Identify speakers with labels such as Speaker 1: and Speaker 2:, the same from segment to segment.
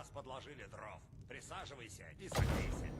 Speaker 1: раз подложили дров. Присаживайся и согрейся.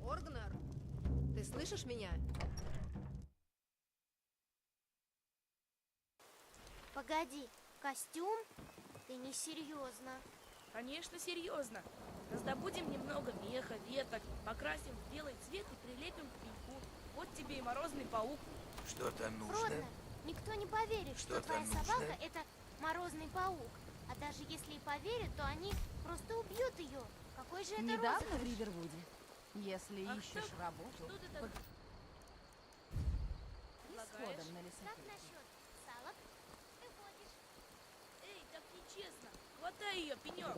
Speaker 2: Оргнар, ты слышишь меня?
Speaker 3: Погоди, костюм? Ты не серьезно.
Speaker 4: Конечно, серьезно. Раздобудем немного меха, веток, покрасим в белый цвет и прилепим к пеньку. Вот тебе и морозный паук.
Speaker 5: Что-то нужно?
Speaker 3: Ротнер, никто не поверит, что твоя
Speaker 5: нужно?
Speaker 3: собака — это морозный паук. А даже если и поверят, то они просто убьют ее. Какой же это
Speaker 6: Недавно в
Speaker 3: розыгрыш?
Speaker 6: Ривервуде. Если
Speaker 4: Ах
Speaker 6: ищешь
Speaker 4: так,
Speaker 6: работу,
Speaker 4: что ты так
Speaker 6: под
Speaker 4: предлагаешь?
Speaker 6: исходом на
Speaker 3: Как
Speaker 6: лесопилке.
Speaker 3: насчет салок? Ты ходишь.
Speaker 4: Эй, так нечестно. Хватай ее, пенек.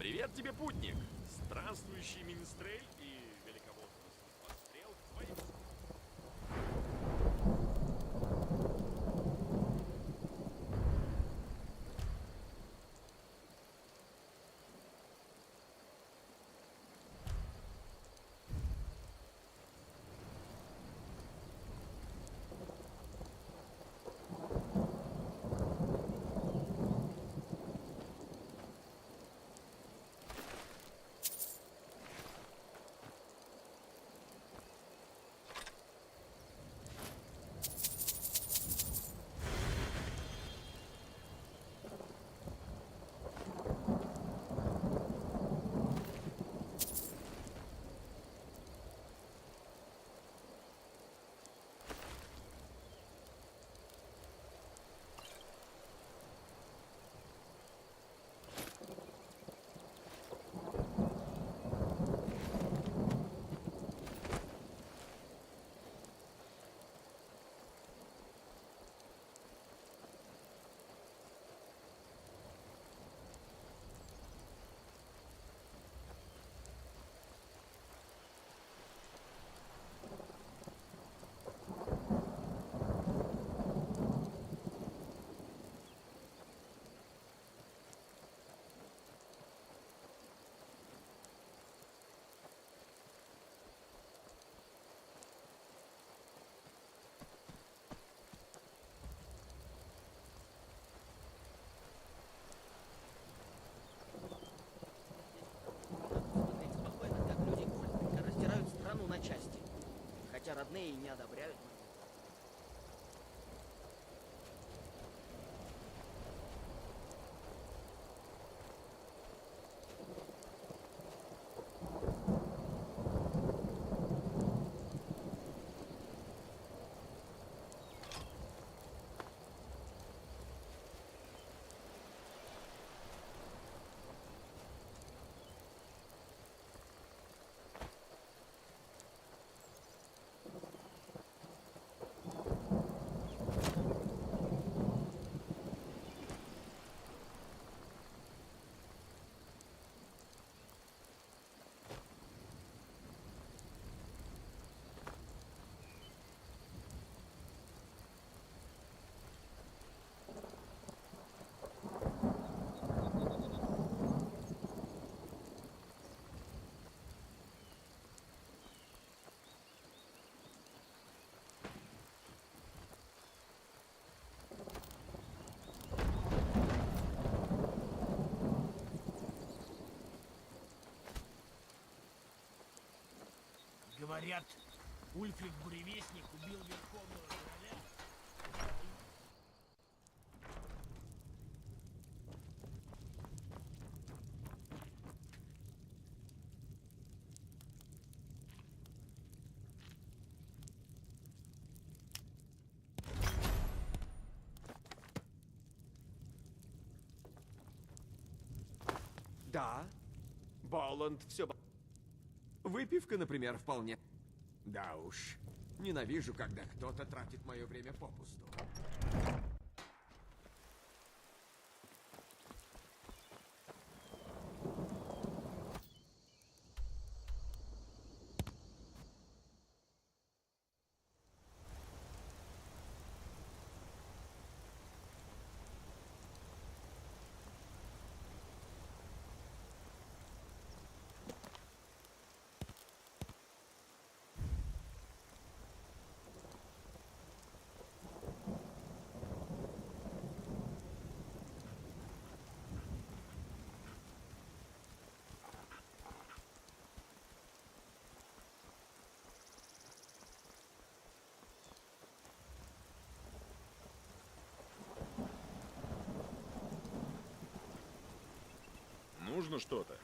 Speaker 7: Привет тебе, путник! Странствующий министрель и великовозрастный пострел к твоим...
Speaker 5: родные не одобряют.
Speaker 6: Говорят, Ульфрик Буревестник убил Верховного Короля.
Speaker 8: Да, Боланд все... Выпивка, например, вполне... Да уж, ненавижу, когда кто-то тратит мое время попусту.
Speaker 7: Нужно что-то?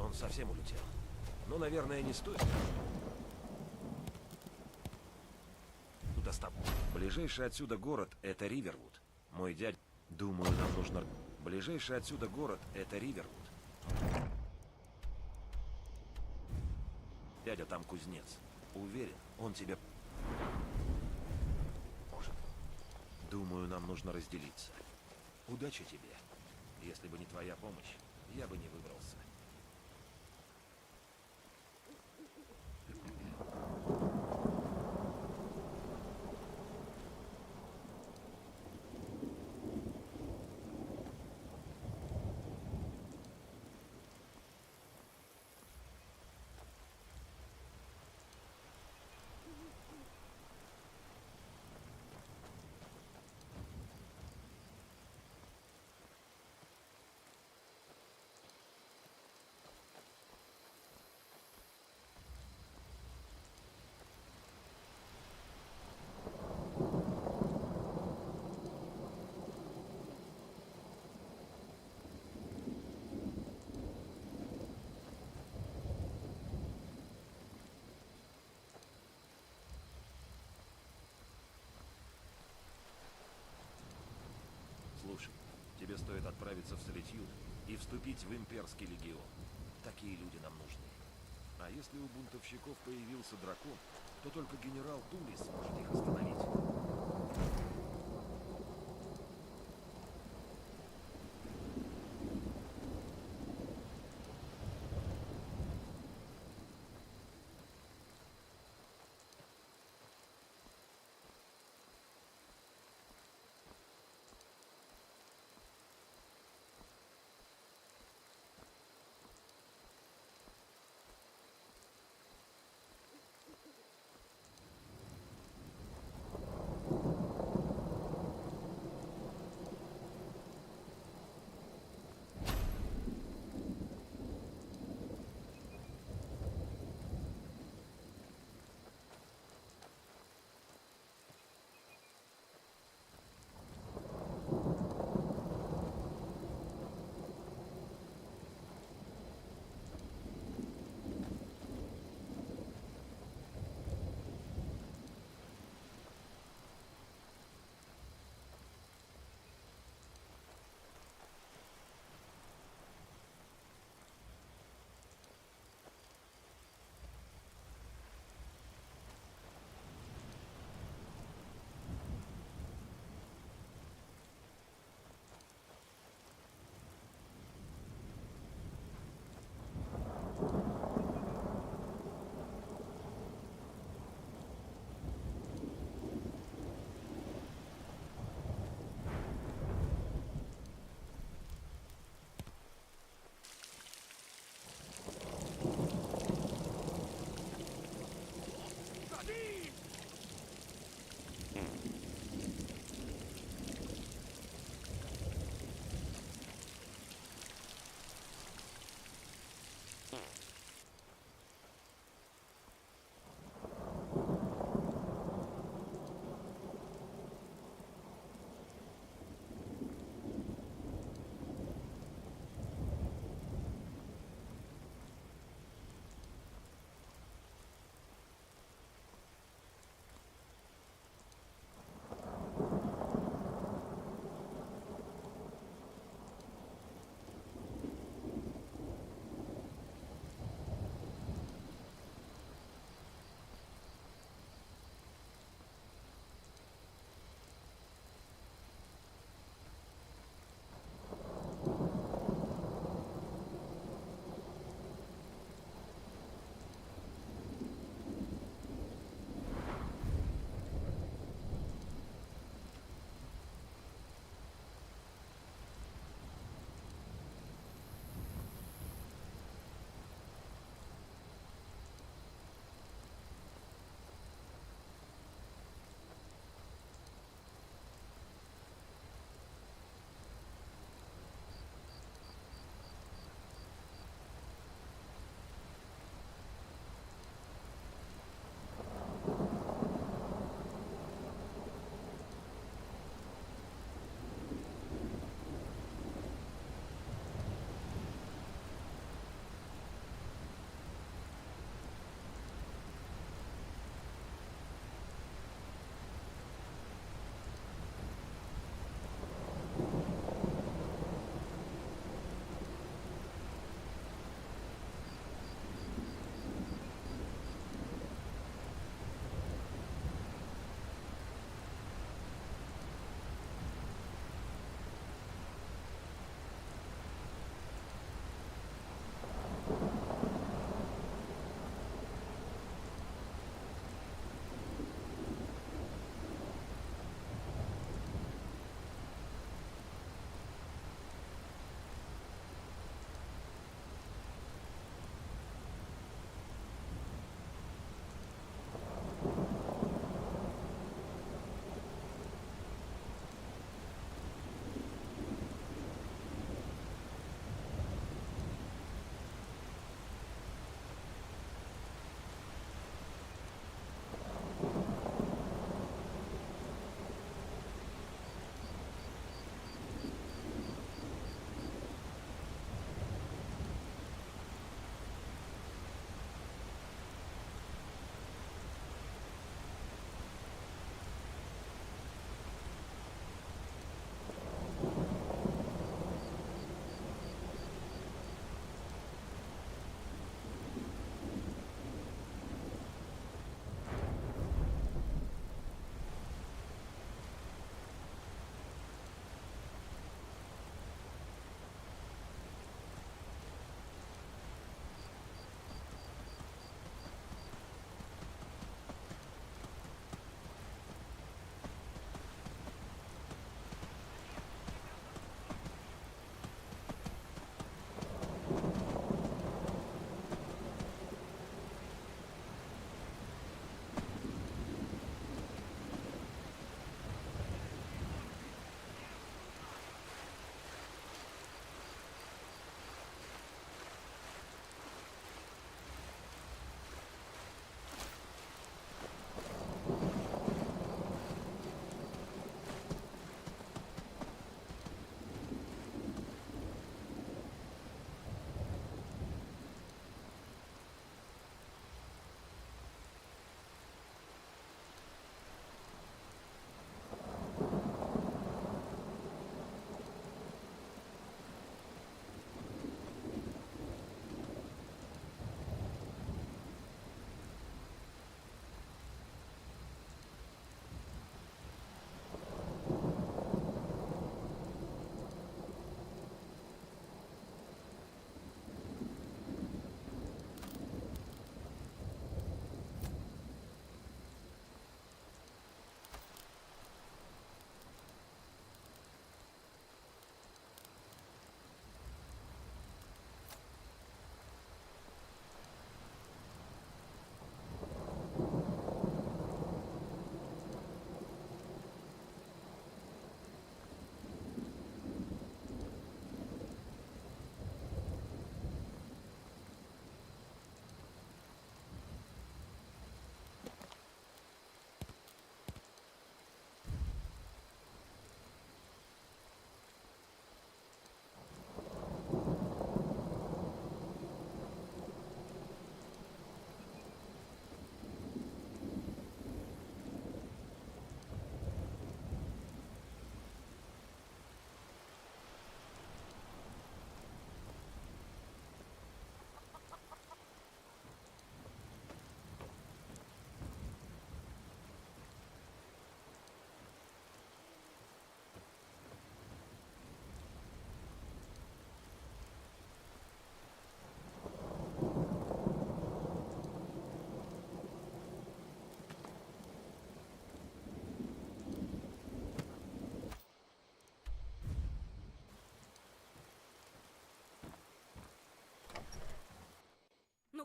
Speaker 5: он совсем улетел. Ну, наверное, не стоит. Тут оставь. Ближайший отсюда город — это Ривервуд. Мой дядя... Думаю, нам нужно... Ближайший отсюда город — это Ривервуд. Дядя там кузнец. Уверен, он тебе... Может. Думаю, нам нужно разделиться. Удачи тебе. Если бы не твоя помощь, я бы не выбрался. Слушай, тебе стоит отправиться в Солитьюд и вступить в имперский легион. Такие люди нам нужны. А если у бунтовщиков появился дракон, то только генерал Тулис сможет их остановить.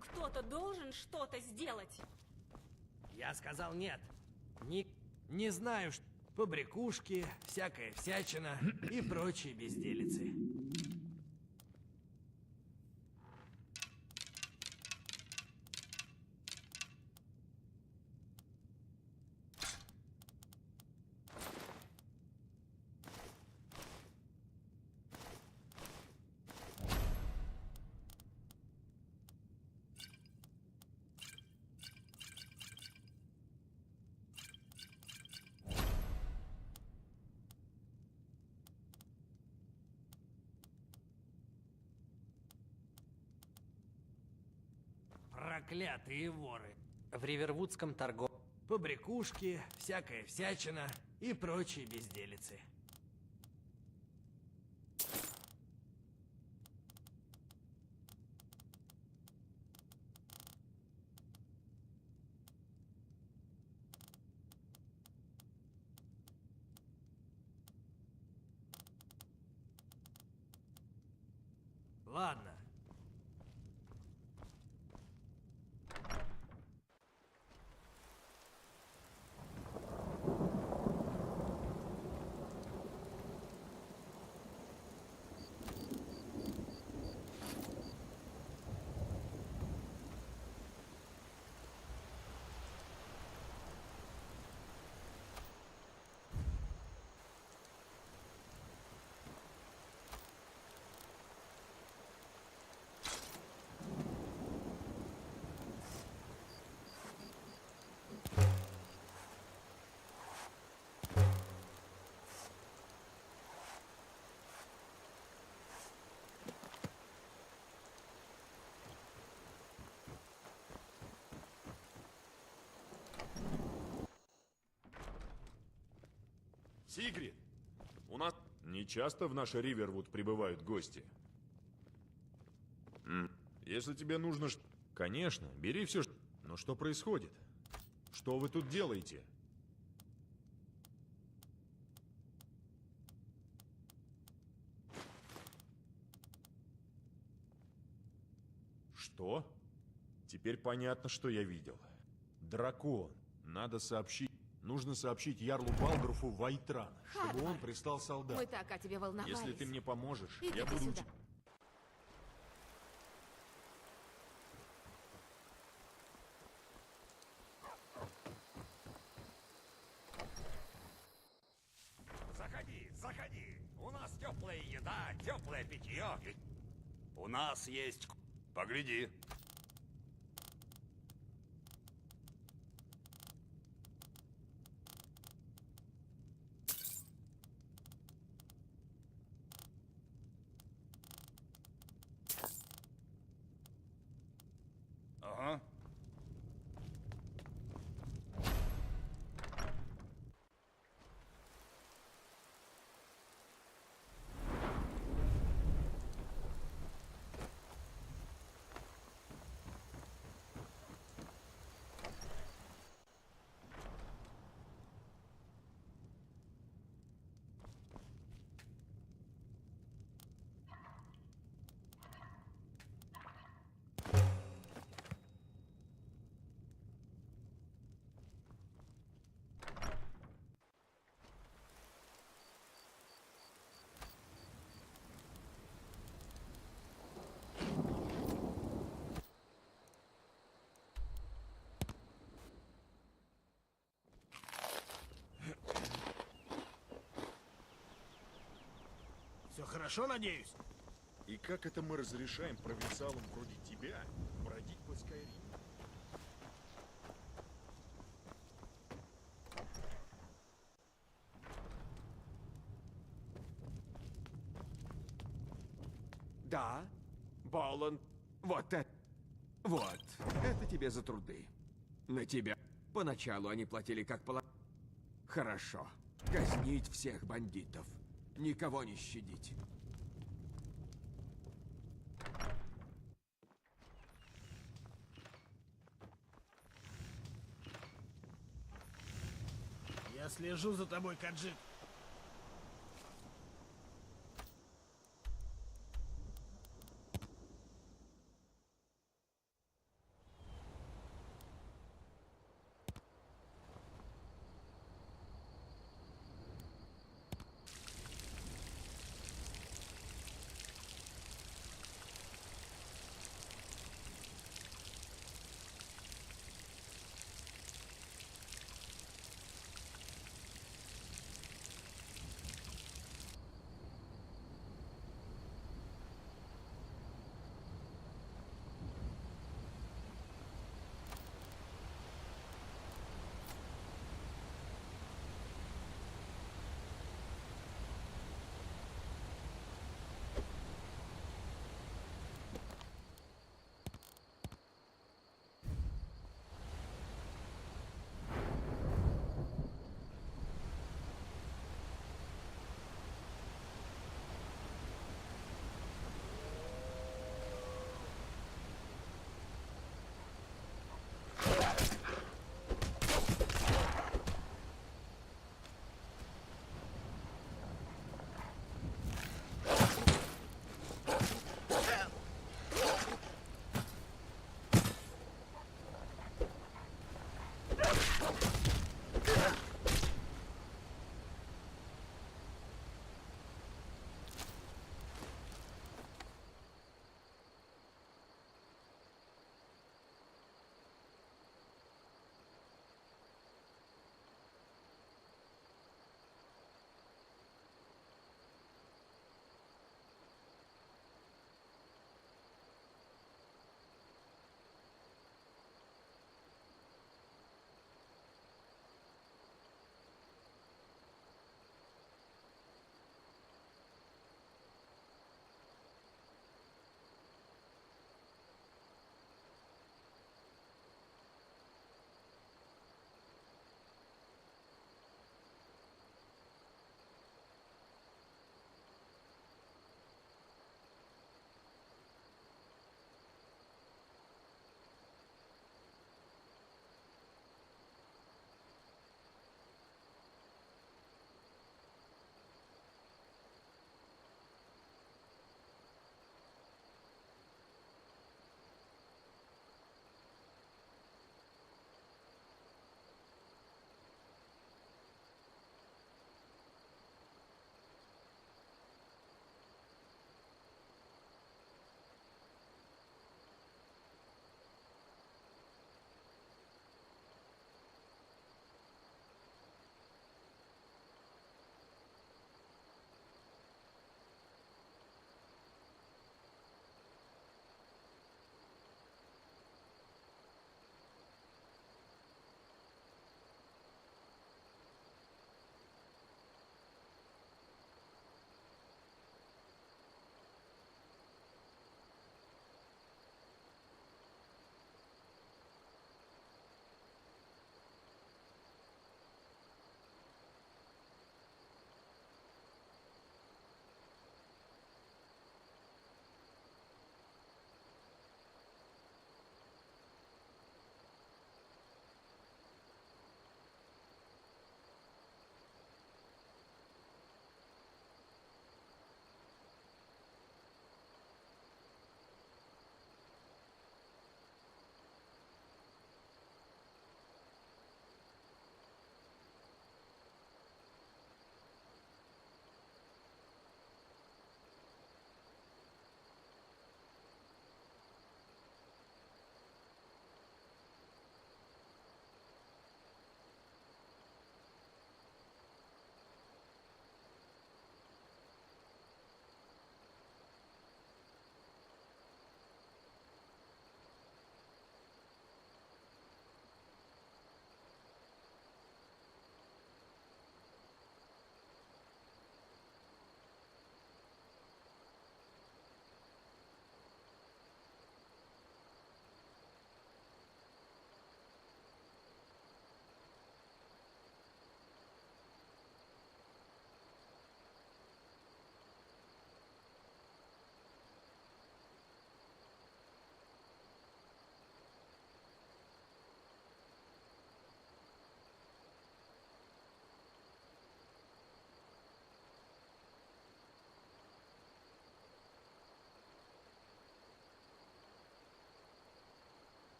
Speaker 9: кто-то должен что-то сделать.
Speaker 6: Я сказал нет. Не знаю, что... Побрякушки, всякая всячина и прочие безделицы. Проклятые воры. В Ривервудском торговом побрякушки, всякая всячина и прочие безделицы. Ладно.
Speaker 7: Сигрид, у нас не часто в наш Ривервуд прибывают гости. Если тебе нужно... Конечно, бери все, что... Но что происходит? Что вы тут делаете? Что? Теперь понятно, что я видел. Дракон. Надо сообщить. Нужно сообщить Ярлу Балгруфу Вайтрана, чтобы он прислал солдат.
Speaker 2: Мы так о тебе волновались.
Speaker 7: Если ты мне поможешь,
Speaker 2: Иди
Speaker 7: я
Speaker 2: ты
Speaker 7: буду...
Speaker 2: сюда.
Speaker 1: Заходи, заходи. У нас теплая еда, теплое питье. У нас есть... Погляди. Ага.
Speaker 6: Все хорошо, надеюсь?
Speaker 7: И как это мы разрешаем провинциалам вроде тебя бродить по Скайриму?
Speaker 8: Да, Боланд, вот это. Вот, это тебе за труды. На тебя. Поначалу они платили как полагается. Хорошо. Казнить всех бандитов. Никого не щадить.
Speaker 6: Я слежу за тобой, Каджит.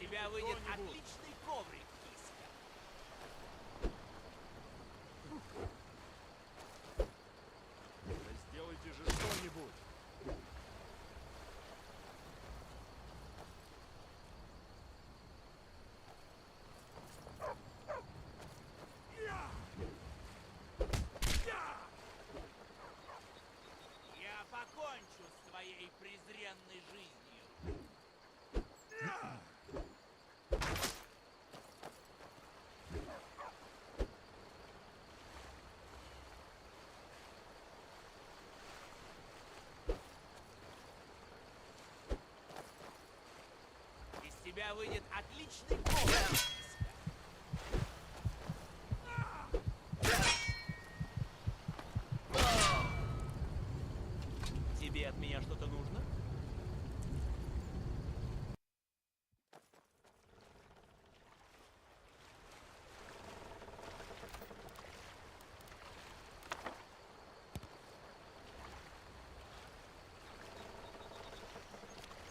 Speaker 10: тебя выйдет отличный коврик, киска.
Speaker 7: Да сделайте же что-нибудь!
Speaker 10: Я покончу с твоей презренной жизнью. Из тебя выйдет отличный коврик, киска. Тебе от меня что-то нужно?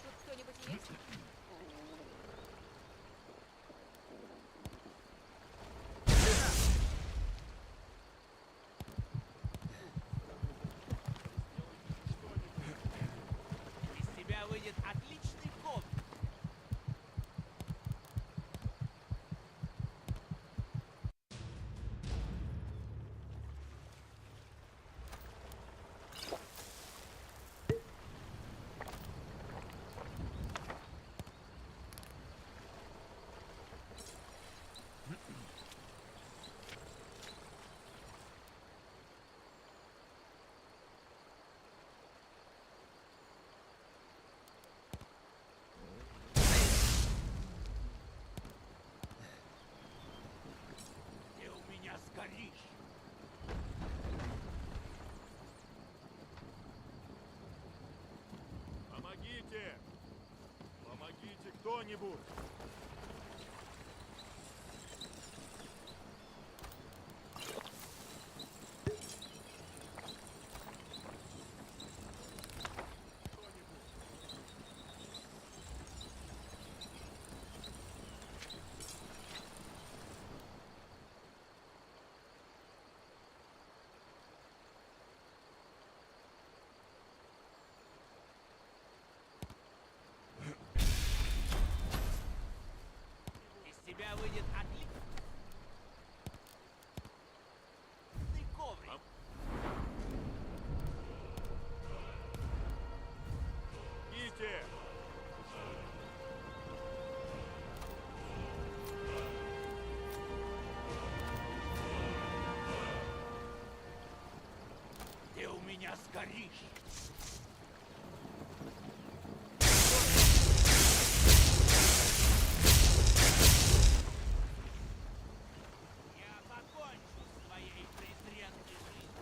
Speaker 2: Тут кто-нибудь есть?
Speaker 10: Из тебя выйдет отличный коврик. Ты у меня сгоришь.
Speaker 7: Помогите! Помогите кто-нибудь!
Speaker 10: Из тебя выйдет отличный коврик.
Speaker 7: Помогите!
Speaker 10: Ты у меня сгоришь. Я покончу с твоей презренной жизнью.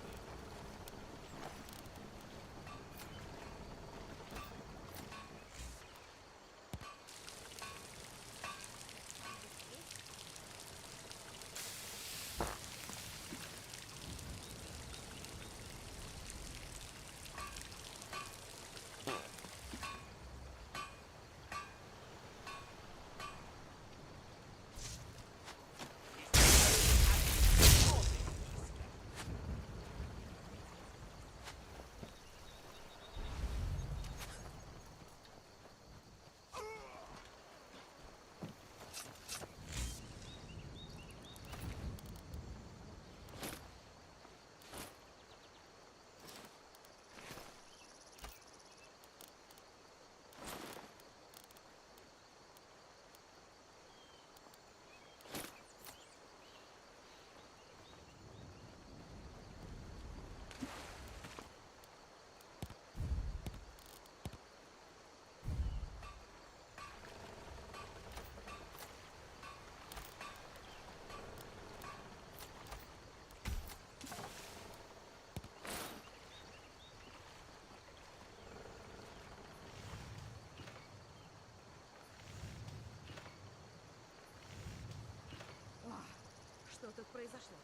Speaker 2: Что тут произошло?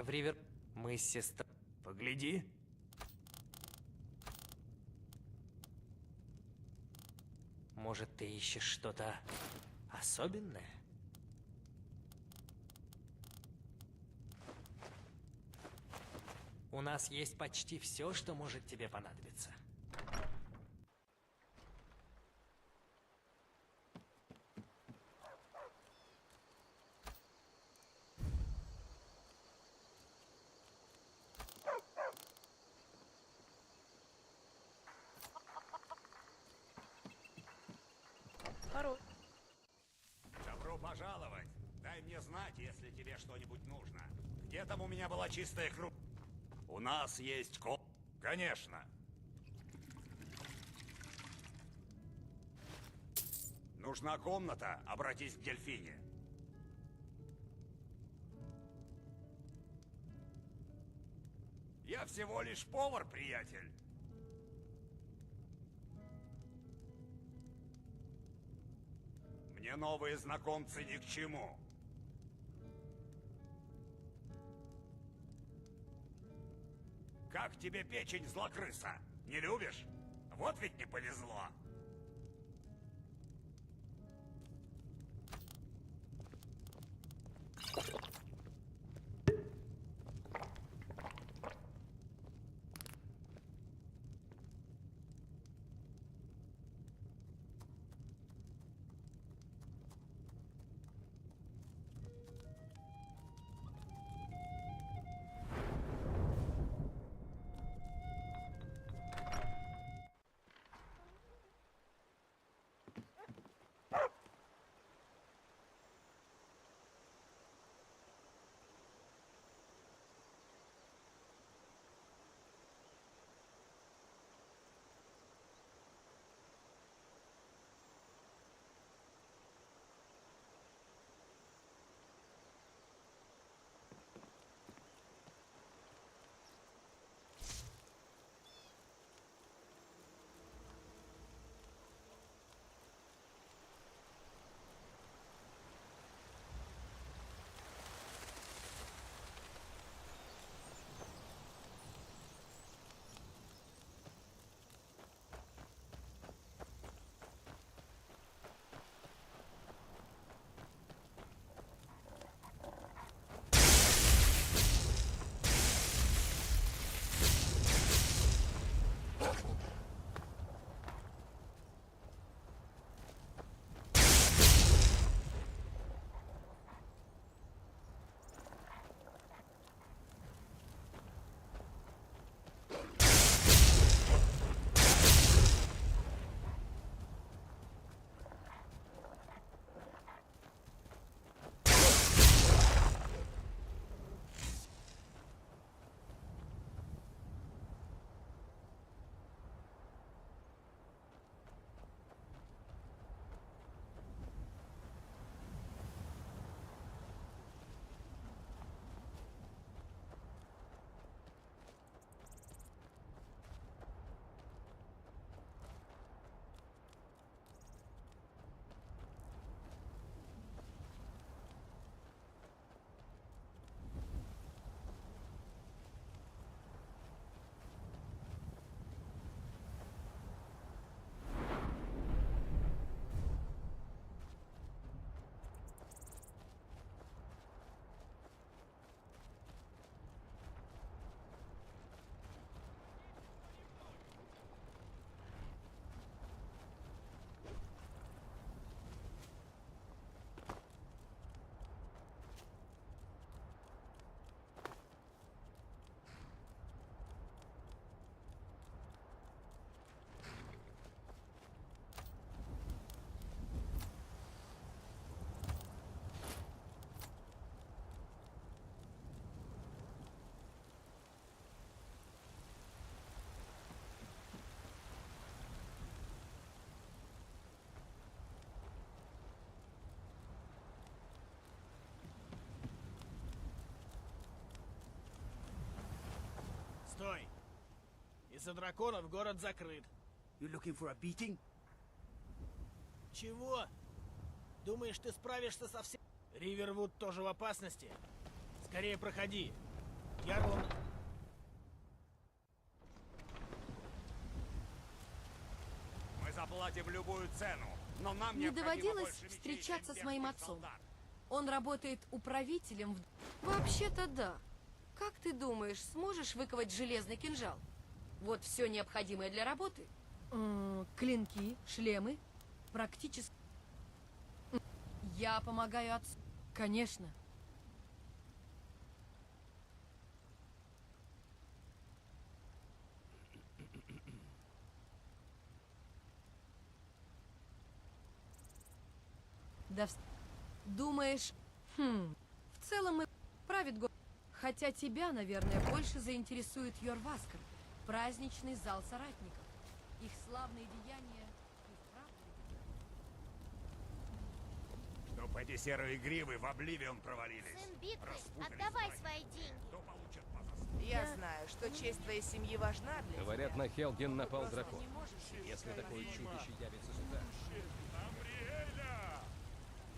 Speaker 6: В Ривер... Мы с сестрой... Погляди. Может, ты ищешь что-то особенное? У нас есть почти все, что может тебе понадобиться.
Speaker 4: Порой.
Speaker 1: Добро пожаловать. Дай мне знать, если тебе что-нибудь нужно. Где там у меня была чистая круг? У нас есть Конечно. Нужна комната, обратись к дельфине. Я всего лишь повар, приятель. Мне новые знакомцы ни к чему. Как тебе печень, злокрыса? Не любишь? Вот ведь не повезло.
Speaker 6: Стой! Из-за драконов город закрыт.
Speaker 10: You looking for a beating?
Speaker 6: Чего? Думаешь, ты справишься со всем? Ривервуд тоже в опасности? Скорее проходи. Ярлом...
Speaker 1: Мы заплатим любую цену, но нам
Speaker 2: Не
Speaker 1: необходимо
Speaker 2: доводилось
Speaker 1: больше мечей,
Speaker 2: встречаться
Speaker 1: чем
Speaker 2: с моим
Speaker 1: верных
Speaker 2: отцом.
Speaker 1: солдат.
Speaker 2: Он работает управителем в... Вообще-то да. Как ты думаешь, сможешь выковать железный кинжал? Вот все необходимое для работы. Клинки, шлемы, практически... Я помогаю отцу. Конечно. Да, думаешь, в целом мы правит город. Хотя тебя, наверное, больше заинтересует Йорваскар, праздничный зал соратников. Их славные деяния и вправду легендарны.
Speaker 1: Чтоб эти серые гривы в Обливион провалились.
Speaker 3: Сын битвы,
Speaker 1: Распутались
Speaker 3: отдавай
Speaker 1: братья.
Speaker 3: свои деньги.
Speaker 1: Кто получит по заслугам?
Speaker 11: Я знаю, что честь твоей семьи важна для тебя.
Speaker 12: Говорят, на Хелген напал
Speaker 11: Просто
Speaker 12: дракон.
Speaker 11: не можешь ее
Speaker 12: Если
Speaker 11: устранить.
Speaker 12: такое чудище явится сюда,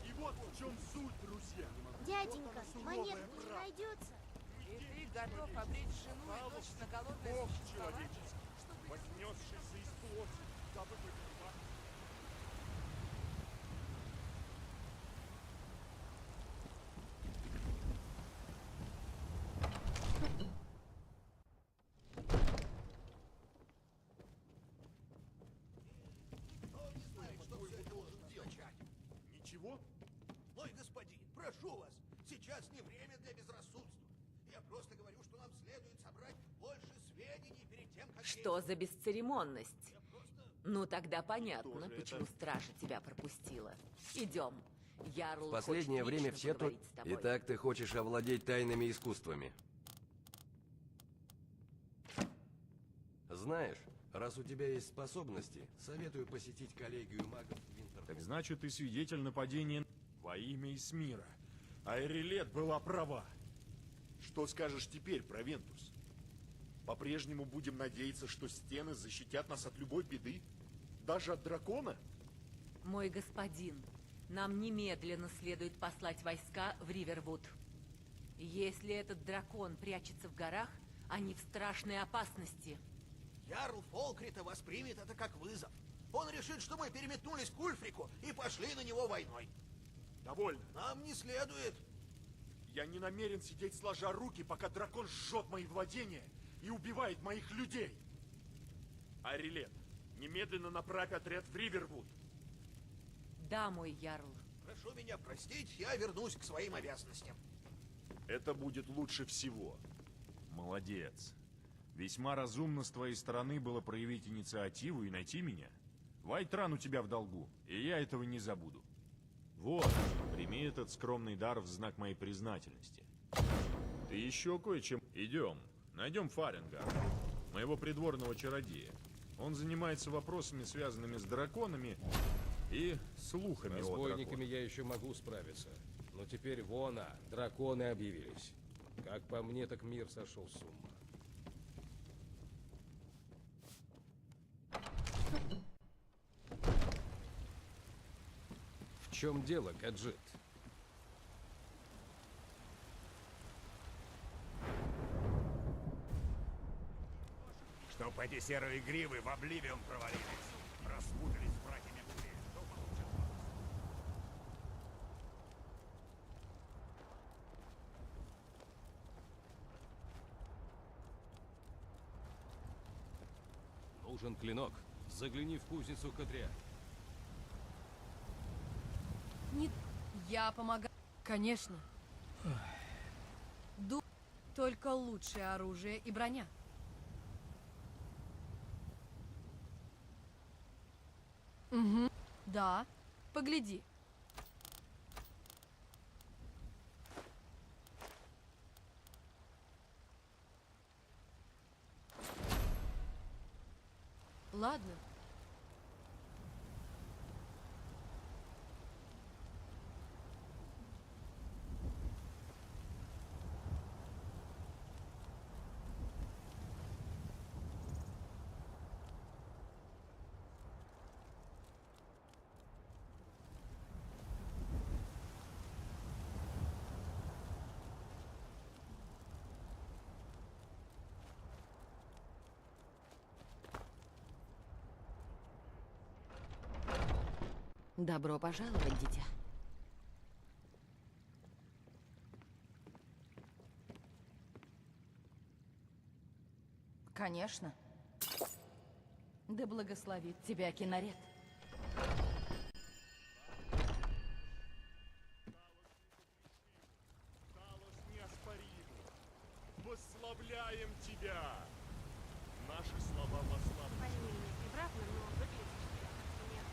Speaker 7: И вот в чем суть, друзья.
Speaker 3: Дяденька, монетка не найдется.
Speaker 11: И ты готов обречь жену и дочь на голодное существование?
Speaker 7: Вознесшийся из плоти, дабы повиновать. Ничего?
Speaker 10: Мой господин, прошу вас, сейчас не время для безрассудства. Я просто говорю, что нам следует собрать больше сведений перед тем, как...
Speaker 13: Что за бесцеремонность? Ну, тогда понятно, почему стража тебя пропустила. Идем. Ярл
Speaker 14: В последнее
Speaker 13: хочет
Speaker 14: время
Speaker 13: лично
Speaker 14: все тут...
Speaker 13: поговорить с тобой.
Speaker 14: Итак, ты хочешь овладеть тайными искусствами. Знаешь, раз у тебя есть способности, советую посетить коллегию магов Винтер.
Speaker 7: Так значит, ты свидетель нападения во имя Исмира. А Эрилет была права. Что скажешь теперь про Вентус? По-прежнему будем надеяться, что стены защитят нас от любой беды? Даже от дракона?
Speaker 13: Мой господин, нам немедленно следует послать войска в Ривервуд. Если этот дракон прячется в горах, они в страшной опасности.
Speaker 10: Ярл Фолкрита воспримет это как вызов. Он решит, что мы переметнулись к Ульфрику и пошли на него войной.
Speaker 7: Довольно.
Speaker 10: Нам не следует.
Speaker 7: Я не намерен сидеть сложа руки, пока дракон жжет мои владения и убивает моих людей. Арилет, немедленно направь отряд в Ривервуд.
Speaker 13: Да, мой ярл.
Speaker 10: Прошу меня простить, я вернусь к своим обязанностям.
Speaker 7: Это будет лучше всего. Молодец. Весьма разумно с твоей стороны было проявить инициативу и найти меня. Вайтран у тебя в долгу, и я этого не забуду. Вот, прими этот скромный дар в знак моей признательности. Ты еще кое-чем... Идем, найдем Фаринга, моего придворного чародея. Он занимается вопросами, связанными с драконами и слухами
Speaker 12: с
Speaker 7: о
Speaker 12: разбойниками
Speaker 7: драконах.
Speaker 12: я еще могу справиться. Но теперь вон, драконы объявились. Как по мне, так мир сошел с ума. В чем дело, гаджет?
Speaker 1: Чтоб эти серые гривы в Обливион провалились. Распутались с братьями Бури. Кто получит по заслугам?
Speaker 12: Нужен клинок. Загляни в кузницу Катря.
Speaker 2: Не... Я помогаю. Конечно. Только лучшее оружие и броня. Угу. Да. Погляди. Ладно. Добро пожаловать, дитя. Конечно. Да благословит тебя кинорет.
Speaker 7: Восславляем тебя! Наши слова восславляют.
Speaker 9: Пойми меня превратно, но выглядишь ты как-то нет.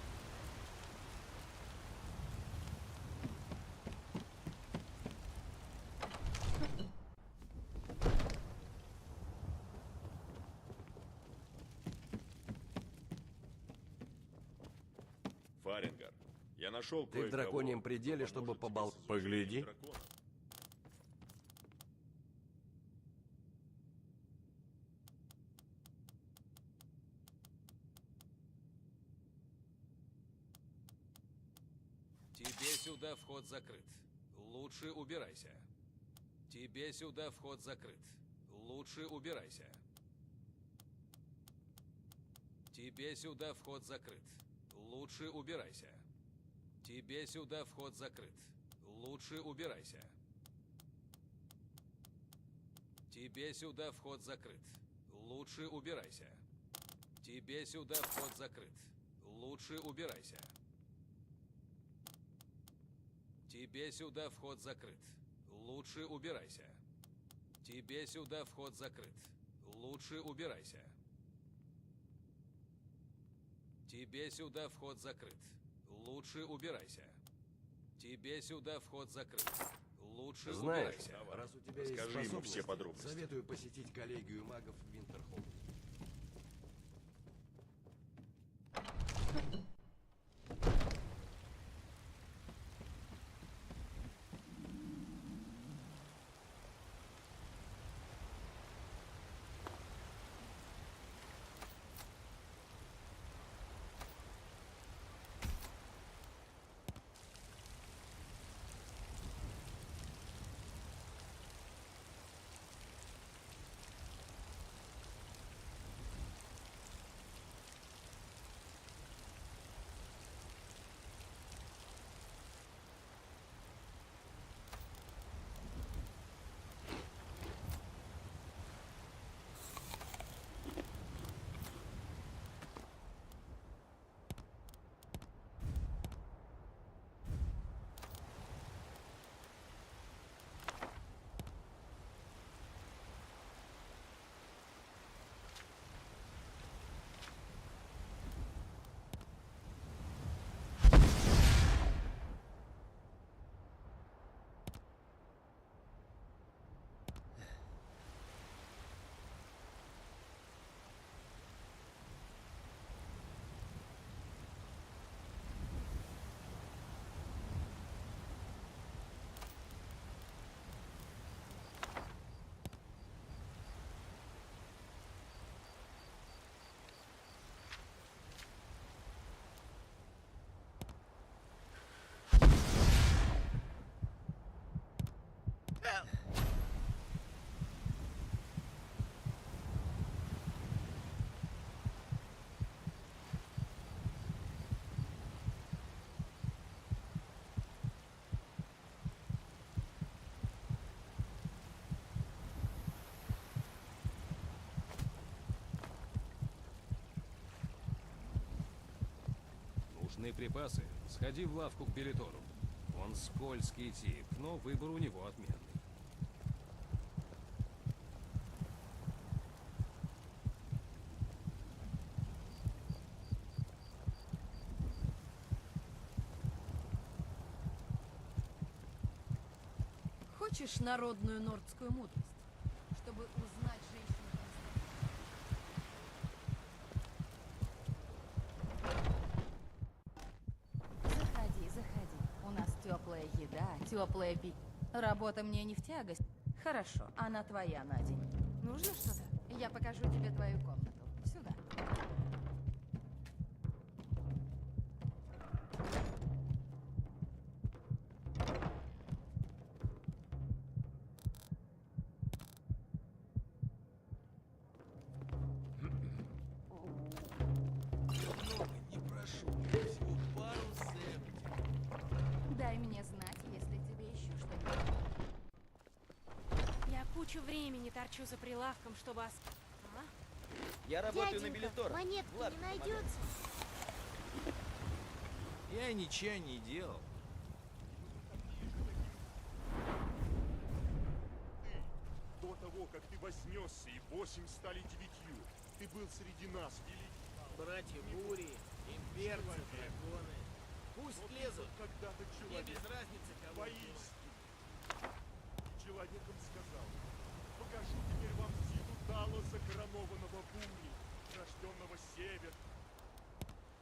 Speaker 7: Фарингар, я нашел
Speaker 14: Ты в драконьем пределе, чтобы
Speaker 15: Погляди.
Speaker 12: Тебе сюда вход закрыт. Лучше убирайся. Тебе сюда вход закрыт. Лучше убирайся. Тебе сюда вход закрыт. Лучше убирайся. Тебе сюда вход закрыт. Лучше убирайся. Тебе сюда вход закрыт. Лучше убирайся. Тебе сюда вход закрыт. Лучше убирайся. Тебе сюда вход закрыт. Лучше убирайся. Тебе сюда вход закрыт. Лучше убирайся. Тебе сюда вход закрыт. Лучше убирайся. Тебе сюда вход закрыт. Лучше
Speaker 14: Знаешь,
Speaker 12: убирайся.
Speaker 14: раз у тебя есть
Speaker 7: Расскажи ему
Speaker 14: способности,
Speaker 7: все подробности.
Speaker 14: советую посетить коллегию магов Винтерхолл.
Speaker 12: Нужны припасы. Сходи в лавку к Белитору. Он скользкий тип, но выбор у него отменный.
Speaker 2: Хочешь народную нордскую мудрость, чтобы узнать женщину?
Speaker 16: Заходи, заходи. У нас теплая еда, теплая пить. Работа мне не в тягость. Хорошо, она твоя на день.
Speaker 9: Нужно что-то?
Speaker 16: Я покажу тебе твою комнату. Сюда.
Speaker 10: Много не прошу, всего пару сет.
Speaker 9: кучу времени торчу за прилавком, чтобы... А?
Speaker 15: Я работаю на
Speaker 3: Дяденька,
Speaker 15: билетора.
Speaker 3: монетки
Speaker 15: Влад
Speaker 3: не
Speaker 15: помогает.
Speaker 3: найдется?
Speaker 5: Я ничего не делал.
Speaker 7: До того, как ты вознесся, и 8 стали 9, ты был среди нас, великий.
Speaker 6: Братья Бури, имперцы, драконы. Пусть лезут.
Speaker 7: Когда-то
Speaker 6: Мне
Speaker 7: человек.
Speaker 6: без разницы, кого убивать.
Speaker 7: Воистину. И человеком сказал: покажу теперь вам силу Талоса, коронованного Бури, рожденного Север,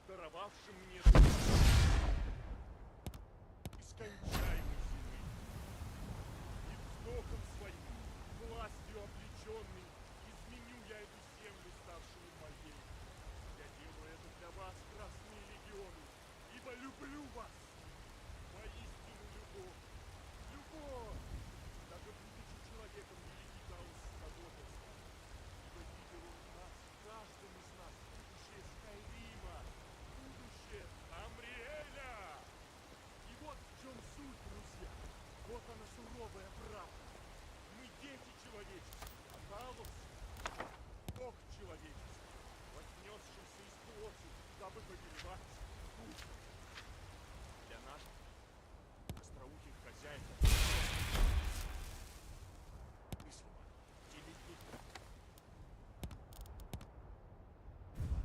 Speaker 7: даровавшим мне нескончаемой зимы. И вздохом своим, властью облеченный, изменю я эту землю, ставшую моей. Я делаю это для вас, красные легионы, ибо люблю вас. Воистину любовь. Любовь! Даже будучи человеком, великий Таус заботился. Ибо видел он в нас, в каждом из нас, будущее Скайрима, будущее Амриэля. И вот в чем суть, друзья. Вот она суровая правда. Мы дети человечества, а Таус — Бог человечества, вознесшийся из плоти, дабы повелевать духом. Для наших остроухих хозяев мыслимо делить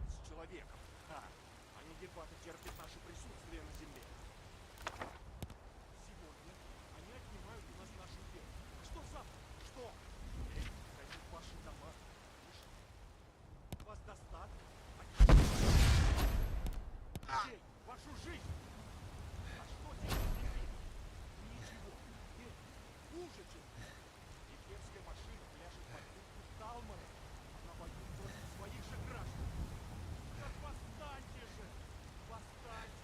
Speaker 7: с человеком. Они едва-то терпят наше присутствие на земле. Сегодня они отнимают у нас нашу веру. А что завтра? Что? Эй, ходить в ваши дома. Вас достаток. Эй, вашу жизнь. А что делать теперь? Ничего. Нет, хуже, чем имперская машина пляшет под дудку Талмора. Она воюет против своих же граждан. Так восстаньте же! Восстаньте!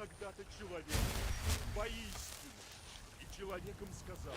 Speaker 15: когда-то человек. Воистину. И человеком сказал.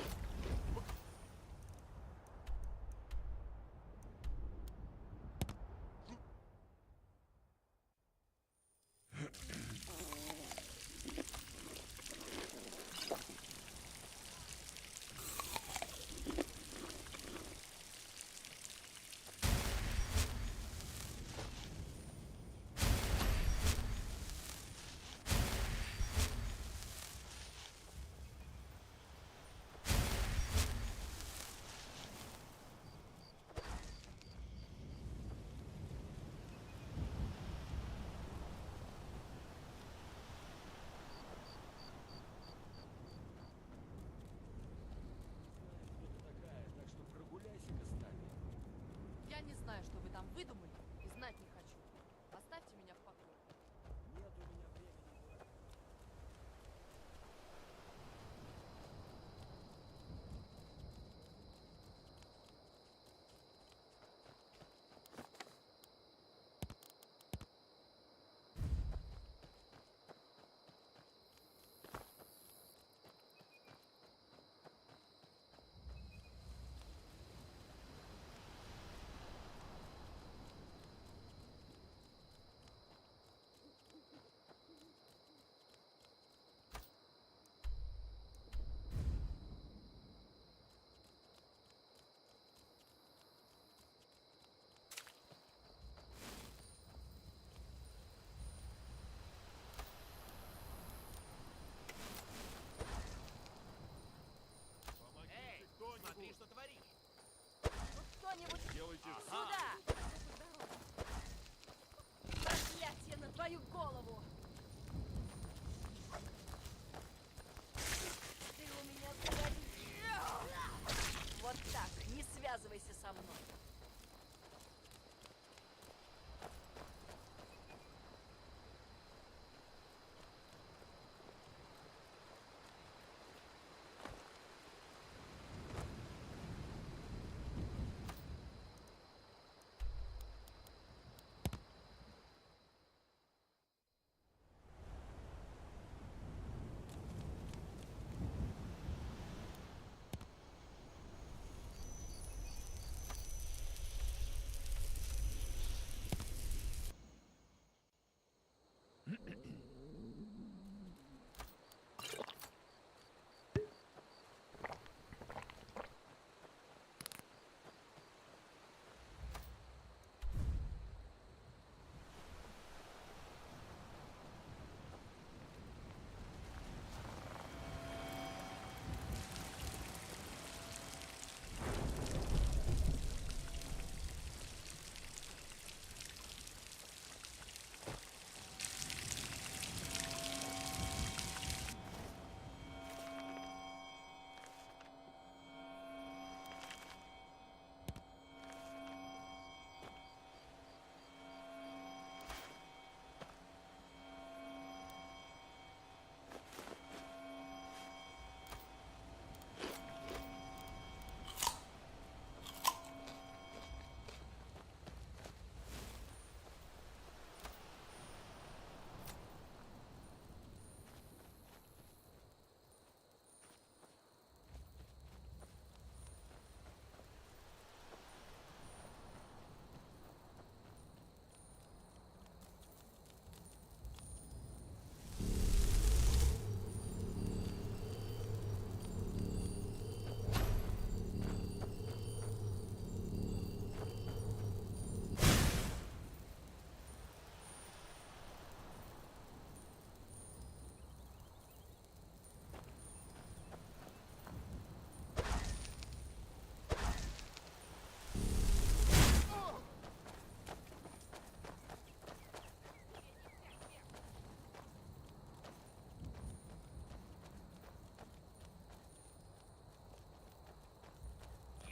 Speaker 11: Я не знаю, что вы там выдумали, и знать не хочу. Оставьте меня в покое.
Speaker 6: Нет у меня времени. Смотри, что творишь.
Speaker 11: Кто-нибудь
Speaker 15: Делайте
Speaker 11: сюда! Проклятье на твою голову! Ты у меня сгоришь! Вот так, не связывайся со мной.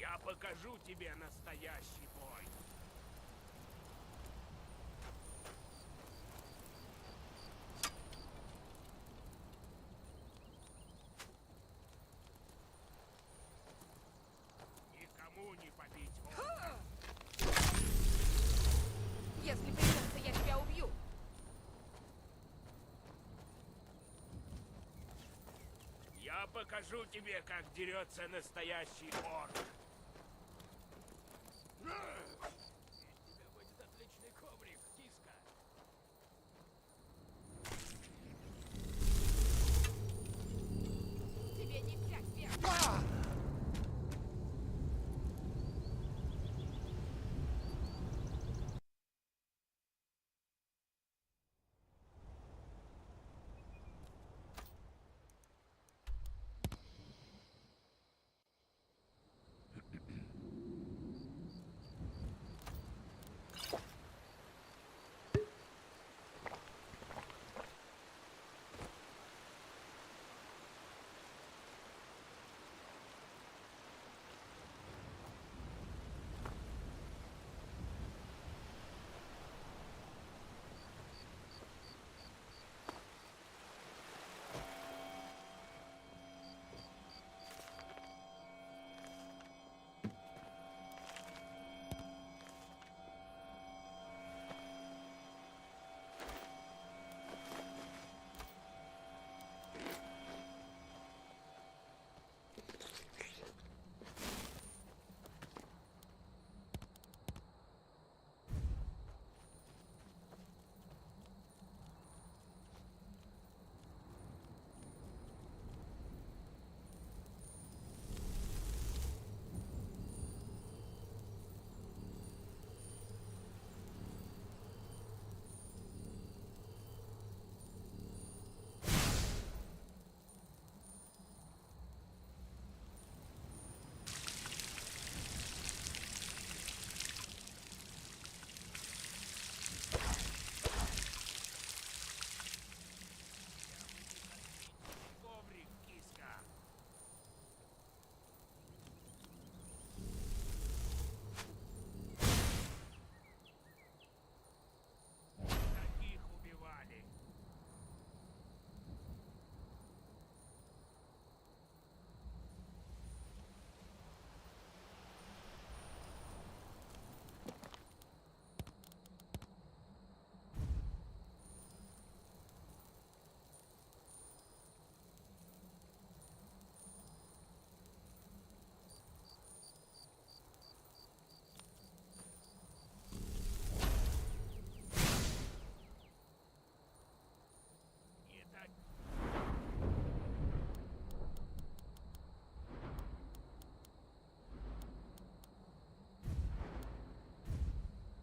Speaker 6: Я покажу тебе настоящий бой. Никому не побить волка.
Speaker 2: Если придется, я тебя убью.
Speaker 6: покажу тебе, как дерется настоящий орк. Из тебя будет отличный коврик, киска.
Speaker 11: Тебе не взять верх.
Speaker 6: Коврик, киска. Таких убивали. Не так.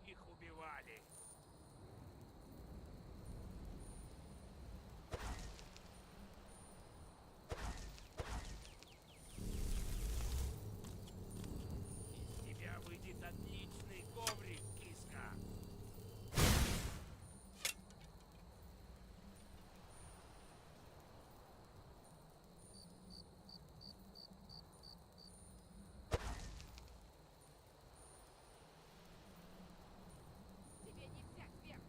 Speaker 6: Их убивали. Из тебя выйдет отличный коврик, киска.
Speaker 11: Тебе не взять верх.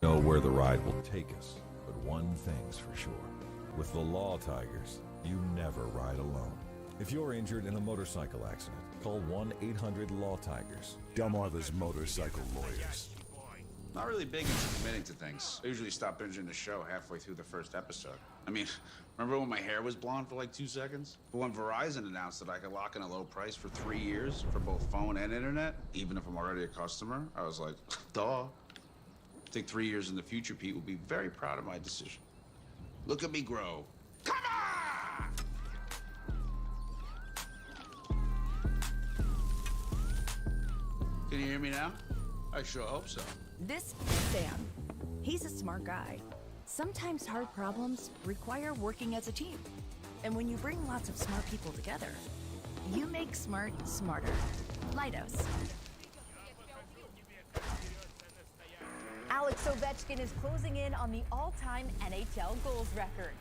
Speaker 17: Know where the ride will take us, but one thing's for sure. With the Law Tigers, you never ride alone. If you're injured in a motorcycle accident, call 1-800-LAW-TIGERS.
Speaker 18: Delmarva's motorcycle lawyers.
Speaker 19: Not really big into committing to things. I usually stop binging the show halfway through the first episode. I mean, remember when my hair was blonde for like 2 seconds? But when Verizon announced that I could lock in a low price for 3 years for both phone and internet, even if I'm already a customer, I was like, duh. I think 3 years in the future, Pete will be very proud of my decision. Look at me grow. Come on! Can you hear me now? I sure hope so.
Speaker 20: This Sam, he's a smart guy. Sometimes hard problems require working as a team. And when you bring lots of smart people together, you make smart smarter. Leidos.
Speaker 21: Alex Ovechkin is closing in on the all-time NHL goals record.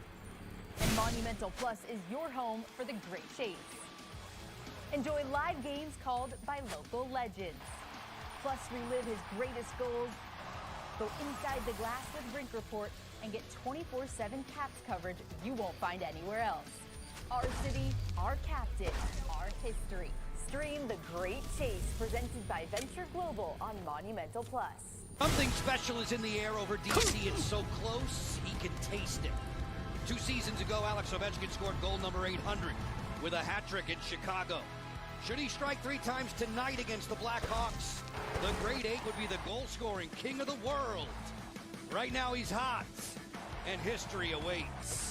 Speaker 21: And Monumental Plus is your home for the Great Shades. Enjoy live games called by local legends. Plus, relive his greatest goals. Go inside the glass with Rink Report and get 24/7 Caps coverage you won't find anywhere else. our city, our captain, our history. Stream The Great Chase, presented by Venture Global on Monumental Plus.
Speaker 8: Something special is in the air over DC. It's so close, he can taste it. 2 seasons ago, Alex Ovechkin scored goal number 800 with a hat trick in Chicago. Should he strike 3 times tonight against the Blackhawks, the Great 8 would be the goal-scoring king of the world. Right now, he's hot, and history awaits.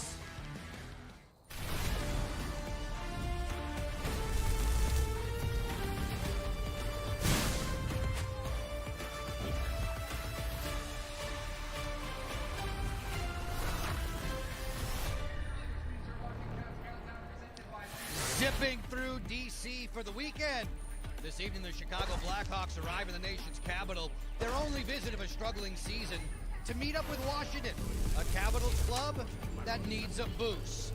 Speaker 8: Zipping through D.C. for the weekend. This evening, the Chicago Blackhawks arrive in the nation's capital, their only visit of a struggling season, to meet up with Washington, a Capitals club that needs a boost.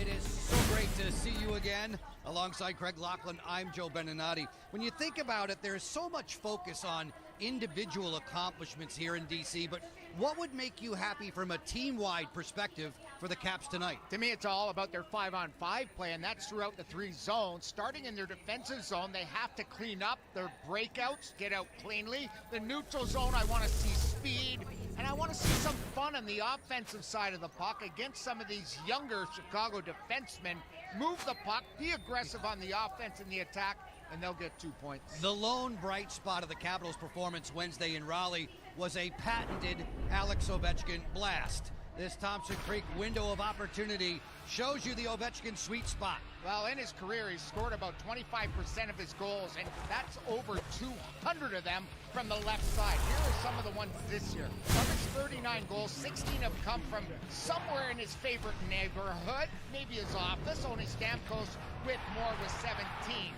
Speaker 8: It is so great to see you again. Alongside Craig Laughlin, I'm Joe Beninati. When you think about it, there's so much focus on individual accomplishments here in D.C., but what would make you happy from a team-wide perspective for the Caps tonight?
Speaker 22: To me, it's all about their 5-on-5 play, and that's throughout the 3 zones. Starting in their defensive zone, they have to clean up their breakouts, get out cleanly. The neutral zone, I want to see speed, and I want to see some fun on the offensive side of the puck against some of these younger Chicago defensemen. Move the puck, be aggressive on the offense and the attack, and they'll get 2 points.
Speaker 8: The lone bright spot of the Capitals' performance Wednesday in Raleigh was a patented Alex Ovechkin blast. This Thompson Creek window of opportunity shows you the Ovechkin sweet spot.
Speaker 22: Well, in his career, he's scored about 25% of his goals, and that's over 200 of them from the left side. Here are some of the ones this year. Of his 39 goals, 16 have come from somewhere in his favorite neighborhood, maybe his office. Only Stamkos with more with 17.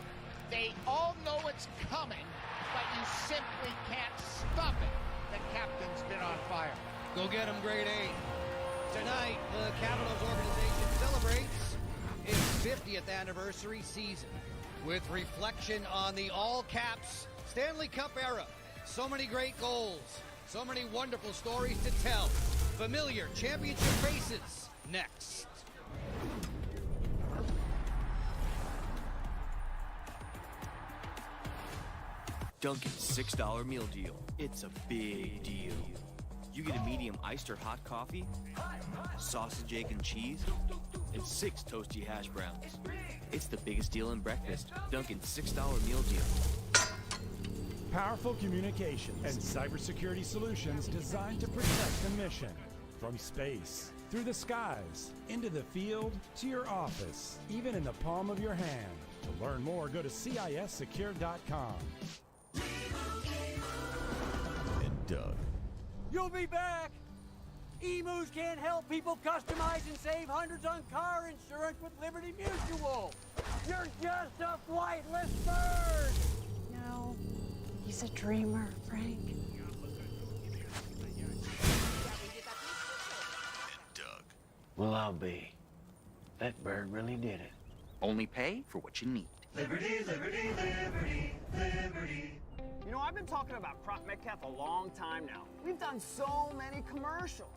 Speaker 22: They all know it's coming, but you simply can't stop it. The captain's been on fire.
Speaker 8: Go get him, Grade 8. Tonight, the Capitals organization celebrates its 50th anniversary season with reflection on the all-caps Stanley Cup era. So many great goals, so many wonderful stories to tell. Familiar championship faces next.
Speaker 23: Dunkin's $6 meal deal. It's a big deal. You get a medium iced or hot coffee, sausage, egg, and cheese, and 6 toasty hash browns. It's the biggest deal in breakfast. Dunkin's $6 meal deal.
Speaker 24: Powerful communications and cybersecurity solutions designed to protect the mission. From space, through the skies, into the field, to your office, even in the palm of your hand. To learn more, go to CISsecure.com.
Speaker 17: And Doug.
Speaker 25: You'll be back! Emus can't help people customize and save hundreds on car insurance with Liberty Mutual! You're just a flightless bird!
Speaker 26: No, he's a dreamer, Frank.
Speaker 17: Doug.
Speaker 27: Well, I'll be. That bird really did it. Only pay for what you need.
Speaker 28: Liberty, liberty, liberty, liberty.
Speaker 29: You know, I've been talking about Crop Metcalf a long time now. We've done so many commercials.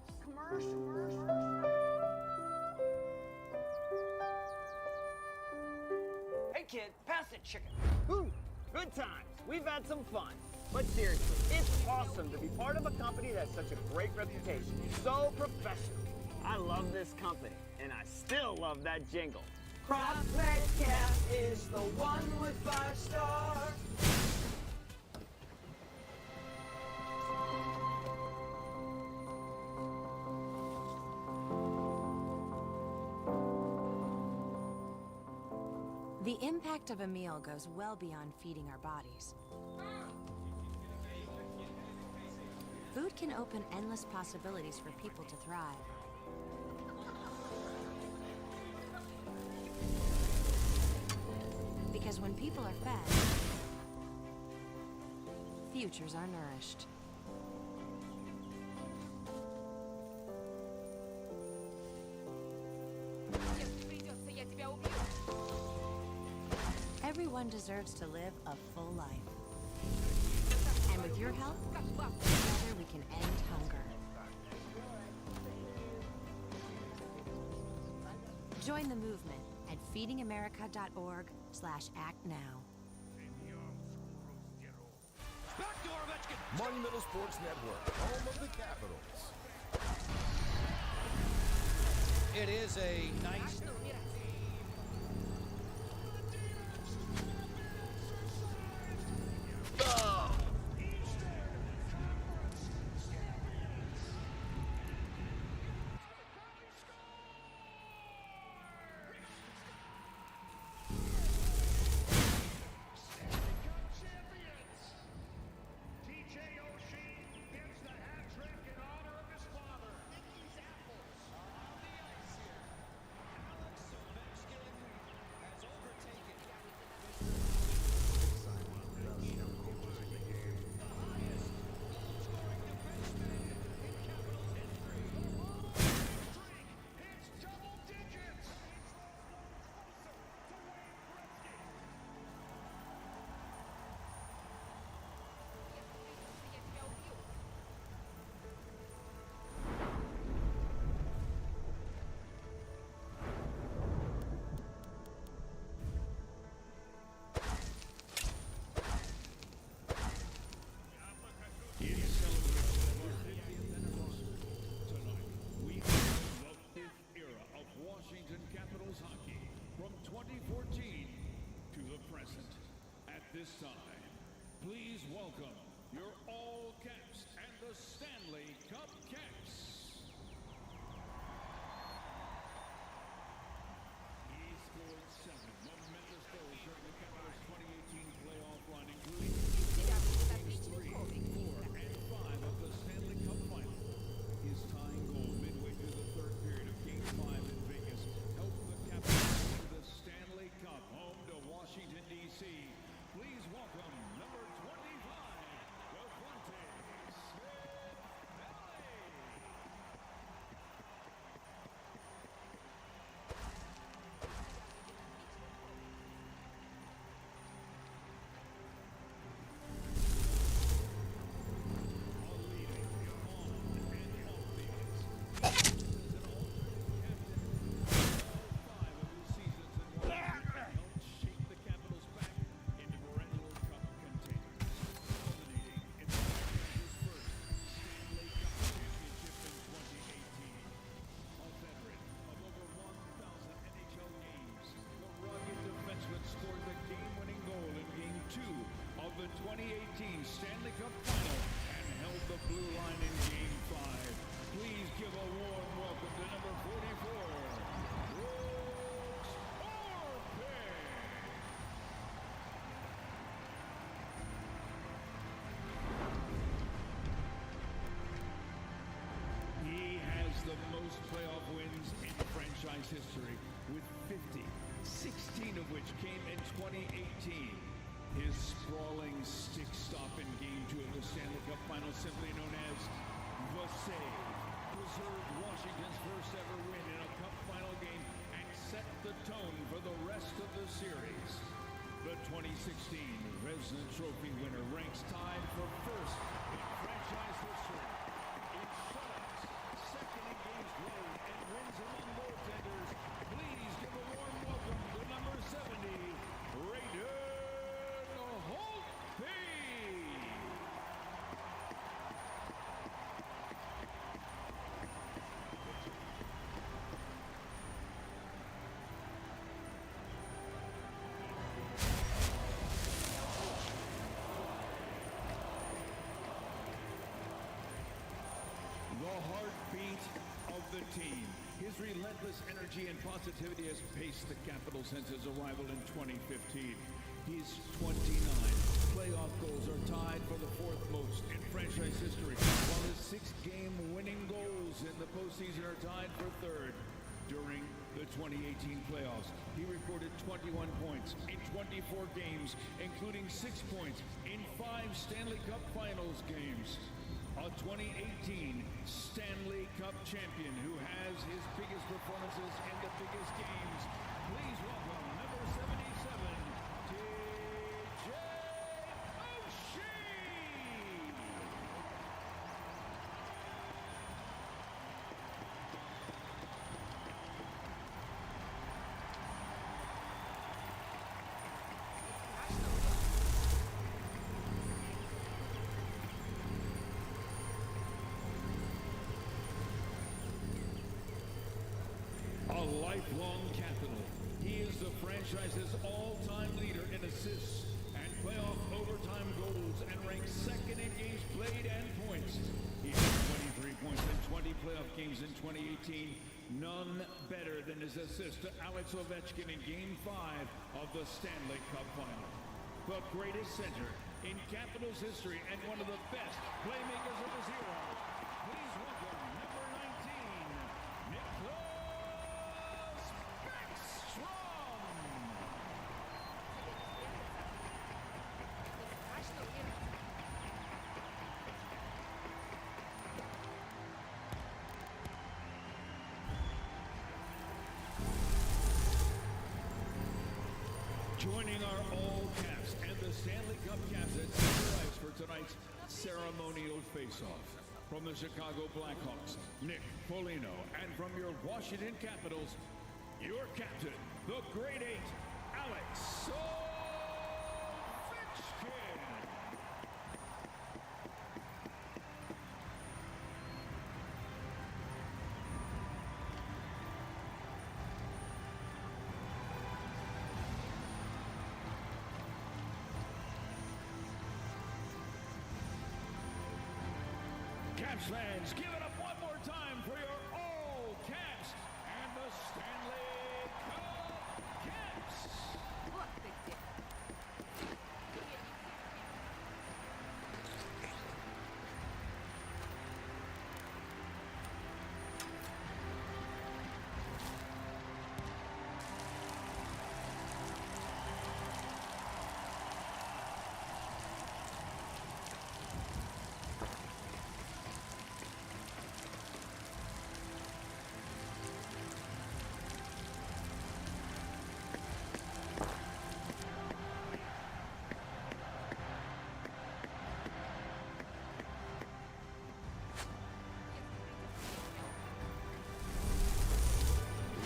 Speaker 29: Hey, kid, pass that chicken. Ooh, good times. We've had some fun. But seriously, it's awesome to be part of a company that has such a great reputation. So professional. I love this company, and I still love that jingle.
Speaker 28: Crop Metcalf is the one with 5 stars.
Speaker 30: The impact of a meal goes well beyond feeding our bodies. Food can open endless possibilities for people to thrive. Because when people are fed, futures are nourished. Everyone deserves to live a full life. And with your help, together we can end hunger. Join the movement at feedingamerica.org/actnow.
Speaker 18: Monumental Sports Network, home of the Capitals.
Speaker 8: It is a nice...
Speaker 1: This time, please welcome your All Caps and the Stanley Cup Caps. He scored 7 momentous goals during the Capitals' 2018 playoff run, including Games 3, 4, and 5 of the Stanley Cup Final. His tying goal midway through the third period of Game 5 in Vegas helped the Capitals win the Stanley Cup home to Washington, D.C. Please welcome number 25, Devontae the 2018 Stanley Cup Final and held the blue line in Game 5. Please give a warm welcome to number 44, Brooks Orpik. He has the most playoff wins in franchise history with 50, 16 of which came in 2018. His sprawling stick stop in Game 2 of the Stanley Cup Final, simply known as the Save, preserved Washington's first ever win in a Cup Final game and set the tone for the rest of the series. The 2016 Vezina Trophy winner ranks tied for first in franchise history in shutouts, second in games played, and wins among goaltenders. Please give a warm welcome to number 70, Raider. The heartbeat of the team. His relentless energy and positivity has paced the Capitals since his arrival in 2015. His 29 playoff goals are tied for the fourth most in franchise history, while his 6-game winning goals in the postseason are tied for third. During the 2018 playoffs, he recorded 21 points in 24 games, including 6 points in 5 Stanley Cup Finals games. A 2018 Stanley Cup champion who has his biggest performances in the biggest games. Please welcome number 77, TJ Oshie! franchise's all-time leader in assists and playoff overtime goals and ranks second in games played and points. He had 23 points in 20 playoff games in 2018. None better than his assist to Alex Ovechkin in Game 5 of the Stanley Cup Final. The greatest center in Capitals history and one of the best playmakers of his era. Please welcome number 19, Nicholas Backstrom. Joining our all caps and the Stanley Cup caps at center ice for tonight's ceremonial face-off. From the Chicago Blackhawks, Nick Foligno, and from your Washington Capitals, your captain, the Great Eight, Alex Ovechkin. Caps fans, give it up one more time for your all Caps and the Stanley Cup Caps.
Speaker 2: Вот ты где.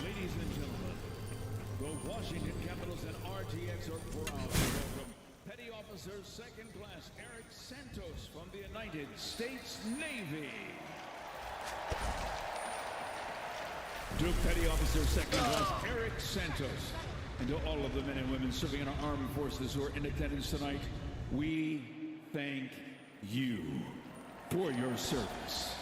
Speaker 1: Ladies and gentlemen, the Washington Capitals and RTX are proud to welcome Petty Officer Second Class Eric Santos from the United States Navy. To Petty Officer Second Class Eric Santos, and to all of the men and women serving in our armed forces who are in attendance tonight, we thank you for your service.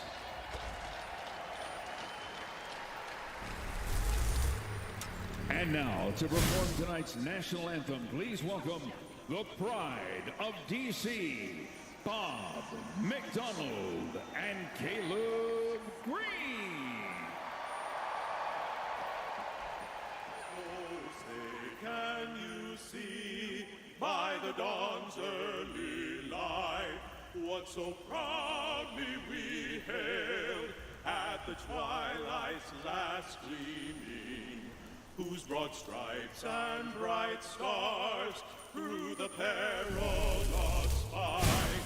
Speaker 1: And now, to perform tonight's national anthem, please welcome the pride of D.C., Bob McDonald and Caleb Green.
Speaker 15: Oh, say, can you see by the dawn's early light what so proudly we hailed at the twilight's last gleaming, whose broad stripes and bright stars through the perilous fight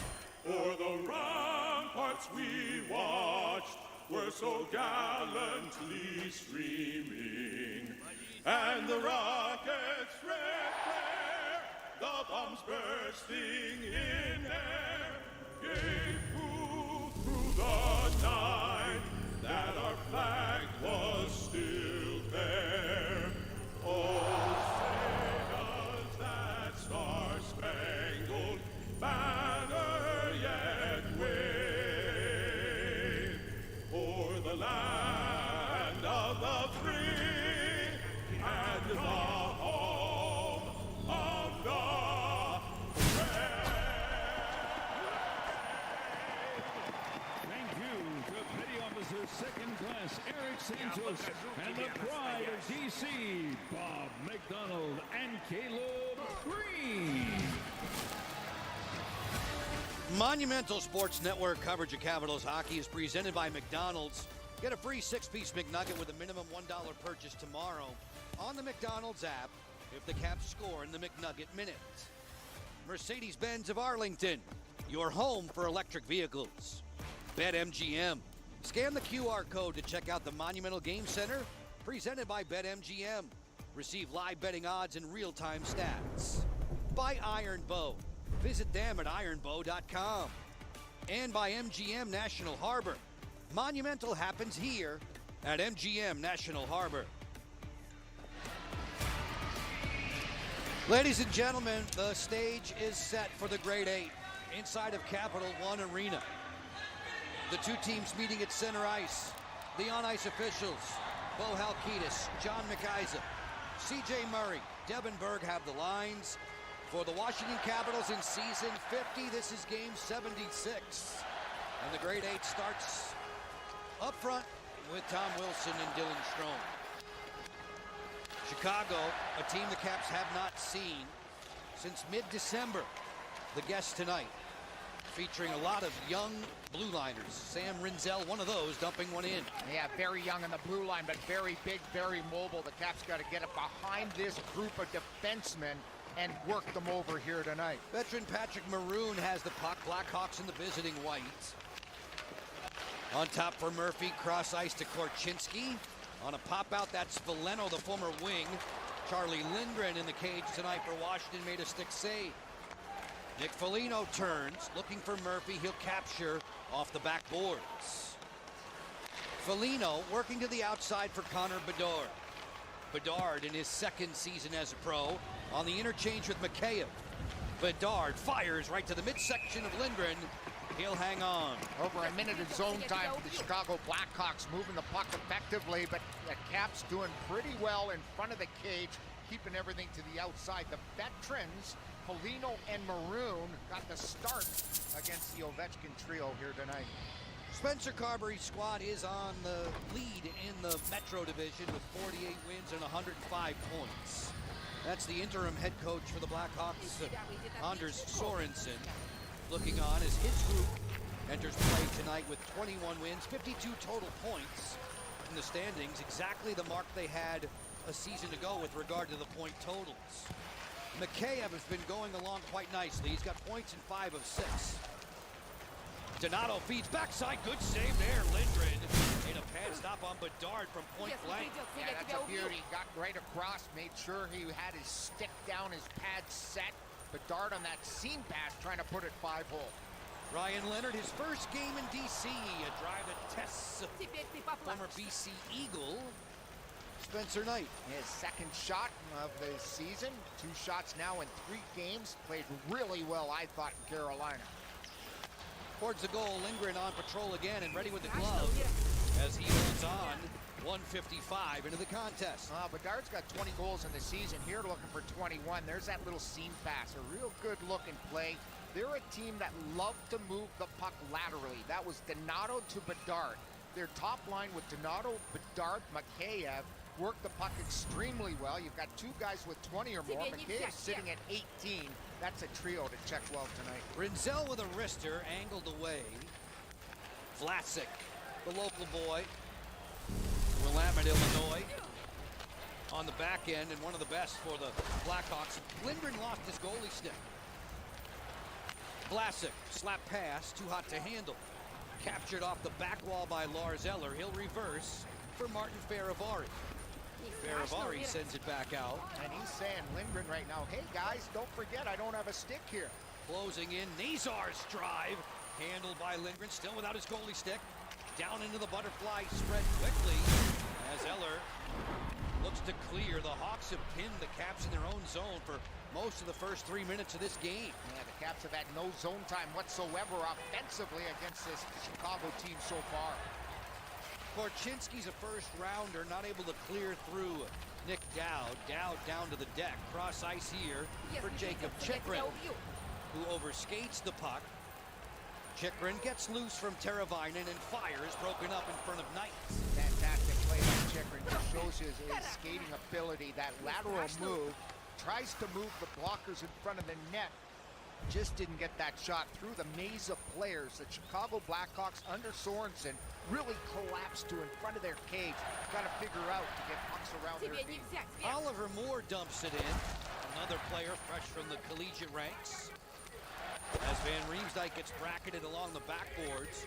Speaker 15: o'er the ramparts we watched were so gallantly streaming, and the rockets' red glare, the bombs bursting in air, gave proof through the night that our flag was still there. Oh, say does that star-spangled banner yet wave o'er the land of the free and the home of the
Speaker 1: Thank you to Petty Officer Second Class Eric Santos and the pride of D.C., Bob McDonald and Caleb Green.
Speaker 8: Monumental Sports Network coverage of Capitals hockey is presented by McDonald's. Get a free 6-piece McNugget with a minimum $1 purchase tomorrow on the McDonald's app if the Caps score in the McNugget Minute. Mercedes-Benz of Arlington, your home for electric vehicles. BetMGM. Scan the QR code to check out the Monumental Game Center, presented by BetMGM. Receive live betting odds and real-time stats. By Iron Bow. Visit them at ironbow.com. And by MGM National Harbor. Monumental happens here at MGM National Harbor. Ladies and gentlemen, the stage is set for the Grade 8 inside of Capital One Arena. The two teams meeting at center ice. The on-ice officials, Bo Halkitis, John McIsaac, C.J. Murray, Devin Berg have the lines. For the Washington Capitals in season 50, this is game 76. And the Grade 8 starts up front with Tom Wilson and Dylan Strome. Chicago, a team the Caps have not seen since mid-December. The guests tonight, featuring a lot of young blue liners. Sam Rinzel, one of those, dumping one in.
Speaker 22: Yeah, very young on the blue line, but very big, very mobile. The Caps got to get up behind this group of defensemen and work them over here tonight.
Speaker 8: Veteran Patrick Maroon has the puck. Blackhawks in the visiting white. On top for Murphy, cross ice to Korchinski. On a pop out, that's Veleno, the former wing. Charlie Lindgren in the cage tonight for Washington, made a stick save. Nick Foligno turns, looking for Murphy. He'll capture off the backboards. Foligno working to the outside for Connor Bedard. Bedard in his second season as a pro on the interchange with Mikheyev. Bedard fires right to the midsection of Lindgren. He'll hang on.
Speaker 22: Over a minute of zone time for the Chicago Blackhawks, moving the puck effectively, but the Caps doing pretty well in front of the cage, keeping everything to the outside. The veterans, Foligno and Maroon, got the start against the Ovechkin trio here tonight.
Speaker 8: Spencer Carberry's squad is on the lead in the Metro Division with 48 wins and 105 points. That's the interim head coach for the Blackhawks, Anders Sorensen, looking on as his group enters play tonight with 21 wins, 52 total points in the standings, exactly the mark they had a season ago with regard to the point totals. Mikheyev has been going along quite nicely. He's got points in 5 of 6. Donato feeds backside, good save there. Lindgren in a pad stop on Bedard from point blank.
Speaker 22: Yeah, that's a beauty. Got right across, made sure he had his stick down, his pad set. Bedard on that seam pass, trying to put it 5-hole.
Speaker 8: Ryan Leonard, his first game in D.C. A drive that tests former B.C. Eagle Spencer Knight.
Speaker 22: His second shot of the season. 2 shots now in 3 games. Played really well, I thought, in Carolina.
Speaker 8: Towards the goal, Lindgren on patrol again and ready with the glove as he holds on. 155 into the contest.
Speaker 22: Bedard's got 20 goals in the season. Here looking for 21. There's that little seam pass. A real good looking play. They're a team that love to move the puck laterally. That was Donato to Bedard. Their top line with Donato, Bedard, Mikheyev worked the puck extremely well. You've got 2 guys with 20 or more. Mikheyev sitting at 18. That's a trio to check well tonight.
Speaker 8: Rinzel with a wrister, angled away. Vlasic, the local boy, Willamette, Illinois, on the back end, and one of the best for the Blackhawks. Lindgren lost his goalie stick. Vlasic, slap pass, too hot to handle. Captured off the back wall by Lars Eller. He'll reverse for Martin Faravari. Faravari sends it back out.
Speaker 22: And he's saying, Lindgren right now, hey guys, don't forget I don't have a stick here.
Speaker 8: Closing in, Nazar's drive. Handled by Lindgren, still without his goalie stick. Down into the butterfly spread quickly as Eller looks to clear. The Hawks have pinned the Caps in their own zone for most of the first 3 minutes of this game.
Speaker 22: Yeah, the Caps have had no zone time whatsoever offensively against this Chicago team so far.
Speaker 8: Korchinski's a first rounder, not able to clear through Nick Dowd. Dowd down to the deck. Cross ice here for Jacob Chikrin, who overskates the puck. Chikrin gets loose from Teravainen and fires, broken up in front of Knight.
Speaker 22: Fantastic play by Chikrin. Just shows his skating ability. That lateral move. Tries to move the blockers in front of the net. Just didn't get that shot through the maze of players. The Chicago Blackhawks under Sorensen really collapsed to in front of their cage. Got to figure out to get pucks around their feet.
Speaker 8: Oliver Moore dumps it in. Another player fresh from the collegiate ranks. As Van Riemsdyk gets bracketed along the backboards.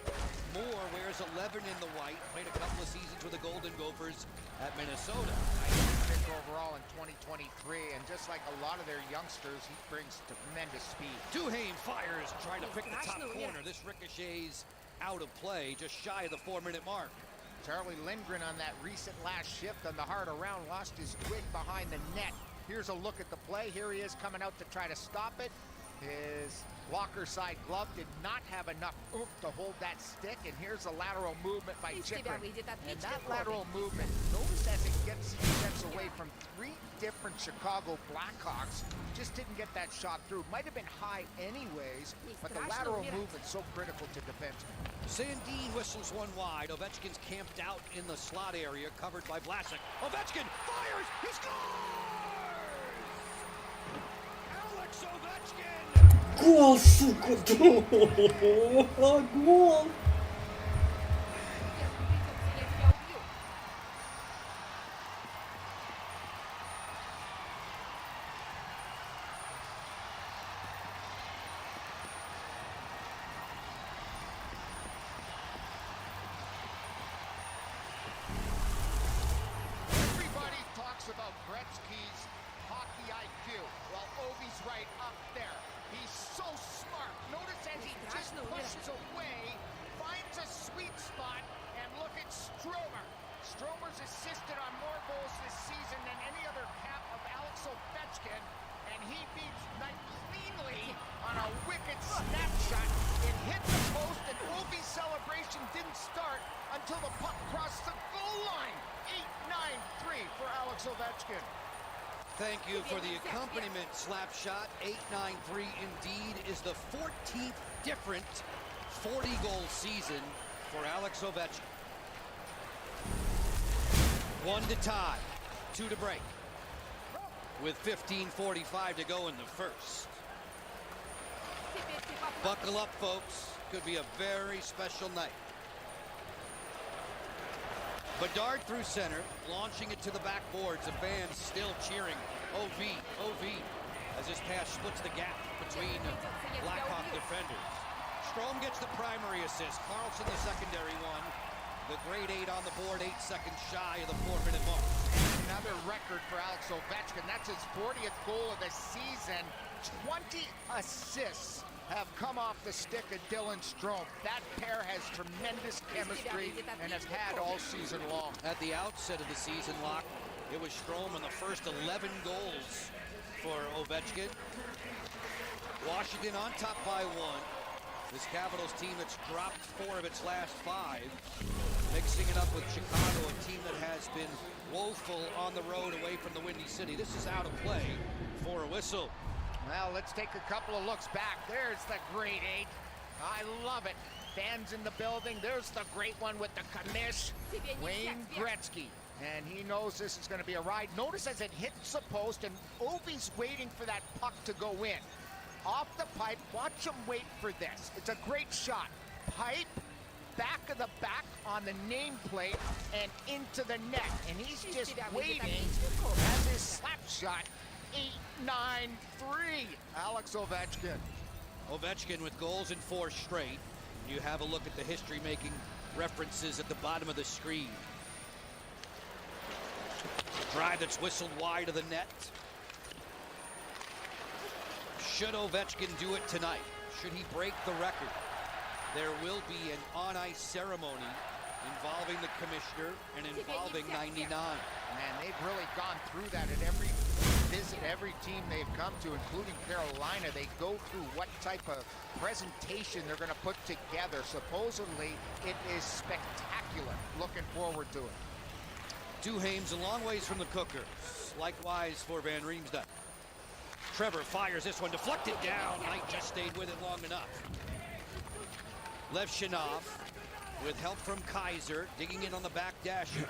Speaker 8: Moore wears 11 in the white. Played a couple of seasons with the Golden Gophers at Minnesota.
Speaker 22: Pick overall in 2023, and just like a lot of their youngsters, he brings tremendous speed.
Speaker 8: Duhaime fires, trying to pick the top corner. This ricochets out of play, just shy of the 4-minute mark.
Speaker 22: Charlie Lindgren on that recent last shift on the hard around lost his twig behind the net. Here's a look at the play. Here he is coming out to try to stop it. His blocker side glove did not have enough oomph to hold that stick, and here's a lateral movement by Chikrin. And that lateral movement, notice as it gets away from 3 different Chicago Blackhawks, just didn't get that shot through. Might have been high anyways, but the lateral movement's so critical to defensemen.
Speaker 8: Sandin whistles one wide. Ovechkin's camped out in the slot area, covered by Vlasic. Ovechkin fires! He scores! Alex Ovechkin!
Speaker 3: Гол, сука! Гол!
Speaker 22: Everybody talks about Gretzky's hockey IQ. Well, Ovi's right up there. He's so smart. Notice as he just pushes away, finds a sweet spot, and look at Stromer. Stromer's assisted on more goals this season than any other cap of Alex Ovechkin, and he beats Knight cleanly on a wicked snapshot. It hit the post, and Ovi's celebration didn't start until the puck crossed the goal line. 8-9-3 for Alex Ovechkin.
Speaker 8: Thank you for the accompaniment, Slapshot. 8-9-3 indeed is the 14th different 40-goal season for Alex Ovechkin. 1 to tie, 2 to break, with 15:45 to go in the first. Buckle up, folks. Could be a very special night. Bedard through center, launching it to the backboards. The fans still cheering. OV, OV, as this pass splits the gap between Blackhawk defenders. Strome gets the primary assist. Carlson the secondary one. The grade 8 on the board, 8 seconds shy of the 4-minute mark.
Speaker 22: Another record for Alex Ovechkin. That's his 40th goal of the season. 20 assists have come off the stick of Dylan Strome. That pair has tremendous chemistry and has had all season long.
Speaker 8: At the outset of the season, Locke, it was Strome in the first 11 goals for Ovechkin. Washington on top by 1. This Capitals team that's dropped 4 of its last 5. Mixing it up with Chicago, a team that has been woeful on the road away from the Windy City. This is out of play for a whistle.
Speaker 22: Well, let's take a couple of looks back. There's the grade 8. I love it. Fans in the building. There's the great one with the commish, Wayne Gretzky. And he knows this is going to be a ride. Notice as it hits the post, and Ovi's waiting for that puck to go in. Off the pipe, watch him wait for this. It's a great shot. Pipe, back of the back on the nameplate, and into the net. And he's just waiting as his slap shot. 8-9-3, Alex Ovechkin.
Speaker 8: Ovechkin with goals in 4 straight. You have a look at the history-making references at the bottom of the screen. Drive that's whistled wide of the net. Should Ovechkin do it tonight? Should he break the record? There will be an on-ice ceremony involving the commissioner and involving 99.
Speaker 22: Man, they've really gone through that at every visit, every team they've come to, including Carolina. They go through what type of presentation they're going to put together. Supposedly, it is spectacular. Looking forward to it.
Speaker 8: Duhaime's a long ways from the Cookers. Likewise for Van Riemsdyk. Trevor fires this one, deflected down. Knight just stayed with it long enough. Levshinov with help from Kaiser, digging in on the back dasher.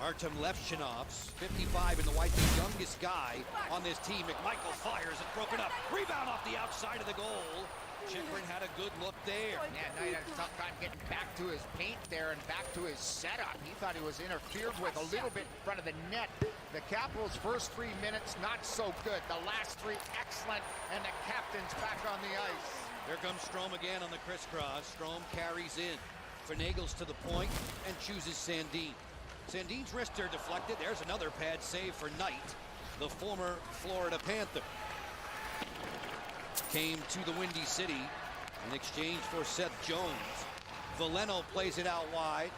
Speaker 8: Artem Levshinov's 55 in the white, the youngest guy on this team. McMichael fires it, broken up. Rebound off the outside of the goal. Chikrin had a good look there.
Speaker 22: Yeah, Knight had a tough time getting back to his paint there and back to his setup. He thought he was interfered with a little bit in front of the net. The Capitals' first 3 minutes, not so good. The last 3, excellent. And the captain's back on the ice.
Speaker 8: Here comes Strome again on the crisscross. Strome carries in. Finagles to the point and chooses Sandin. Sandin's wrists are deflected. There's another pad save for Knight, the former Florida Panther. Came to the Windy City in exchange for Seth Jones. Veleno plays it out wide.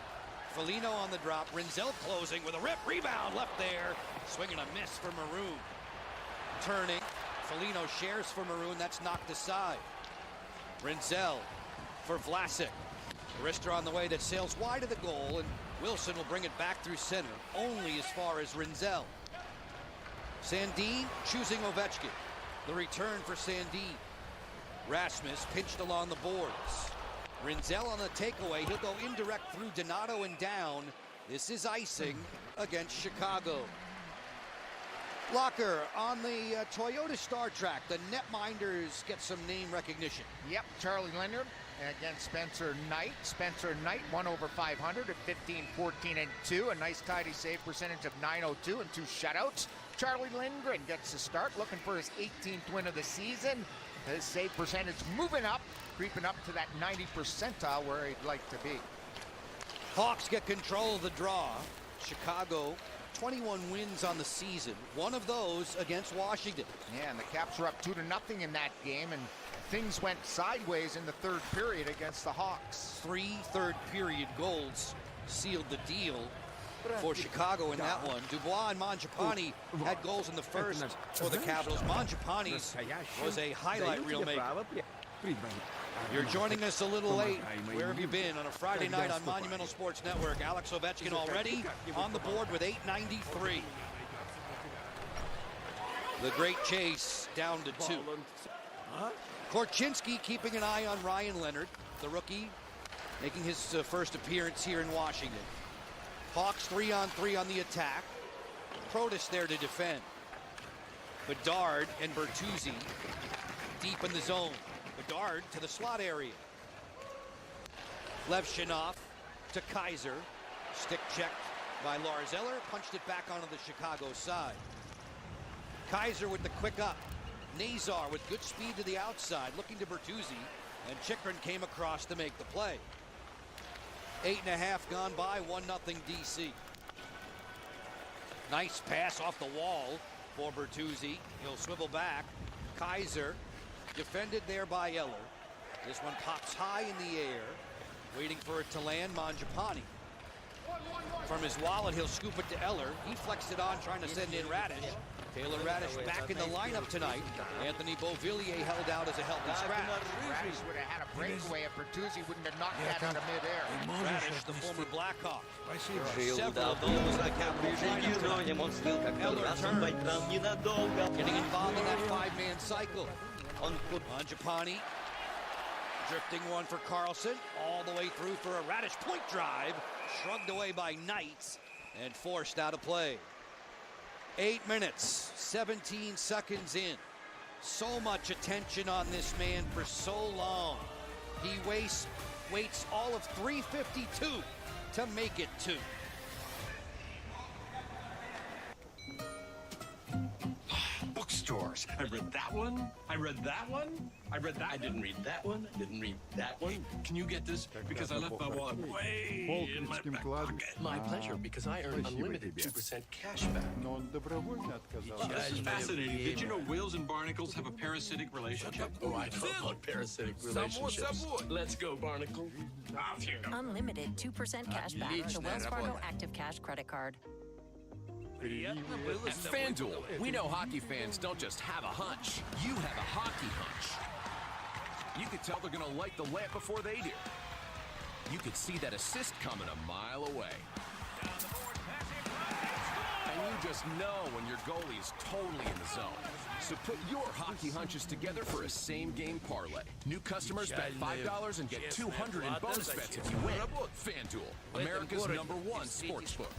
Speaker 8: Foligno on the drop. Rinzel closing with a rip. Rebound left there Swing and a miss for Maroon. Turning. Foligno shares for Maroon. That's knocked aside. Rinzel for Vlasic. The wrister on the way that sails wide of the goal, and Wilson will bring it back through center, only as far as Rinzel. Sandin choosing Ovechkin. The return for Sandin. Rasmus pinched along the boards. Rinzel on the takeaway. He'll go indirect through Donato and down. This is icing against Chicago. Locker on the Toyota Star Track. The netminders get some name recognition.
Speaker 22: Yep, Charlie Leonard against Spencer Knight. Spencer Knight 1/500 at 15-14-2. A nice tidy save percentage of .902 and 2 shutouts. Charlie Lindgren gets the start, looking for his 18th win of the season. His save percentage moving up, creeping up to that 90 percentile where he'd like to be.
Speaker 8: Hawks get control of the draw. Chicago 21 wins on the season. One of those against Washington.
Speaker 22: Yeah, and the Caps were up 2-0 in that game, and things went sideways in the third period against the Hawks.
Speaker 8: 3 third-period goals sealed the deal for Chicago in that one. Dubois and Mangiapane had goals in the first for the Capitals. Mangiapane's was a highlight reel maker. You're joining us a little late. Where have you been on a Friday night on Monumental Sports Network? Alex Ovechkin already on the board with 893. The great chase down to 2. Korchinski keeping an eye on Ryan Leonard, the rookie, making his first appearance here in Washington. Hawks 3-on-3 on the attack. Protas there to defend. Bedard and Bertuzzi deep in the zone. Bedard to the slot area. Levshinov to Kaiser. Stick checked by Lars Eller. Punched it back onto the Chicago side. Kaiser with the quick up. Nazar with good speed to the outside, looking to Bertuzzi. And Chychrun came across to make the play. 8.5 gone by, 1-0 DC. Nice pass off the wall for Bertuzzi. He'll swivel back. Kaiser defended there by Eller. This one pops high in the air, waiting for it to land. Mangiapane. From his wallet, he'll scoop it to Eller. He flexed it on, trying to send in Radish. Taylor Radish back in the lineup tonight. Anthony Beauvillier held out as a healthy scratch.
Speaker 22: Radish would have had a breakaway if Bertuzzi wouldn't have knocked that out of midair.
Speaker 8: Radish, the former Blackhawk. Several of those in the Capitals lineup. Eller turned, getting involved in that 5-man cycle. Mangiapane drifting one for Carlson, all the way through for a Radish point drive, shrugged away by Knight and forced out of play. 8 minutes, 17 seconds in. So much attention on this man for so long. He waits all of 3:52 to make it 2.
Speaker 4: Bookstores. I read that one. I read that one. I read that. I didn't read that one. I didn't read that one. Can you get this? Because I left my wallet way in my back pocket. My pleasure, because I earn unlimited 2% cash back. This is fascinating. Did you know whales and barnacles have a parasitic relationship? Oh, I know about parasitic relationships. Let's go, barnacle.
Speaker 30: Unlimited 2% cash back. The Wells Fargo Active Cash credit card.
Speaker 5: At FanDuel, we know hockey fans don't just have a hunch. You have a hockey hunch. You could tell they're going to light the lamp before they do. You could see that assist coming a mile away. And you just know when your goalie is totally in the zone. So put your hockey hunches together for a same-game parlay. New customers bet $5 and get $200 in bonus bets if you win. FanDuel, America's #1 sportsbook.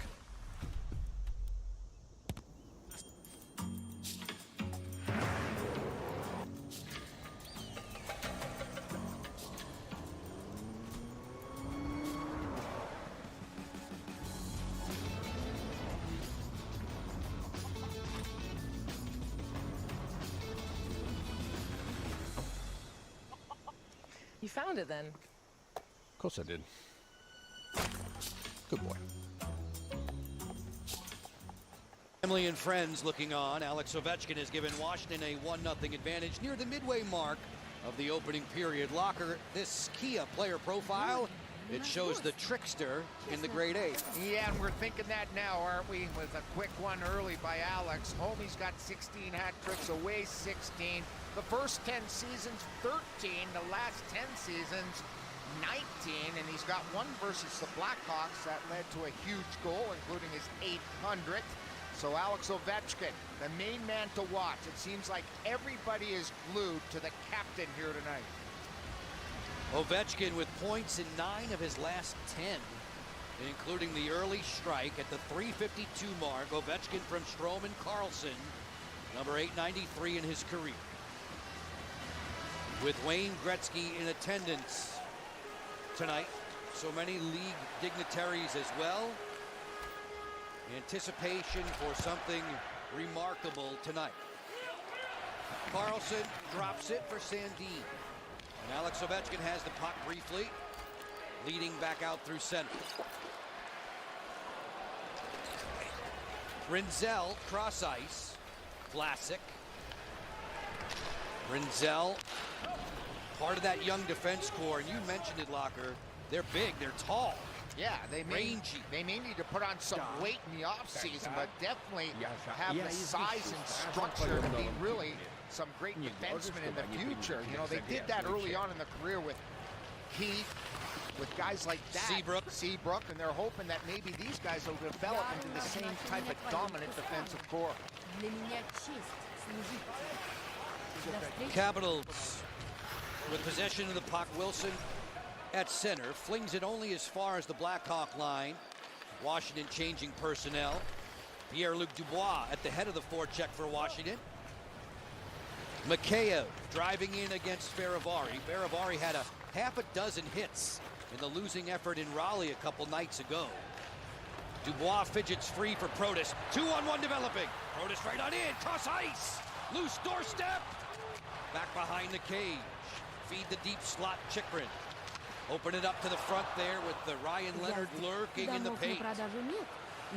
Speaker 6: You found it then?
Speaker 5: Of course I did. Good boy.
Speaker 8: Family and friends looking on. Alex Ovechkin has given Washington a 1-0 advantage near the midway mark of the opening period. Locker, this Kia player profile
Speaker 6: It shows the trickster in the grade 8.
Speaker 22: Yeah, and we're thinking that now, aren't we? With a quick one early by Alex. Homie's got 16 hat tricks, away 16. The first 10 seasons, 13. The last 10 seasons, 19. And he's got one versus the Blackhawks that led to a huge goal, including his 800th. So Alex Ovechkin, the main man to watch. It seems like everybody is glued to the captain here tonight.
Speaker 6: Ovechkin with points in 9 of his last 10, including the early strike at the 3:52 mark. Ovechkin from Strome and Carlson, number 893 in his career. With Wayne Gretzky in attendance tonight, so many league dignitaries as well. Anticipation for something remarkable tonight. Carlson drops it for Sandin. And Alex Ovechkin has the puck briefly, leading back out through center. Rinzel, cross ice. Vlasic. Rinzel, part of that young defense core, and you mentioned it, Locker. They're big, they're tall.
Speaker 22: Yeah, they may need to put on some weight in the offseason, but definitely have the size and structure to be really some great defensemen in the future. You know, they did that early on in the career with Keith, with guys like that. Seabrook, and they're hoping that maybe these guys will develop into the same type of dominant defensive core.
Speaker 6: Capitals with possession of the puck. Wilson at center, flings it only as far as the Blackhawk line. Washington changing personnel. Pierre-Luc Dubois at the head of the forecheck for Washington. Mikheyev driving in against Faravari. Faravari had a half a dozen hits in the losing effort in Raleigh a couple nights ago. Dubois fidgets free for Protas. 2-on-1 developing. Protas right on in, cross ice. Loose doorstep. Back behind the cage. Feed the deep slot, Chychrun. Open it up to the front there with the Ryan Leonard lurking in the paint.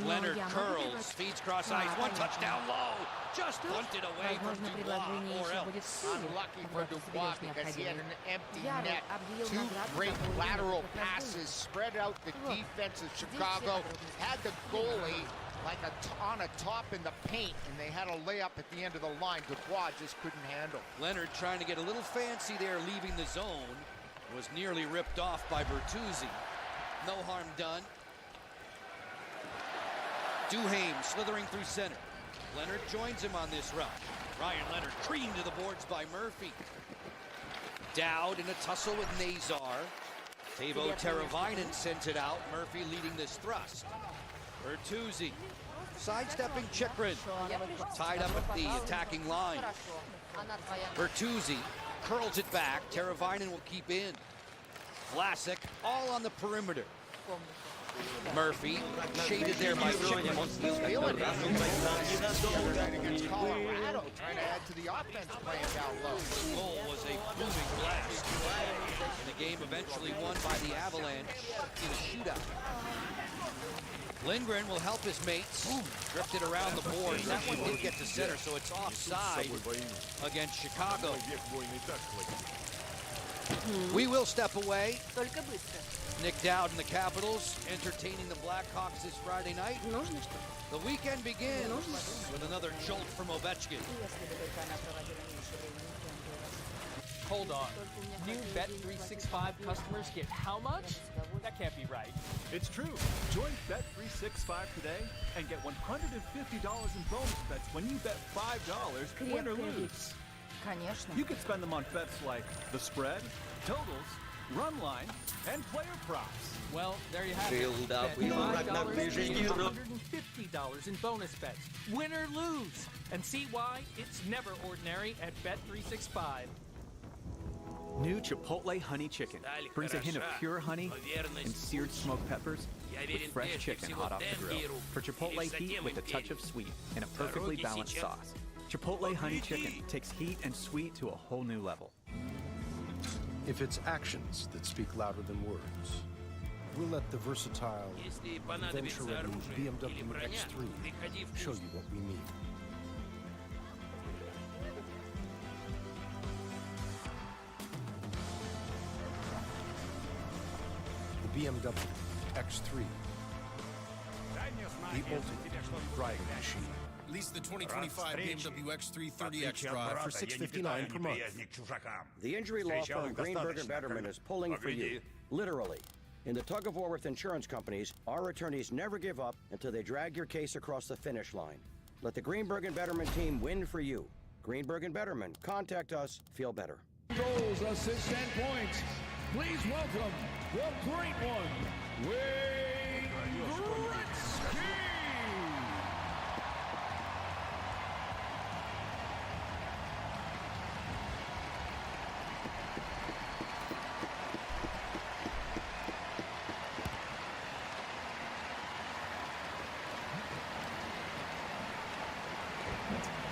Speaker 6: Leonard curls, feeds cross ice, one touchdown low. Just bunted away from Dubois or else.
Speaker 22: Unlucky for Dubois because he had an empty net. Two great lateral passes spread out the defense of Chicago. Had the goalie like on a top in the paint, and they had a layup at the end of the line. Dubois just couldn't handle.
Speaker 6: Leonard trying to get a little fancy there, leaving the zone. Was nearly ripped off by Bertuzzi. No harm done. Duhaime slithering through center. Leonard joins him on this rush. Ryan Leonard creamed to the boards by Murphy. Dowd in a tussle with Nazar. Teuvo Teravainen sends it out. Murphy leading this thrust. Bertuzzi sidestepping Chychrun. Tied up at the attacking line. Bertuzzi curls it back. Teravainen will keep in. Vlasic all on the perimeter. Murphy shaded there by Chychrun.
Speaker 22: He's feeling it. Against Colorado, trying to add to the offense playing down low.
Speaker 6: The goal was a booming blast. And the game eventually won by the Avalanche in a shootout. Lindgren will help his mates. Drifted around the boards. That one did get to center, so it's offside against Chicago. We will step away. Nick Dowd and the Capitals entertaining the Blackhawks this Friday night. The weekend begins with another jolt from Ovechkin.
Speaker 7: Hold on. New Bet365 customers get how much? That can't be right.
Speaker 9: It's true. Join Bet365 today and get $150 in bonus bets when you bet $5, win or lose. You could spend them on bets like the spread, totals, run line, and player props.
Speaker 7: Well, there you have it.
Speaker 3: Filled up with
Speaker 7: $150 in bonus bets. Win or lose. And see why it's never ordinary at Bet365.
Speaker 10: New Chipotle Honey Chicken brings a hint of pure honey and seared smoked peppers with fresh chicken hot off the grill for Chipotle heat with a touch of sweet and a perfectly balanced sauce. Chipotle Honey Chicken takes heat and sweet to a whole new level.
Speaker 11: If it's actions that speak louder than words, we'll let the versatile, adventure-ready BMW X3 show you what we mean. The BMW X3. The ultimate driving machine.
Speaker 18: Lease the 2025 BMW X3 30X Drive for $659 per month.
Speaker 12: The injury law firm Greenberg and Betterman is pulling for you. Literally. In the tug of war with insurance companies, our attorneys never give up until they drag your case across the finish line. Let the Greenberg and Betterman team win for you. Greenberg and Betterman. Contact us. Feel better.
Speaker 1: Goals, assists, and points. Please welcome the great one, Wayne Gretzky.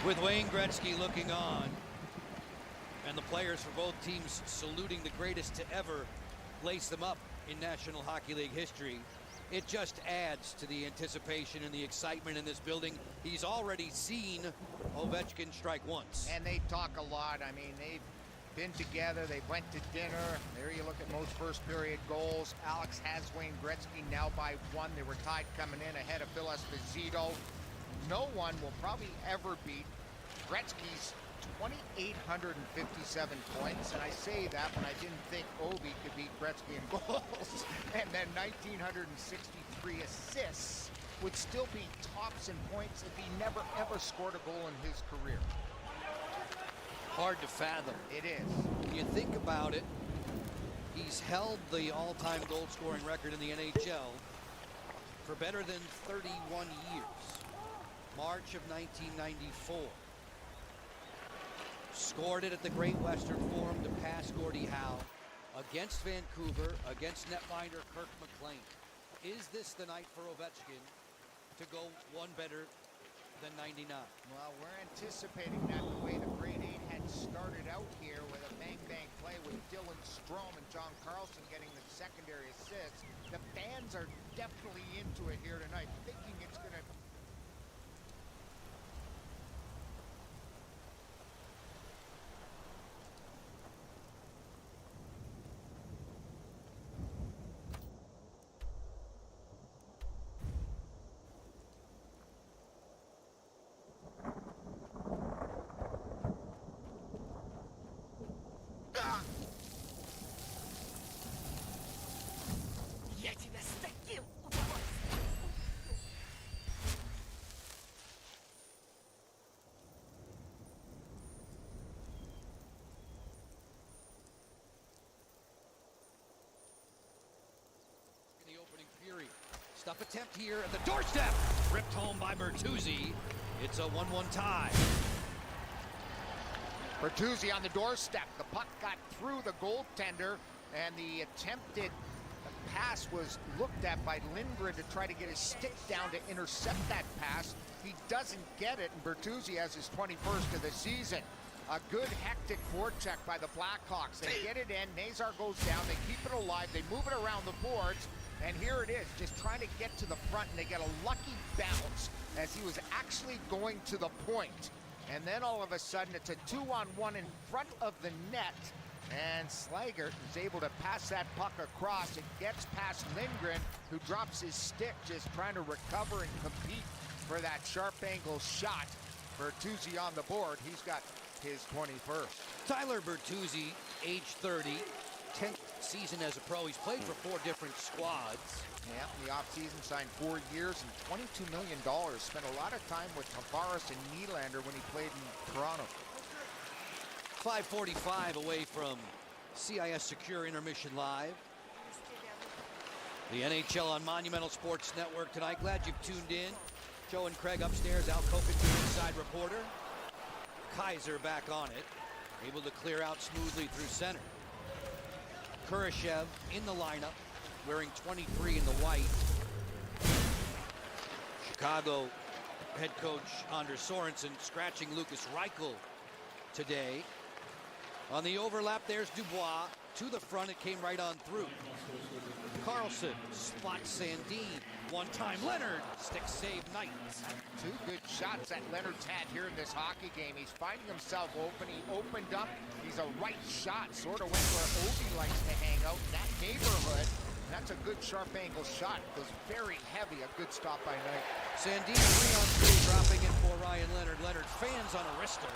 Speaker 6: With Wayne Gretzky looking on, and the players for both teams saluting the greatest to ever lace them up in National Hockey League history, it just adds to the anticipation and the excitement in this building. He's already seen Ovechkin strike once.
Speaker 22: And they talk a lot. I mean, they've been together. They went to dinner. There you look at most first period goals. Alex has Wayne Gretzky now by 1. They were tied coming in ahead of Phil Esposito. No one will probably ever beat Gretzky's 2,857 points, and I say that when I didn't think Ovi could beat Gretzky in goals, and then 1,963 assists would still be tops in points if he never ever scored a goal in his career.
Speaker 6: Hard to fathom.
Speaker 22: It is.
Speaker 6: When you think about it, he's held the all-time goal-scoring record in the NHL for better than 31 years. March of 1994. Scored it at the Great Western Forum to pass Gordie Howe against Vancouver, against netminder Kirk McLean. Is this the night for Ovechkin to go one better than 99?
Speaker 22: Well, we're anticipating that the way the grade 8 had started out here with a bang-bang play with Dylan Strome and John Carlson getting the secondary assists. The fans are definitely into it here tonight, thinking it's going to...
Speaker 2: Я тебя с таким удовольствием.
Speaker 6: In the opening period. Stuff attempt here at the doorstep. Ripped home by Bertuzzi. It's a 1-1 tie.
Speaker 22: Bertuzzi on the doorstep. The puck got through the goaltender, and the attempted pass was looked at by Lindgren to try to get his stick down to intercept that pass. He doesn't get it, and Bertuzzi has his 21st of the season. A good hectic forecheck by the Blackhawks. They get it in, Nazar goes down, they keep it alive, they move it around the boards, and here it is, just trying to get to the front, and they get a lucky bounce as he was actually going to the point. And then all of a sudden, it's a 2-on-1 in front of the net. And Slager is able to pass that puck across. It gets past Lindgren, who drops his stick, just trying to recover and compete for that sharp angle shot. Bertuzzi on the board. He's got his 21st.
Speaker 6: Tyler Bertuzzi, age 30, 10th season as a pro. He's played for 4 different squads.
Speaker 22: Yeah, in the offseason signed 4 years and $22 million. Spent a lot of time with Tavares and Nylander when he played in Toronto.
Speaker 6: 5:45 away from CIS Secure Intermission Live. The NHL on Monumental Sports Network tonight. Glad you've tuned in. Joe and Craig upstairs. Al Kopic, the inside reporter. Kaiser back on it. Able to clear out smoothly through center. Kurashev in the lineup, wearing 23 in the white. Chicago head coach Anders Sorensen scratching Lucas Reichel today. On the overlap, there's Dubois. To the front, it came right on through. Carlson spots Sandin. One-time Leonard. Stick save Knight.
Speaker 22: 2 good shots that Leonard's had here in this hockey game. He's finding himself open. He opened up. He's a right shot. Sort of went where Ovi likes to hang out, in that neighborhood. And that's That's a good sharp angle shot. It goes very heavy. A good stop by Knight.
Speaker 6: Sandin 3-on-3 dropping it for Ryan Leonard. Leonard fans on a wrister.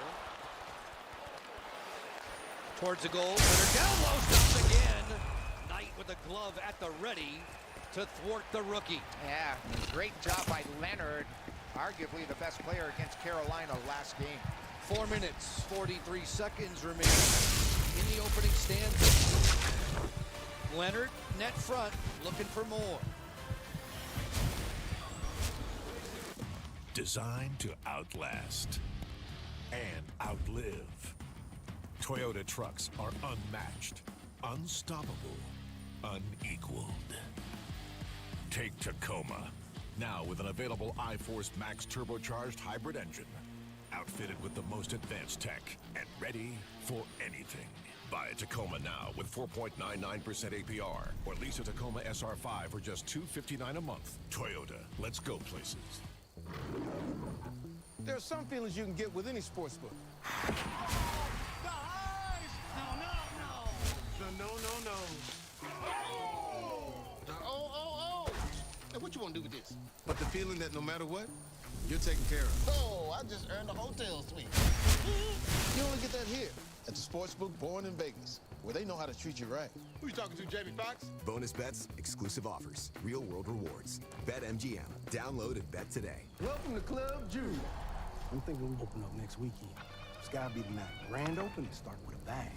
Speaker 6: Towards the goal. Leonard down low, stops again. Knight with a glove at the ready to thwart the rookie.
Speaker 22: Yeah, great job by Leonard. Arguably the best player against Carolina last game.
Speaker 6: 4 minutes, 43 seconds remaining in the opening stanza. Leonard, net front, looking for more.
Speaker 13: Designed to outlast and outlive. Toyota trucks are unmatched, unstoppable, unequaled. Take Tacoma, now with an available iForce Max turbocharged hybrid engine. Outfitted with the most advanced tech and ready for anything. Buy a Tacoma now with 4.99% APR or lease a Tacoma SR5 for just $259 a month. Toyota, let's go places.
Speaker 18: There are some feelings you can get with any sports book.
Speaker 14: Hey, what you want to do with this?
Speaker 18: But the feeling that no matter what, you're taken care of.
Speaker 14: Oh, I just earned a hotel suite.
Speaker 18: You only get that here at the sportsbook Born in Vegas, where they know how to treat you right.
Speaker 14: Who you talking to, Jamie Foxx?
Speaker 16: Bonus bets, exclusive offers, real-world rewards. Bet MGM. Download and bet today.
Speaker 18: Welcome to Club Jude. I'm thinking we open up next weekend. It's gotta be the night. Grand opening start with a bang.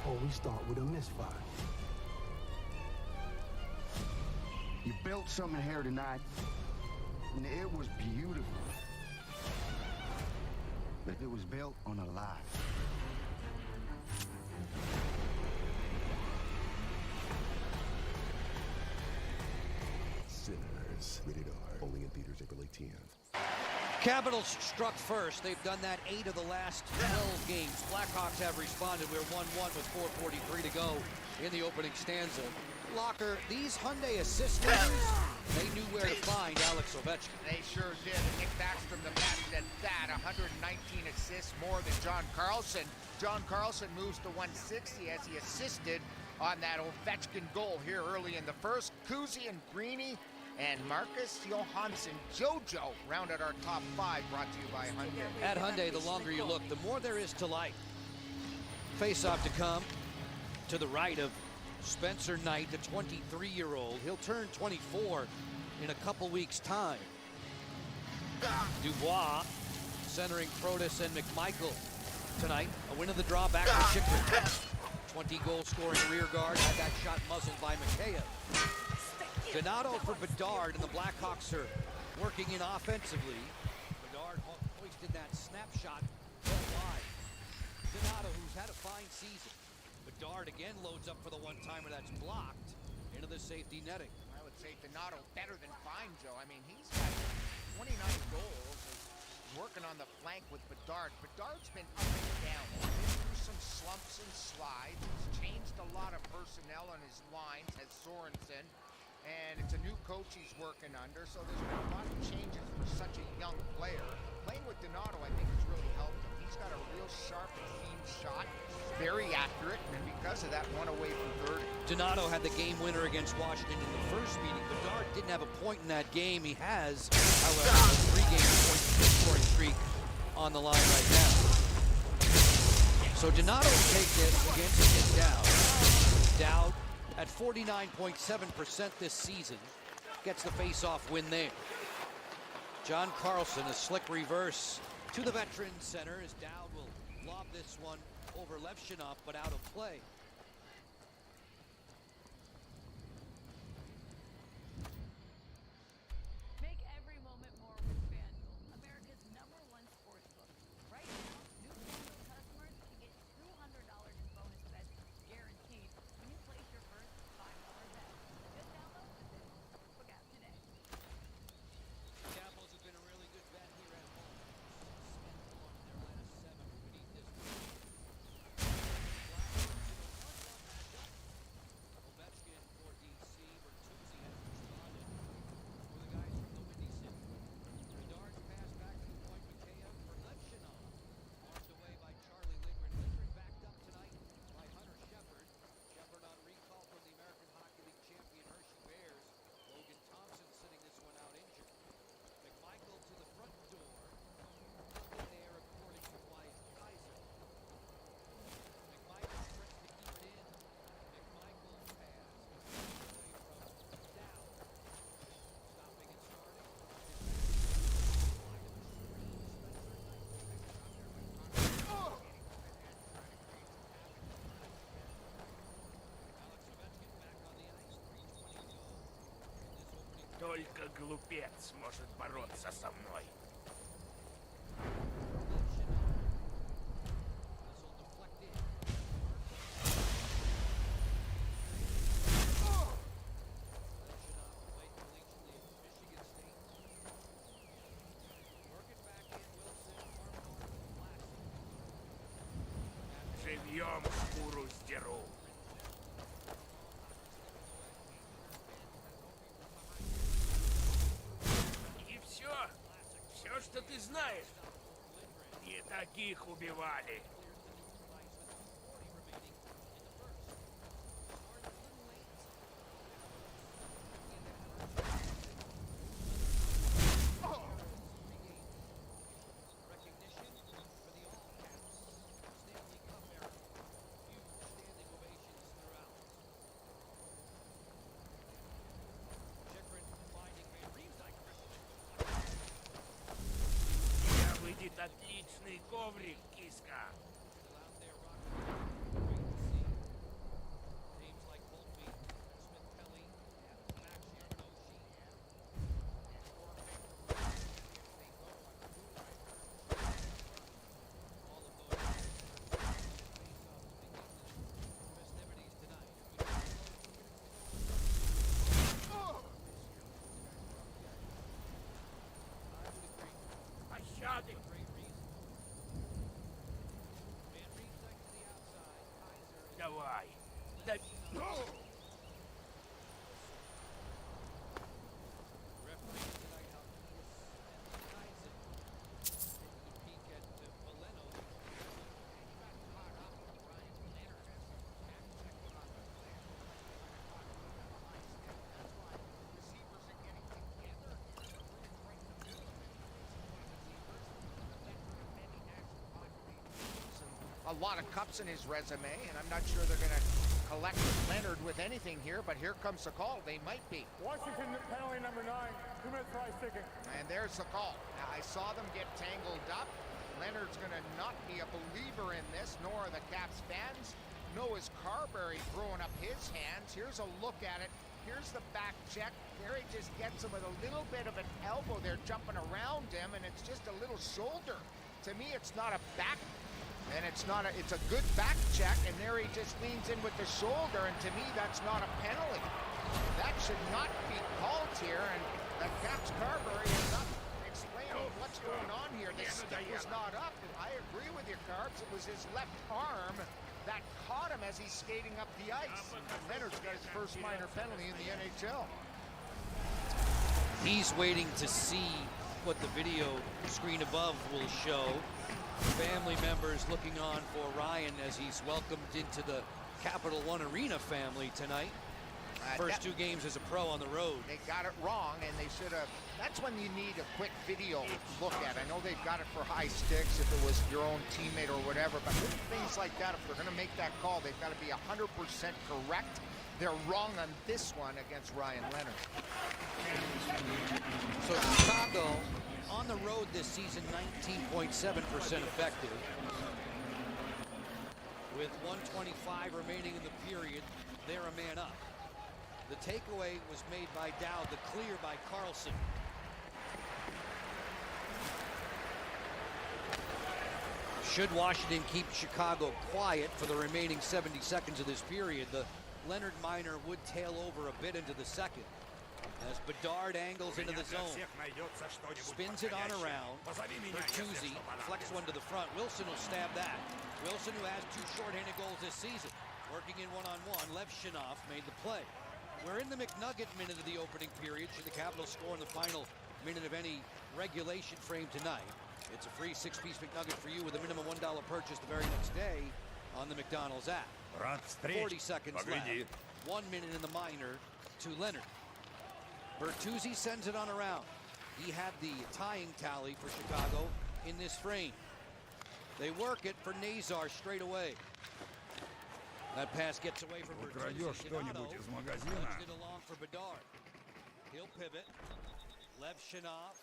Speaker 18: Or we start with a misfire.
Speaker 14: You built something here tonight, and it was beautiful. But it was built on a lie.
Speaker 16: Sinners. Rated R. Only in theaters April 18th.
Speaker 6: Capitals struck first. They've done that 8 of the last 12 games. Blackhawks have responded. We're 1-1 with 4:43 to go in the opening stanza. Locker, these Hyundai assist leaders, they knew where to find Alex Ovechkin.
Speaker 22: They sure did. And Nick Backstrom, the match at that, 119 assists, more than John Carlson. John Carlson moves to 160 as he assisted on that Ovechkin goal here early in the first. Kuzi and Greeny and Marcus Johansson, JoJo, rounded our top 5, brought to you by Hyundai.
Speaker 6: At Hyundai, the longer you look, the more there is to like. Face-off to come to the right of Spencer Knight, the 23-year-old. He'll turn 24 in a couple weeks' time. Dubois centering Protas and McMichael tonight. A win of the draw back to Chikrin. 20-goal scoring rear guard. Had that shot muzzled by Mikheyev. Donato for Bedard, and the Blackhawks are working in offensively. Bedard hoisted that snapshot well wide. Donato, who's had a fine season. Bedard again loads up for the one-timer that's blocked into the safety netting.
Speaker 22: I would say Donato better than fine, Joe. I mean, he's got 29 goals. He's working on the flank with Bedard. Bedard's been up and down. He's been through some slumps and slides. He's changed a lot of personnel on his lines, has Sorensen. And it's a new coach he's working under, so there's been a lot of changes for such a young player. Playing with Donato, I think, has really helped him. He's got a real sharp and clean shot, very accurate, and because of that, one away from 30.
Speaker 6: Donato had the game winner against Washington in the first meeting. Bedard didn't have a point in that game. He has, however, a 3-game point scoring streak on the line right now. So Donato will take this against Dowd. Dowd at 49.7% this season, gets the face-off win there. John Carlson, a slick reverse to the veteran center as Dowd will lob this one over Levshinov, but out of play.
Speaker 19: Make every moment more with FanDuel, America's #1 sportsbook. Right now, new FanDuel customers can get $200 in bonus bets guaranteed when you place your first $5 bet. Just download the sportsbook app today.
Speaker 6: Capitals have been a really good bet here at home. Spent 1 in their last 7. We need this.
Speaker 15: Только глупец может бороться со мной. Живьем шкуру сдеру. И все, что ты знаешь. Не таких убивали. Выйдет отличный коврик, киска. Пощады! Давай. Да...
Speaker 22: A lot of cups in his resume, and I'm not sure they're going to collect Leonard with anything here, but here comes the call. They might be.
Speaker 17: Washington penalty number 9, 2 minutes for ice ticking.
Speaker 22: And there's the call. Now, I saw them get tangled up. Leonard's going to not be a believer in this, nor are the Caps fans. Noah's Carberry throwing up his hands. Here's a look at it. Here's the back check. There he just gets him with a little bit of an elbow there, jumping around him, and it's just a little shoulder. To me, it's not a back. And it's a good back check, and there he just leans in with the shoulder, and to me, that's not a penalty. That should not be called here, and the Caps Carberry is not explaining what's going on here. The stick was not up, and I agree with you, Carbs. It was his left arm that caught him as he's skating up the ice. Leonard's got his first minor penalty in the NHL.
Speaker 6: He's waiting to see what the video screen above will show. Family members looking on for Ryan as he's welcomed into the Capital One Arena family tonight. First 2 games as a pro on the road.
Speaker 22: They got it wrong, and they should have. That's when you need a quick video look at. I know they've got it for high sticks if it was your own teammate or whatever, but little things like that, if they're going to make that call, they've got to be 100% correct. They're wrong on this one against Ryan Leonard.
Speaker 6: So Chicago on the road this season, 19.7% effective. With 1:25 remaining in the period, they're a man up. The takeaway was made by Dowd, the clear by Carlson. Should Washington keep Chicago quiet for the remaining 70 seconds of this period, the Leonard minor would tail over a bit into the second. As Bedard angles into the zone, spins it on around. Bertuzzi flex one to the front. Wilson will stab that. Wilson, who has 2 shorthanded goals this season, working in one-on-one. Levshunov made the play. We're in the McNugget minute of the opening period. Should the Capitals score in the final minute of any regulation frame tonight, it's a free 6-piece McNugget for you with a minimum $1 purchase the very next day on the McDonald's app. 40 seconds left. 1 minute in the minor to Leonard. Bertuzzi sends it on around. He had the tying tally for Chicago in this frame. They work it for Nazar straight away. That pass gets away from Bertuzzi. Donato nudged it along for Bedard. He'll pivot. Levshunov.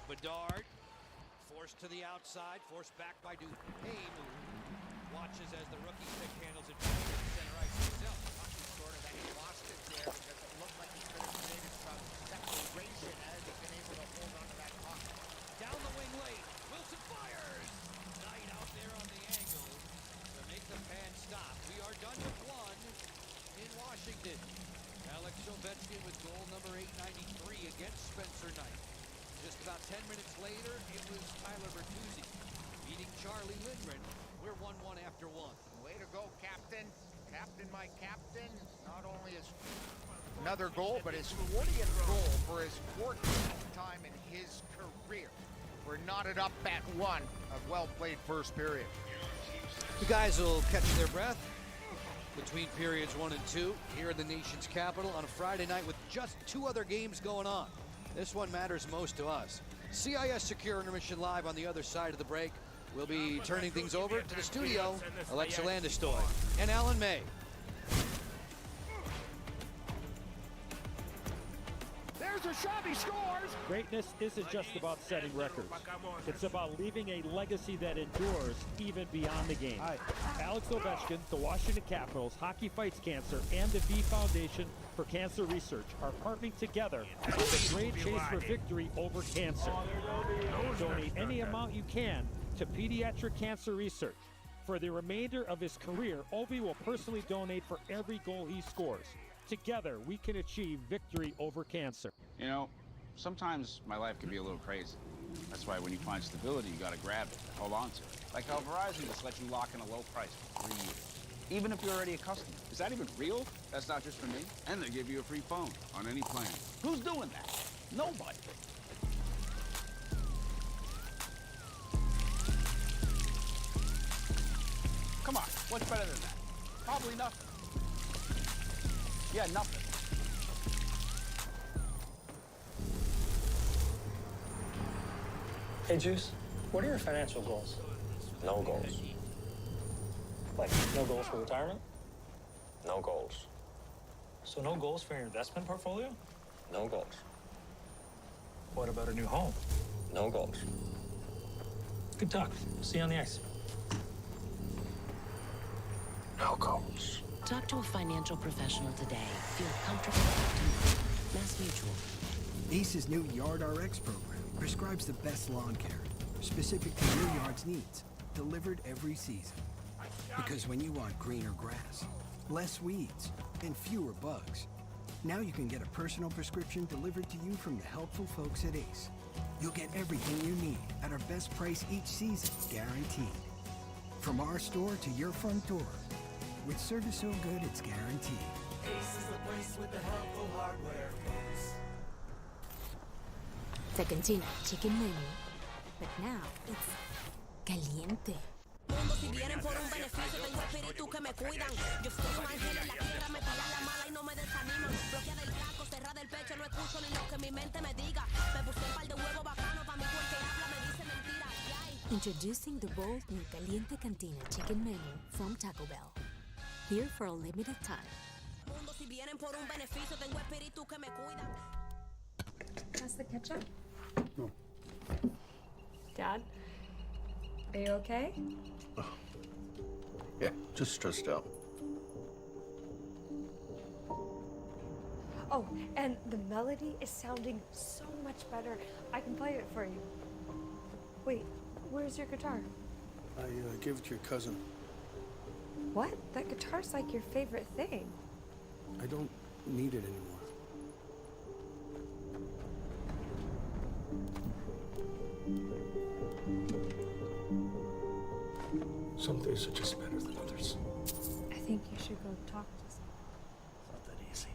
Speaker 6: Bedard forced to the outside, forced back by Duhame. Watches as the rookie stick handles it back to center ice himself.
Speaker 22: Sort of, and he lost it there because it looked
Speaker 6: left-handed. Alex Ovechkin with goal number 893 against Spencer Knight. Just about 10 minutes later, it was Tyler Bertuzzi beating Charlie Lindgren. We're 1-1 after one.
Speaker 22: Way to go, Captain. Captain, my captain. Not only his another goal, but his 40th goal for his 14th time in his career. We're knotted up at 1. A well-played first period.
Speaker 6: The guys will catch their breath between periods 1 and 2 here in the nation's capital on a Friday night with just 2 other games going on. This one matters most to us. CIS Secure Intermission Live on the other side of the break. We'll be turning things over to the studio, Alexa Landestoy and Alan May.
Speaker 22: There's a shot, he scores!
Speaker 4: Greatness isn't just about setting records. It's about leaving a legacy that endures even beyond the game. Alex Ovechkin, the Washington Capitals, Hockey Fights Cancer, and the V Foundation for Cancer Research are partnering together on the great chase for victory over cancer. Donate any amount you can to pediatric cancer research. For the remainder of his career, Ovi will personally donate for every goal he scores. Together, we can achieve victory over cancer.
Speaker 20: You know, sometimes my life can be a little crazy. That's why when you find stability, you gotta grab it, hold on to it. Like how Verizon just lets you lock in a low price for 3 years. Even if you're already a customer. Is that even real? That's not just for me. And they give you a free phone on any plan. Who's doing that? Nobody. Come on, what's better than that? Probably nothing. Yeah, nothing.
Speaker 21: Hey, Juice, what are your financial goals?
Speaker 23: No goals.
Speaker 21: Like, no goals for retirement?
Speaker 23: No goals.
Speaker 21: So no goals for your investment portfolio?
Speaker 23: No goals.
Speaker 21: What about a new home?
Speaker 23: No goals.
Speaker 21: Good talk. See you on the ice.
Speaker 23: No goals.
Speaker 30: Talk to a financial professional today. Feel comfortable talking. Mass Mutual.
Speaker 24: ACE's new Yard RX program prescribes the best lawn care, specific to your yard's needs, delivered every season. Because when you want greener grass, less weeds, and fewer bugs, now you can get a personal prescription delivered to you from the helpful folks at ACE. You'll get everything you need at our best price each season, guaranteed. From our store to your front door, with service so good it's guaranteed.
Speaker 25: Ace is the place with the helpful hardware.
Speaker 26: The cantina chicken menu, but now it's caliente.
Speaker 30: Mundo, si vienen por un beneficio, tengo espíritus que me cuidan. Yo soy un ángel en la tierra, me tiran la mala y no me desaniman. Bloquea del casco, cerrada el pecho, no escucho ni lo que mi mente me diga. Me puse un par de huevos bacano pa' mi cuerpo que habla, me dice mentiras.
Speaker 26: Introducing the bold new Caliente Cantina chicken menu from Taco Bell. Here for a limited time.
Speaker 30: Mundo, si vienen por un beneficio, tengo espíritus que me cuidan.
Speaker 27: Pass the ketchup.
Speaker 11: No.
Speaker 27: Dad, are you okay?
Speaker 11: Yeah, just stressed out.
Speaker 27: Oh, and the melody is sounding so much better. I can play it for you. Wait, where's your guitar?
Speaker 11: I gave it to your cousin.
Speaker 27: What? That guitar's like your favorite thing.
Speaker 11: I don't need it anymore. Some days are just better than others.
Speaker 27: I think you should go talk to someone.
Speaker 11: It's not that easy.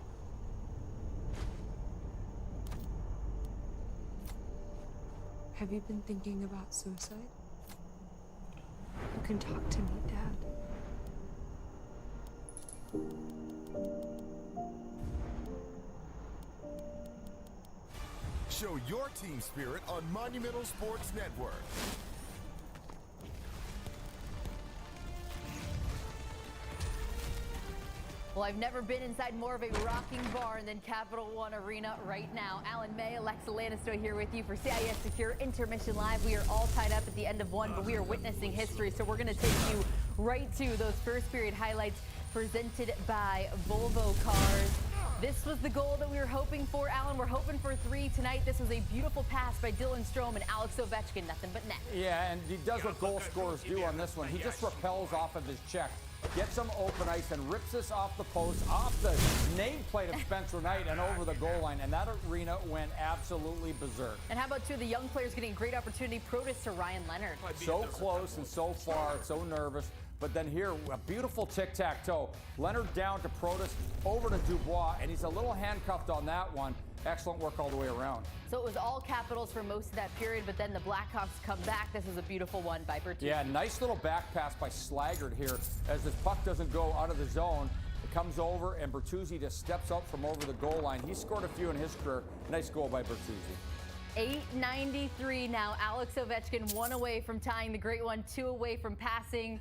Speaker 27: Have you been thinking about suicide? You can talk to me, Dad.
Speaker 13: Show your team spirit on Monumental Sports Network.
Speaker 28: Well, I've never been inside more of a rocking barn than Capital One Arena right now. Alan May, Alexa Landestoy here with you for CIS Secure Intermission Live. We are all tied up at the end of one, but we are witnessing history. So we're going to take you right to those first period highlights presented by Volvo Cars. This was the goal that we were hoping for, Alan. We're hoping for 3 tonight. This was a beautiful pass by Dylan Strome and Alex Ovechkin. Nothing but net.
Speaker 29: Yeah, and he does what goal scorers do on this one. He just rappels off of his check
Speaker 1: gets some open ice and rips this off the post, off the nameplate of Spencer Knight and over the goal line, and that arena went absolutely berserk.
Speaker 28: And how about two of the young players getting a great opportunity? Protus to Ryan Leonard.
Speaker 1: So close and so far, so nervous. But then here, a beautiful tic-tac-toe. Leonard down to Protus, over to Dubois, and he's a little handcuffed on that one. Excellent work all the way around.
Speaker 28: So it was all Capitals for most of that period, but then the Blackhawks come back. This is a beautiful one by Bertuzzi.
Speaker 1: Yeah, nice little back pass by Slaggert here. As this puck doesn't go out of the zone, it comes over, and Bertuzzi just steps up from over the goal line. He scored a few in his career. Nice goal by Bertuzzi.
Speaker 28: 8:93 now. Alex Ovechkin 1 away from tying the great one, 2 away from passing.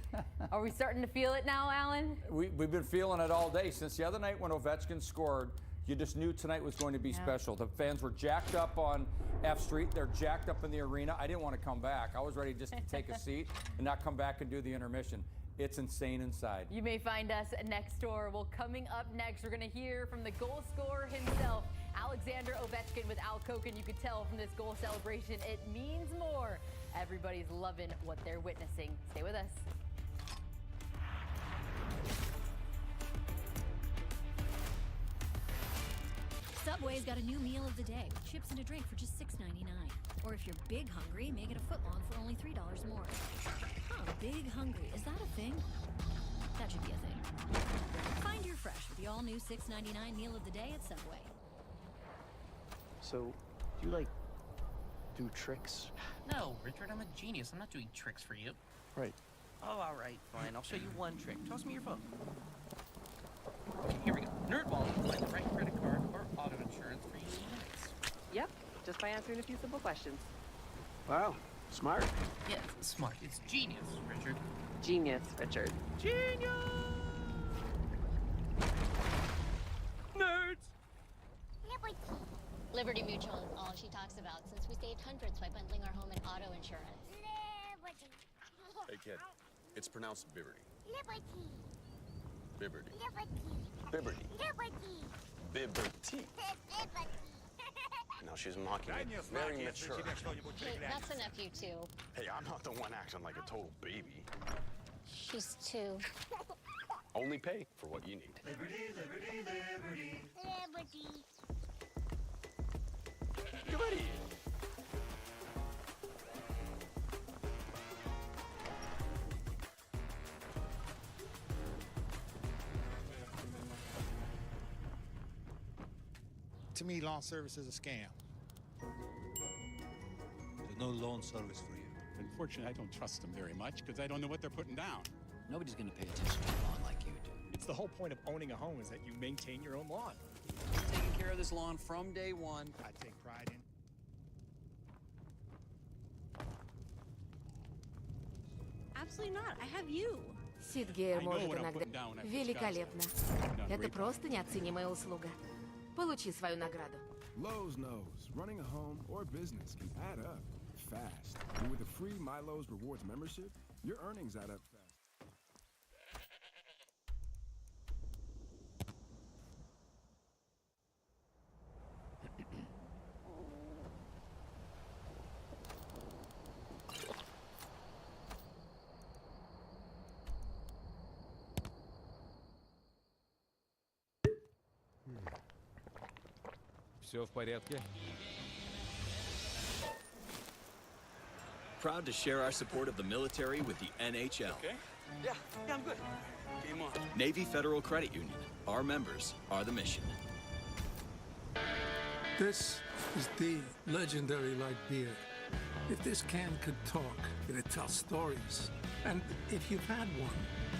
Speaker 28: Are we starting to feel it now, Alan?
Speaker 1: We've been feeling it all day. Since the other night when Ovechkin scored, you just knew tonight was going to be special. The fans were jacked up on F Street. They're jacked up in the arena. I didn't want to come back. I was ready just to take a seat and not come back and do the intermission. It's insane inside.
Speaker 28: You may find us next door. Well, coming up next, we're going to hear from the goal scorer himself, Alexander Ovechkin with Al Koken. You could tell from this goal celebration, it means more. Everybody's loving what they're witnessing. Stay with us.
Speaker 2: Subway's got a new meal of the day with chips and a drink for just $6.99. Or if you're big hungry, make it a footlong for only $3 more. Huh, big hungry. Is that a thing? That should be a thing. Find your fresh with the all-new $6.99 meal of the day at Subway.
Speaker 3: So, do you, do tricks?
Speaker 5: No, Richard, I'm a genius. I'm not doing tricks for you.
Speaker 3: Right.
Speaker 5: Oh, all right, fine. I'll show you one trick. Toss me your phone. Okay, here we go. NerdWallet will find the right credit card or auto insurance for you in minutes.
Speaker 7: Yep, just by answering a few simple questions.
Speaker 3: Wow, smart.
Speaker 5: Yeah, it's smart. It's genius, Richard.
Speaker 7: Genius, Richard.
Speaker 5: Genius! Nerds!
Speaker 8: Liberty Mutual is all she talks about since we saved hundreds by bundling our home and auto insurance.
Speaker 9: Hey, kid. It's pronounced Bibberty.
Speaker 8: Liberty.
Speaker 9: Bibberty.
Speaker 8: Liberty.
Speaker 9: Bibberty. Bibberty. No, she's mocking me. Very mature.
Speaker 8: Hey, that's a nephew, too.
Speaker 9: Hey, I'm not the one acting like a total baby.
Speaker 8: She's 2.
Speaker 9: Only pay for what you need.
Speaker 8: Liberty, liberty, liberty. Liberty.
Speaker 9: Liberty.
Speaker 10: To me, lawn service is a scam.
Speaker 12: There's no loan service for you. Unfortunately, I don't trust them very much because I don't know what they're putting down.
Speaker 29: Nobody's going to pay attention to a lawn like you do.
Speaker 31: It's the whole point of owning a home is that you maintain your own lawn.
Speaker 29: Taking care of this lawn from day one.
Speaker 31: I take pride in.
Speaker 32: Absolutely not. I have you.
Speaker 31: Сидгейр может иногда...
Speaker 32: Великолепно. Это просто неоценимая услуга. Получи свою награду.
Speaker 11: Lowe's knows running a home or business can add up fast. And with a free MyLowe's Rewards membership, your earnings add up fast.
Speaker 32: Все в порядке?
Speaker 33: Proud to share our support of the military with the NHL.
Speaker 32: Okay. Yeah, I'm good. Game on.
Speaker 33: Navy Federal Credit Union. Our members are the mission.
Speaker 34: This is the legendary light beer. If this can could talk, it'd tell stories. And if you've had one,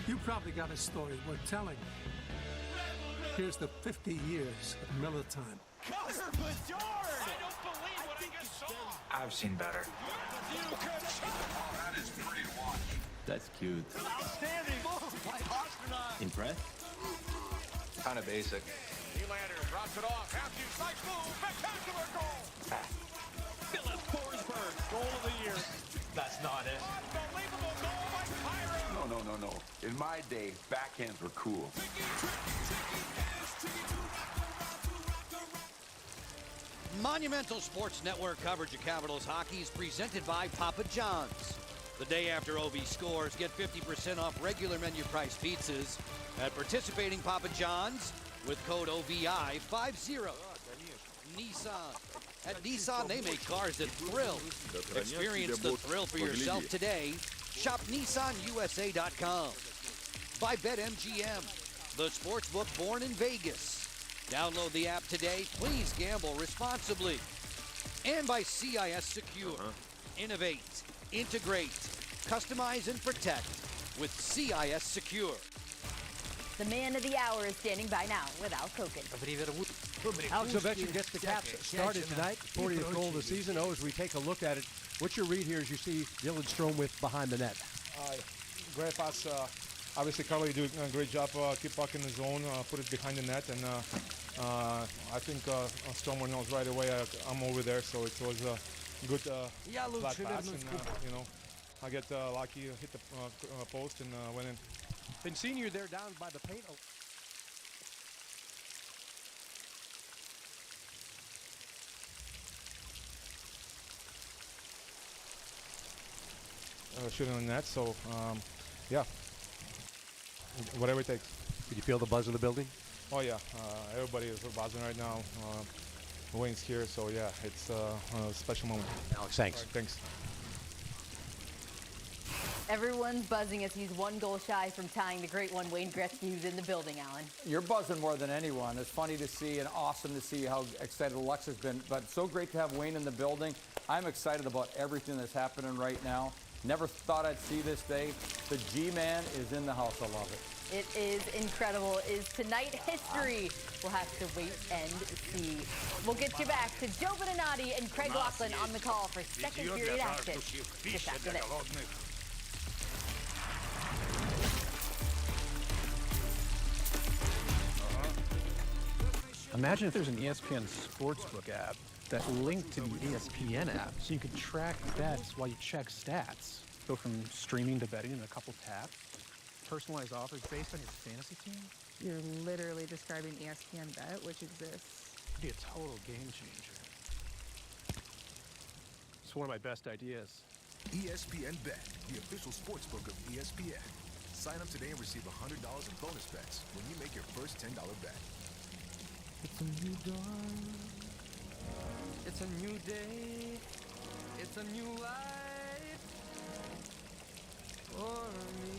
Speaker 34: you probably got a story worth telling. Here's the 50 years of Miller time.
Speaker 32: Custer Bedard! I don't believe what I just saw!
Speaker 21: I've seen better.
Speaker 32: That is pretty to watch.
Speaker 33: That's cute.
Speaker 32: Outstanding move by Astronaut.
Speaker 33: Impressed?
Speaker 21: Kind of basic.
Speaker 32: Nylander drops it off. Half-two slice move. Spectacular goal!
Speaker 31: Philip Forsberg, goal of the year.
Speaker 21: That's not it.
Speaker 32: Unbelievable goal by Pyro!
Speaker 35: No. In my day, backhands were cool.
Speaker 6: Monumental Sports Network coverage of Capitals hockey is presented by Papa John's. The day after OV scores, get 50% off regular menu price pizzas at participating Papa John's with code OVI50. Nissan. At Nissan, they make cars that thrill. Experience the thrill for yourself today. Shop NissanUSA.com. By BetMGM, the sportsbook born in Vegas. Download the app today. Please gamble responsibly. And by CIS Secure. Innovate, integrate, customize, and protect with CIS Secure.
Speaker 28: The man of the hour is standing by now with Al Koken.
Speaker 4: Alex Ovechkin gets the Caps started tonight, 40th goal of the season. As we take a look at it, what's your read here as you see Dylan Strome with behind the net?
Speaker 14: Great pass. Obviously, Carly doing a great job. Keep puck in the zone, put it behind the net, and I think Strome knows right away I'm over there, so it was a good flat pass, and I get lucky, hit the post, and went in.
Speaker 4: Been seeing you there down by the paint.
Speaker 14: Shooting on the net, so yeah, whatever it takes.
Speaker 4: Did you feel the buzz of the building?
Speaker 14: Oh yeah, everybody is buzzing right now. Wayne's here, so yeah, it's a special moment.
Speaker 4: Alex, thanks.
Speaker 14: Right, thanks.
Speaker 28: Everyone's buzzing as he's one goal shy from tying the great one, Wayne Gretzky, who's in the building, Alan.
Speaker 1: You're buzzing more than anyone. It's funny to see and awesome to see how excited Alexa's been, but so great to have Wayne in the building. I'm excited about everything that's happening right now. Never thought I'd see this day. The G-Man is in the house. I love it.
Speaker 28: It is incredible. Is tonight history? We'll have to wait and see. We'll get you back to Joe Beninati and Craig Laughlin on the call for second period action just after this.
Speaker 15: Imagine if there's an ESPN Sportsbook app that linked to the ESPN app, so you could track bets while you check stats. Go from streaming to betting in a couple taps. Personalized offers based on your fantasy team.
Speaker 16: You're literally describing ESPN Bet, which exists.
Speaker 15: It'd be a total game changer. It's one of my best ideas.
Speaker 13: ESPN Bet, the official sportsbook of ESPN. Sign up today and receive $100 in bonus bets when you make your first $10 bet.
Speaker 15: It's a new dawn. It's a new day. It's a new life for me.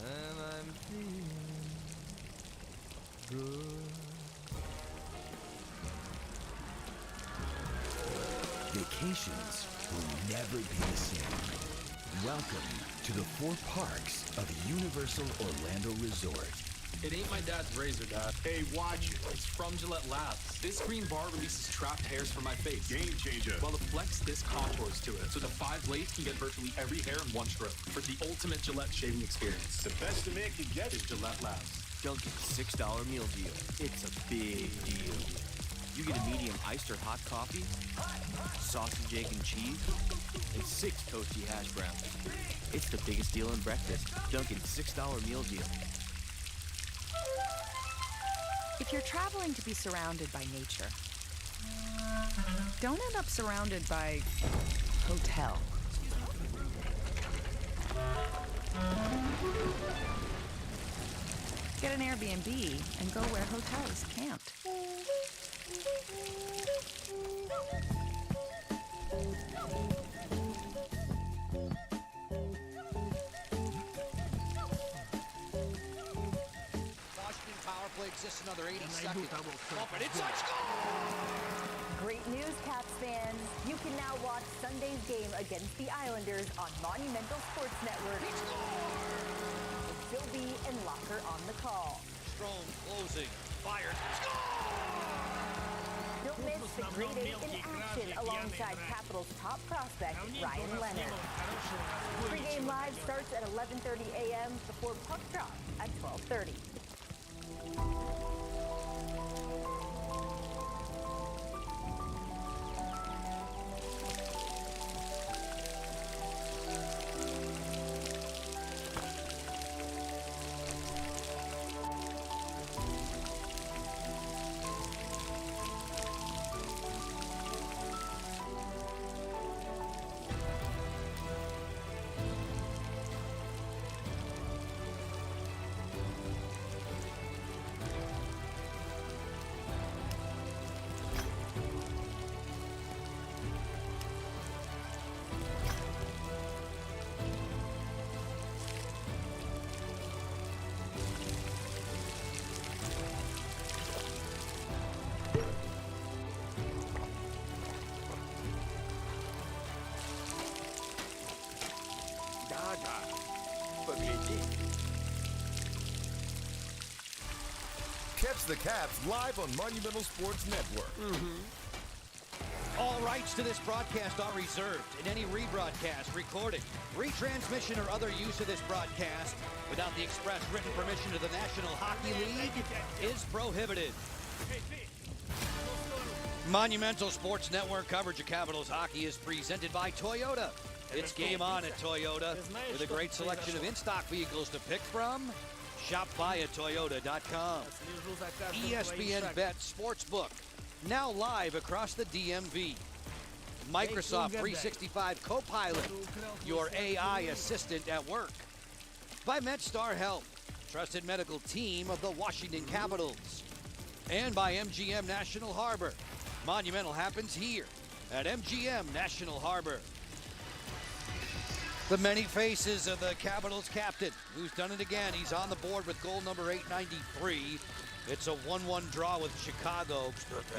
Speaker 15: And I'm feeling good.
Speaker 17: Vacations will never be the same. Welcome to the 4 parks of Universal Orlando Resort.
Speaker 18: It ain't my dad's razor, Dad. Hey, watch it. It's from Gillette Labs. This green bar releases trapped hairs from my face. Game changer. While the Flex Disc contours to it, so the 5 blades can get virtually every hair in one stroke for the ultimate Gillette shaving experience. The best a man can get is Gillette Labs.
Speaker 19: Dunkin' $6 meal deal. It's a big deal. You get a medium iced or hot coffee, sausage, egg, and cheese, and 6 toasty hash browns. It's the biggest deal in breakfast. Dunkin' $6 meal deal.
Speaker 20: If you're traveling to be surrounded by nature, don't end up surrounded by hotel. Get an Airbnb and go where hotels can't.
Speaker 6: Exists another 80 seconds. Bump it inside, score!
Speaker 28: Great news, Caps fans. You can now watch Sunday's game against the Islanders on Monumental Sports Network. With Sylvie and Locker on the call.
Speaker 6: Strome closing. Fired.
Speaker 28: Don't miss the Great 8 in action alongside Capitals' top prospect, Ryan Leonard. Pre-game live starts at 11:30 a.m. before puck drop at 12:30.
Speaker 2: Catch the Caps live on Monumental Sports Network.
Speaker 6: All rights to this broadcast are reserved, and any rebroadcast, recording, retransmission, or other use of this broadcast without the express written permission of the National Hockey League is prohibited. Monumental Sports Network coverage of Capitals hockey is presented by Toyota. It's game on at Toyota with a great selection of in-stock vehicles to pick from. Shop by at Toyota.com. ESPN Bet Sportsbook, now live across the DMV. Microsoft 365 Copilot, your AI assistant at work. By MedStar Health, trusted medical team of the Washington Capitals. And by MGM National Harbor. Monumental happens here at MGM National Harbor. The many faces of the Capitals captain, who's done it again. He's on the board with goal number 893. It's a 1-1 draw with Chicago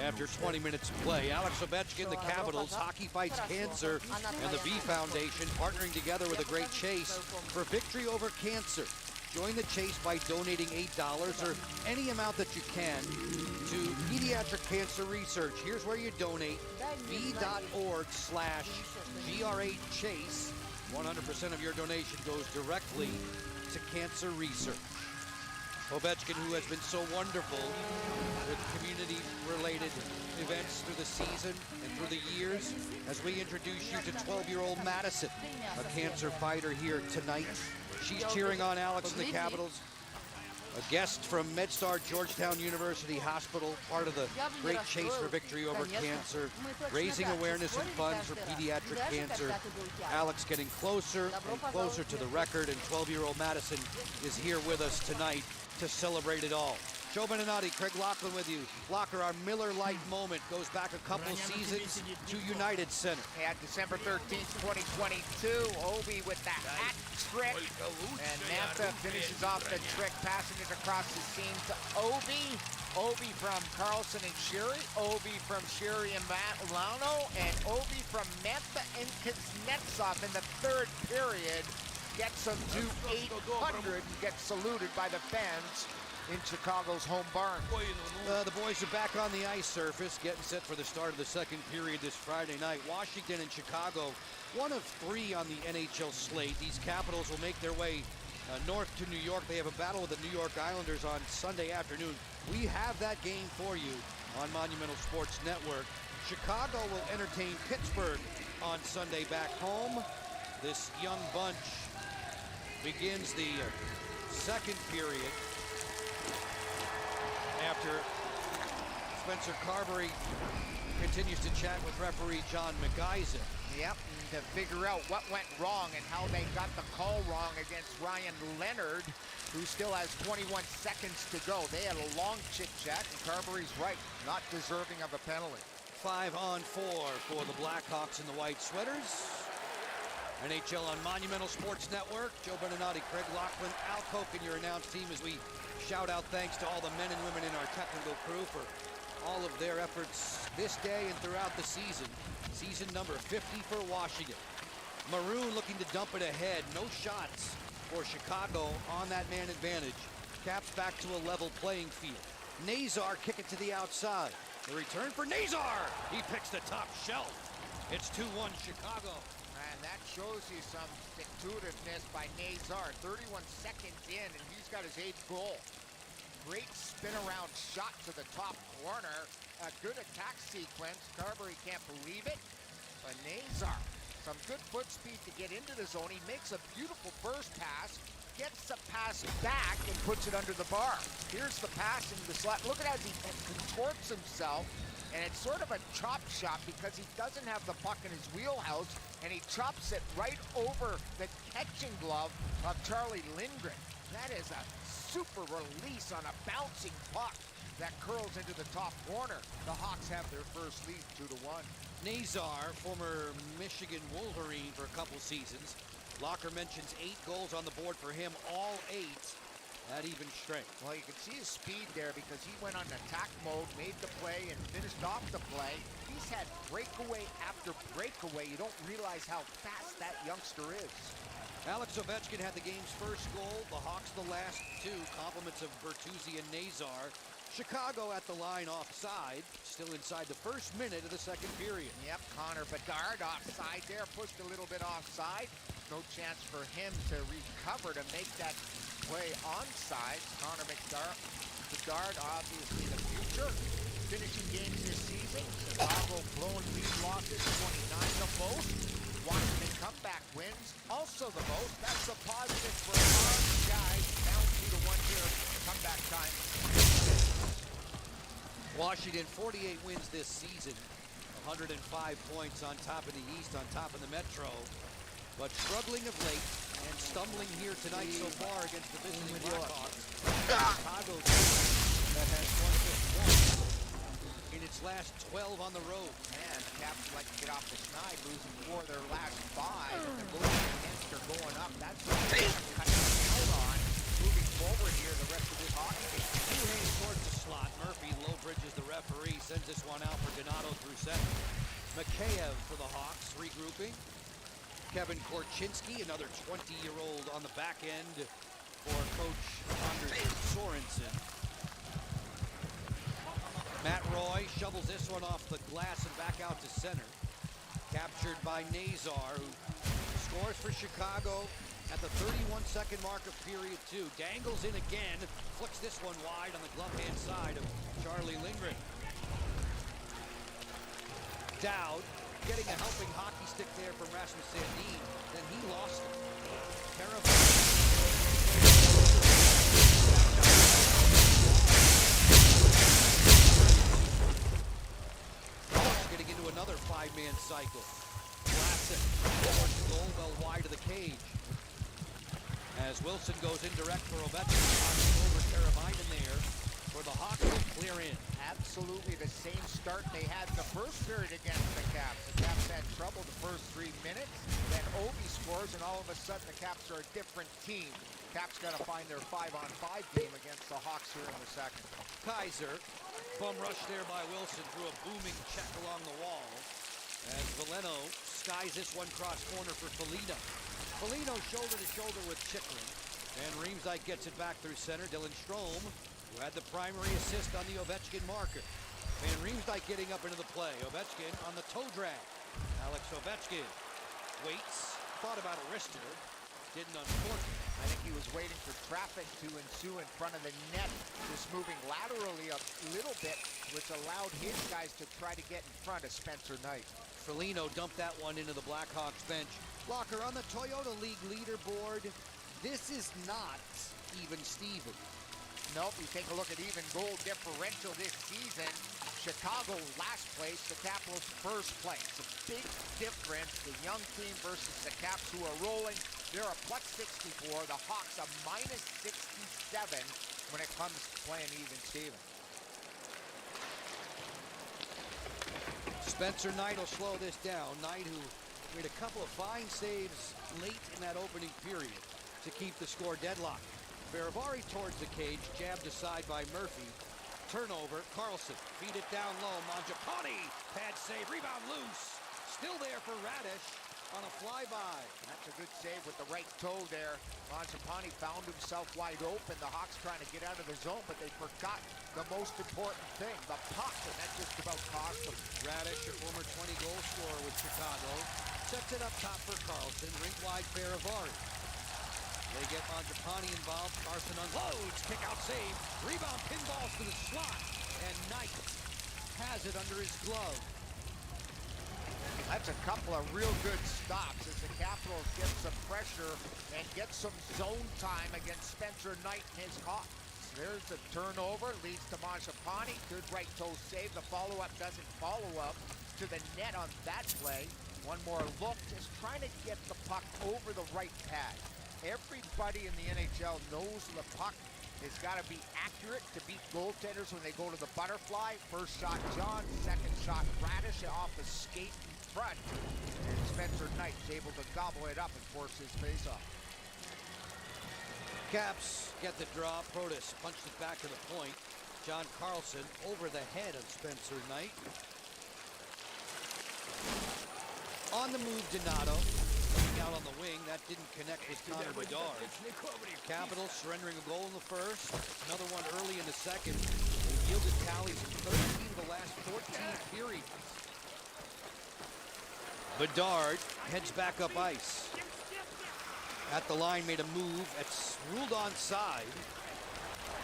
Speaker 6: after 20 minutes of play. Alex Ovechkin, the Capitals, Hockey Fights Cancer, and the V Foundation partnering together with a great chase for victory over cancer. Join the chase by donating $8 or any amount that you can to pediatric cancer research. Here's where you donate, v.org/GR8Chase. 100% of your donation goes directly to cancer research. Ovechkin, who has been so wonderful with community-related events through the season and through the years, as we introduce you to 12-year-old Madison, a cancer fighter here tonight. She's cheering on Alex and the Capitals. A guest from MedStar Georgetown University Hospital, part of the great chase for victory over cancer, raising awareness and funds for pediatric cancer. Alex getting closer and closer to the record, and 12-year-old Madison is here with us tonight to celebrate it all. Joe Beninati, Craig Laughlin with you. Locker, our Miller Lite moment goes back a couple seasons to United Center.
Speaker 3: Yeah, December 13th, 2022, Obi with the hat trick, and Mantha finishes off the trick, passing it across the seam to Obi. Obi from Carlson and Sherry, Obi from Sherry and Milano, and Obi from Mantha and Kuznetsov in the third period gets them to 800 and gets saluted by the fans in Chicago's home barn.
Speaker 6: The boys are back on the ice surface, getting set for the start of the second period this Friday night. Washington and Chicago, one of three on the NHL slate. These Capitals will make their way north to New York. They have a battle with the New York Islanders on Sunday afternoon. We have that game for you on Monumental Sports Network. Chicago will entertain Pittsburgh on Sunday back home. This young bunch begins the second period after Spencer Carberry continues to chat with referee John McIsaac.
Speaker 3: Yep, to figure out what went wrong and how they got the call wrong against Ryan Leonard, who still has 21 seconds to go. They had a long chit-chat, and Carberry's right, not deserving of a penalty.
Speaker 6: 5-on-4 for the Blackhawks in the white sweaters. NHL on Monumental Sports Network. Joe Beninati, Craig Laughlin, Al Koken, your announced team, as we shout out thanks to all the men and women in our technical crew for all of their efforts this day and throughout the season. Season number 50 for Washington. Maroon looking to dump it ahead. No shots for Chicago on that man advantage. Caps back to a level playing field. Nazar kick it to the outside. The return for Nazar. He picks the top shelf. It's 2-1 Chicago.
Speaker 3: And that shows you some stick-to-itiveness by Nazar. 31 seconds in, and he's got his 8th goal. Great spin-around shot to the top corner. A good attack sequence. Carberry can't believe it. But Nazar, some good foot speed to get into the zone. He makes a beautiful first pass, gets the pass back, and puts it under the bar. Here's the pass into the slot. Look at how he contorts himself. And it's sort of a chop shot because he doesn't have the puck in his wheelhouse, and he chops it right over the catching glove of Charlie Lindgren. That is a super release on a bouncing puck that curls into the top corner. The Hawks have their first lead, 2-1.
Speaker 6: Nazar, former Michigan Wolverine for a couple seasons. Locker mentions 8 goals on the board for him, all 8 at even strength.
Speaker 3: Well, you can see his speed there because he went on attack mode, made the play, and finished off the play. He's had breakaway after breakaway. You don't realize how fast that youngster is.
Speaker 6: Alex Ovechkin had the game's first goal. The Hawks the last 2. Compliments of Bertuzzi and Nazar. Chicago at the line offside, still inside the first minute of the second period.
Speaker 3: Yep, Connor Bedard offside there, pushed a little bit offside. No chance for him to recover to make that play onside. Connor Bedard, obviously the future. Finishing games this season, Chicago blowing lead losses, 29 the most. Washington comeback wins, also the most. That's a positive for our guys. Down 2-1 here, comeback time.
Speaker 6: Washington 48 wins this season, 105 points on top of the East, on top of the Metro, but struggling of late and stumbling here tonight so far against the visiting Blackhawks. Chicago that has won just one in its last 12 on the road.
Speaker 3: Man, the Caps like to get off the snide, losing 4 of their last 5, and they're moving against or going up. That's what they're cutting out on. Moving forward here the rest of this hockey game.
Speaker 6: Hayes towards the slot. Murphy low bridges the referee, sends this one out for Donato through center. Mikheyev for the Hawks, regrouping. Kevin Korchinski, another 20-year-old on the back end for Coach Anders Sorensen. Matt Roy shovels this one off the glass and back out to center. Captured by Nazar, who scores for Chicago at the 31-second mark of period 2. Dangles in again, flicks this one wide on the glove-hand side of Charlie Lindgren. Dowd getting a helping hockey stick there from Rasmus Sandin, then he lost it. Getting into another 5-man cycle. Vlasic towards the goal, well wide of the cage. As Wilson goes indirect for Ovechkin, over Teravainen there for the Hawks to clear in.
Speaker 3: Absolutely the same start they had in the first period against the Caps. The Caps had trouble the first 3 minutes, then Ovi scores, and all of a sudden the Caps are a different team. Caps got to find their 5-on-5 game against the Hawks here in the second.
Speaker 6: Kaiser, bum rush there by Wilson, threw a booming check along the wall. As Veleno skies this one cross corner for Foligno. Foligno shoulder to shoulder with Chychrun. And Riemsdyk gets it back through center. Dylan Strome, who had the primary assist on the Ovechkin marker. And Riemsdyk getting up into the play. Ovechkin on the toe drag. Alex Ovechkin waits, thought about a wrister, didn't unfortunately.
Speaker 3: I think he was waiting for traffic to ensue in front of the net, just moving laterally a little bit, which allowed his guys to try to get in front of Spencer Knight.
Speaker 6: Foligno dumped that one into the Blackhawks bench. Locker on the Toyota League leaderboard. This is not even Steven.
Speaker 3: Nope, you take a look at even goal differential this season. Chicago last place, the Capitals first place. A big difference, the young team versus the Caps who are rolling. They're a +64, the Hawks a -67 when it comes to playing even Steven.
Speaker 6: Spencer Knight will slow this down. Knight, who made a couple of fine saves late in that opening period to keep the score deadlocked. Faravari towards the cage, jabbed aside by Murphy. Turnover, Carlson, feed it down low. Mangiapane, pad save, rebound loose. Still there for Radish on a flyby.
Speaker 3: That's a good save with the right toe there. Mangiapane found himself wide open. The Hawks trying to get out of the zone, but they forgot the most important thing, the puck, and that just about cost them.
Speaker 6: Radish, a former 20-goal scorer with Chicago, sets it up top for Carlson, rink wide Faravari. They get Mangiapane involved. Carson unloads, kick out save, rebound pinballs to the slot, and Knight has it under his glove.
Speaker 3: That's a couple of real good stops as the Capitals get some pressure and get some zone time against Spencer Knight and his Hawks. There's the turnover, leads to Mangiapane. Good right toe save. The follow-up doesn't follow up to the net on that play. One more look, just trying to get the puck over the right pad. Everybody in the NHL knows the puck has got to be accurate to beat goaltenders when they go to the butterfly. First shot, John. Second shot, Radish off the skate in front. And Spencer Knight's able to gobble it up and force his face-off.
Speaker 6: Caps get the draw. Protas punched it back to the point. John Carlson over the head of Spencer Knight. On the move, Donato. Coming out on the wing. That didn't connect with Connor Bedard. Capitals surrendering a goal in the first. Another one early in the second. yielded tallies in 13 of the last 14 periods. Bedard heads back up ice. At the line, made a move. It's ruled onside.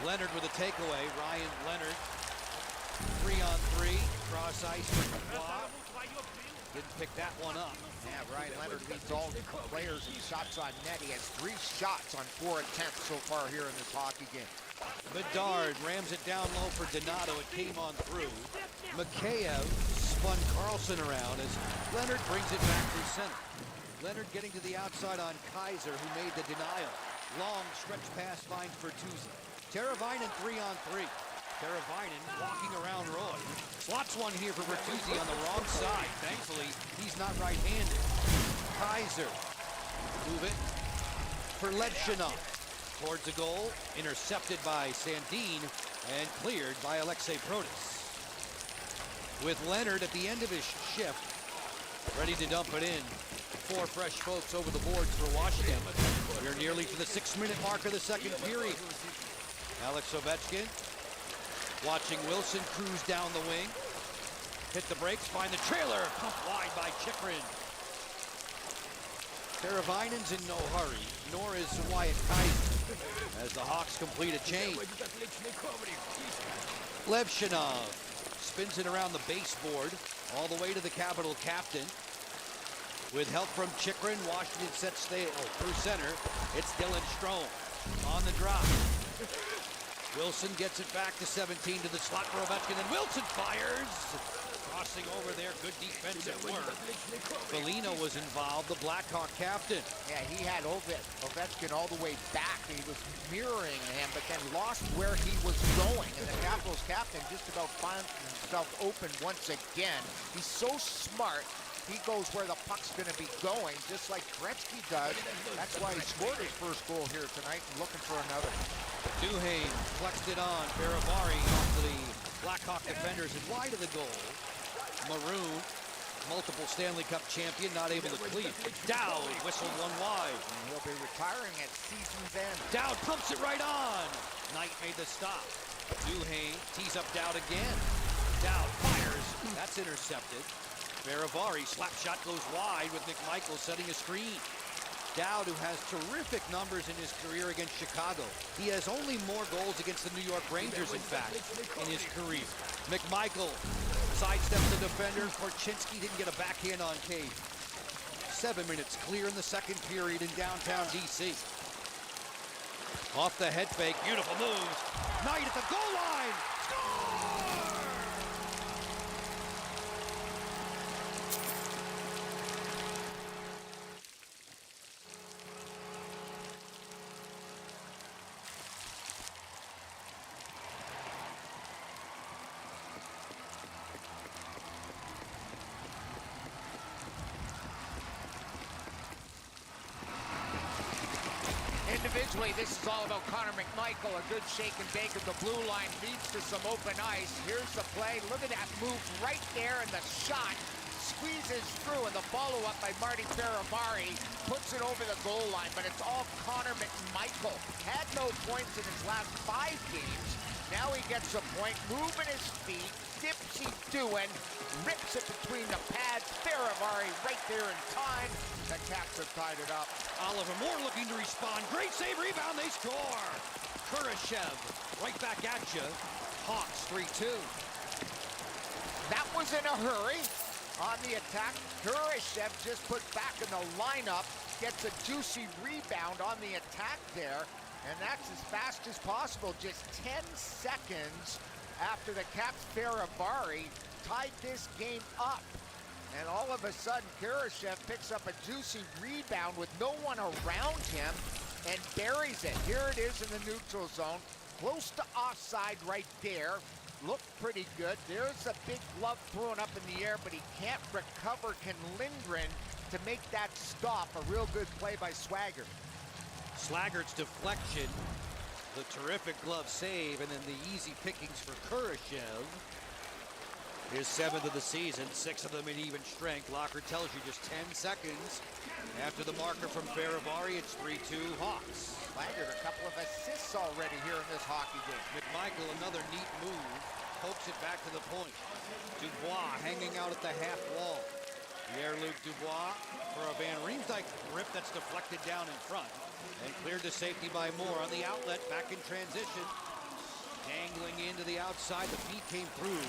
Speaker 6: Leonard with a takeaway. Ryan Leonard, 3-on-3, cross ice for Uraa. Didn't pick that one up.
Speaker 3: Yeah, Ryan Leonard leads all players in shots on net. He has 3 shots on 4 attempts so far here in this hockey game.
Speaker 6: Bedard rams it down low for Donato. It came on through. Mikheyev spun Carlson around as Leonard brings it back through center. Leonard getting to the outside on Kaiser, who made the denial. Long stretch pass finds Bertuzzi. Teravainen 3-on-3. Teravainen walking around Roy. Slots one here for Bertuzzi on the wrong side. Thankfully, he's not right-handed. Kaiser. Move it for Levshinov. Towards the goal. Intercepted by Sandin and cleared by Alexei Protas. With Leonard at the end of his shift, ready to dump it in. 4 fresh folks over the boards for Washington. We're nearly to the 6-minute mark of the second period. Alex Ovechkin watching Wilson cruise down the wing. Hit the brakes, find the trailer, pumped wide by Chychrun. Teravainen's in no hurry, nor is Wyatt Kaiser, as the Hawks complete a change. Levshinov spins it around the baseboard, all the way to the Capital captain. With help from Chychrun, Washington sets through center. It's Dylan Strome on the drop. Wilson gets it back to 17 to the slot for Ovechkin, and Wilson fires. Crossing over there, good defensive work. Foligno was involved, the Blackhawk captain.
Speaker 3: Yeah, he had Ovechkin all the way back. He was mirroring him, but then lost where he was going. And the Capitals captain just about found himself open once again. He's so smart. He goes where the puck's going to be going, just like Gretzky does. That's why he scored his first goal here tonight and looking for another.
Speaker 6: Duhaime flexed it on. Baravari off to the Blackhawk defenders and wide of the goal. Maroon, multiple Stanley Cup champion, not able to clear. Dowd whistled one wide.
Speaker 3: And he'll be retiring at season's end.
Speaker 6: Dowd pumps it right on. Knight made the stop. Duhaime tees up Dowd again. Dowd fires. That's intercepted. Baravari slap shot goes wide with McMichael setting a screen. Dowd, who has terrific numbers in his career against Chicago. He has only more goals against the New York Rangers, in fact, in his career. McMichael sidesteps the defender. Korchinski didn't get a backhand on Cage. 7 minutes clear in the second period in downtown D.C. Off the head fake, beautiful moves. Knight at the goal line. Score!
Speaker 3: Individually, this is all about Connor McMichael. A good shake and bake of the blue line leads to some open ice. Here's the play. Look at that move right there, and the shot squeezes through, and the follow-up by Marty Ferramari puts it over the goal line, but it's all Connor McMichael. Had no points in his last 5 games. Now he gets a point, moving his feet, dipsy doing, rips it between the pads. Ferramari right there in time. The Caps have tied it up.
Speaker 6: Oliver Moore looking to respond. Great save, rebound, they score. Kurashev right back at you. Hawks 3-2.
Speaker 3: That was in a hurry. On the attack, Kurashev just put back in the lineup, gets a juicy rebound on the attack there, and that's as fast as possible. Just 10 seconds after the Caps' Ferramari tied this game up. And all of a sudden, Kurashev picks up a juicy rebound with no one around him and buries it. Here it is in the neutral zone, close to offside right there. Looked pretty good. There's a big glove thrown up in the air, but he can't recover. Can Lindgren to make that stop. A real good play by Swagger.
Speaker 6: Slaggert's deflection, the terrific glove save, and then the easy pickings for Kurashev. His 7th of the season, 6 of them in even strength. Locker tells you just 10 seconds after the marker from Farivari, it's 3-2 Hawks.
Speaker 3: Landed a couple of assists already here in this hockey game.
Speaker 6: McMichael, another neat move, pokes it back to the point. Dubois hanging out at the half wall. Pierre-Luc Dubois for a Van Riemsdyk rip that's deflected down in front and cleared to safety by Moore on the outlet, back in transition. Angling into the outside, the feed came through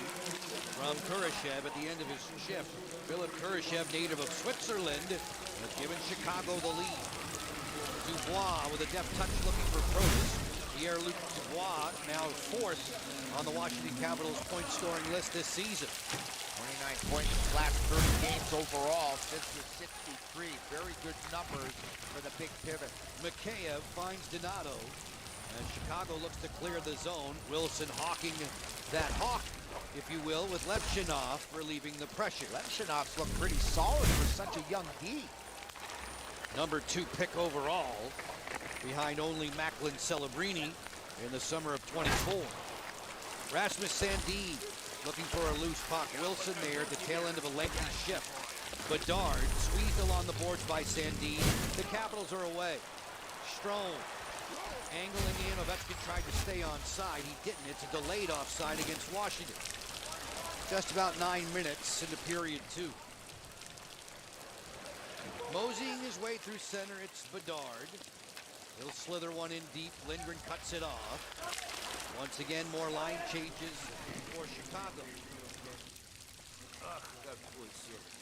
Speaker 6: from Kurashev at the end of his shift. Philip Kurashev, native of Switzerland, has given Chicago the lead. Dubois with a deft touch looking for Protas. Pierre-Luc Dubois now 4th on the Washington Capitals point scoring list this season.
Speaker 3: 29 points in his last 30 games overall since the 63. Very good numbers for the big pivot.
Speaker 6: Mikheyev finds Donato. And Chicago looks to clear the zone. Wilson hawking that hawk, if you will, with Levchinov relieving the pressure.
Speaker 3: Levchinov's looked pretty solid for such a young D.
Speaker 6: Number 2 pick overall, behind only Macklin Celebrini in the summer of 24. Rasmus Sandin looking for a loose puck. Wilson there at the tail end of a lengthy shift. Bedard squeezed along the boards by Sandin. The Capitals are away. Strome angling in. Ovechkin tried to stay onside. He didn't. It's a delayed offside against Washington. Just about 9 minutes into period 2. Moseying his way through center, it's Bedard. He'll slither one in deep. Lindgren cuts it off. Once again, more line changes for Chicago.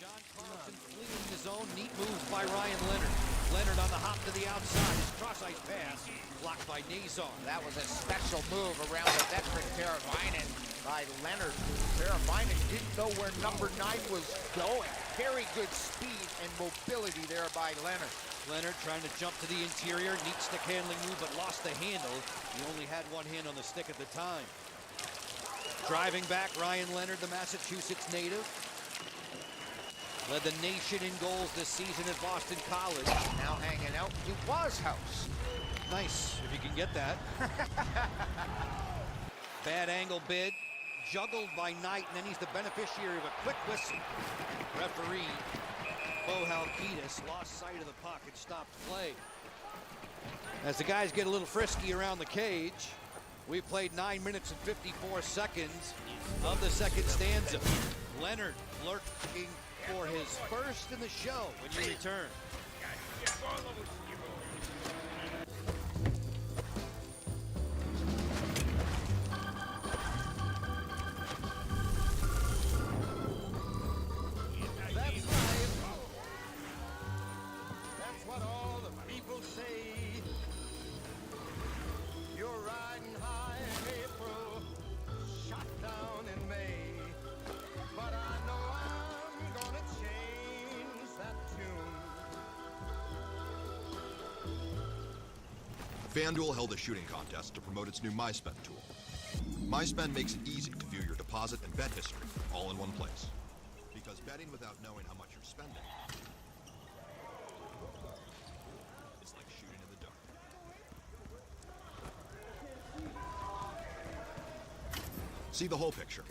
Speaker 6: John Carlson fleeing the zone. Neat move by Ryan Leonard. Leonard on the hop to the outside. His cross-ice pass blocked by Nazar.
Speaker 3: That was a special move around the veteran Teravainen by Leonard. Teravainen didn't know where number 9 was going. Very good speed and mobility there by Leonard.
Speaker 6: Leonard trying to jump to the interior. Neat stick handling move, but lost the handle. He only had one hand on the stick at the time. Driving back, Ryan Leonard, the Massachusetts native. Led the nation in goals this season at Boston College.
Speaker 3: Now hanging out Dubois' house.
Speaker 6: Nice, if you can get that. Bad angle bid. Juggled by Knight, and then he's the beneficiary of a quick whistle. Referee Bo Halkitis lost sight of the puck and stopped play. As the guys get a little frisky around the cage, we played 9 minutes and 54 seconds of the second stanza. Leonard lurking for his first in the show when you return.
Speaker 5: That's life. That's what all the people say. You're riding high in April, shot down in May. But I know I'm gonna change that tune.
Speaker 7: FanDuel held a shooting contest to promote its new MySpend tool. MySpend makes it easy to view your deposit and bet history all in one place. Because betting without knowing how much you're spending is like shooting in the dark. See the whole picture.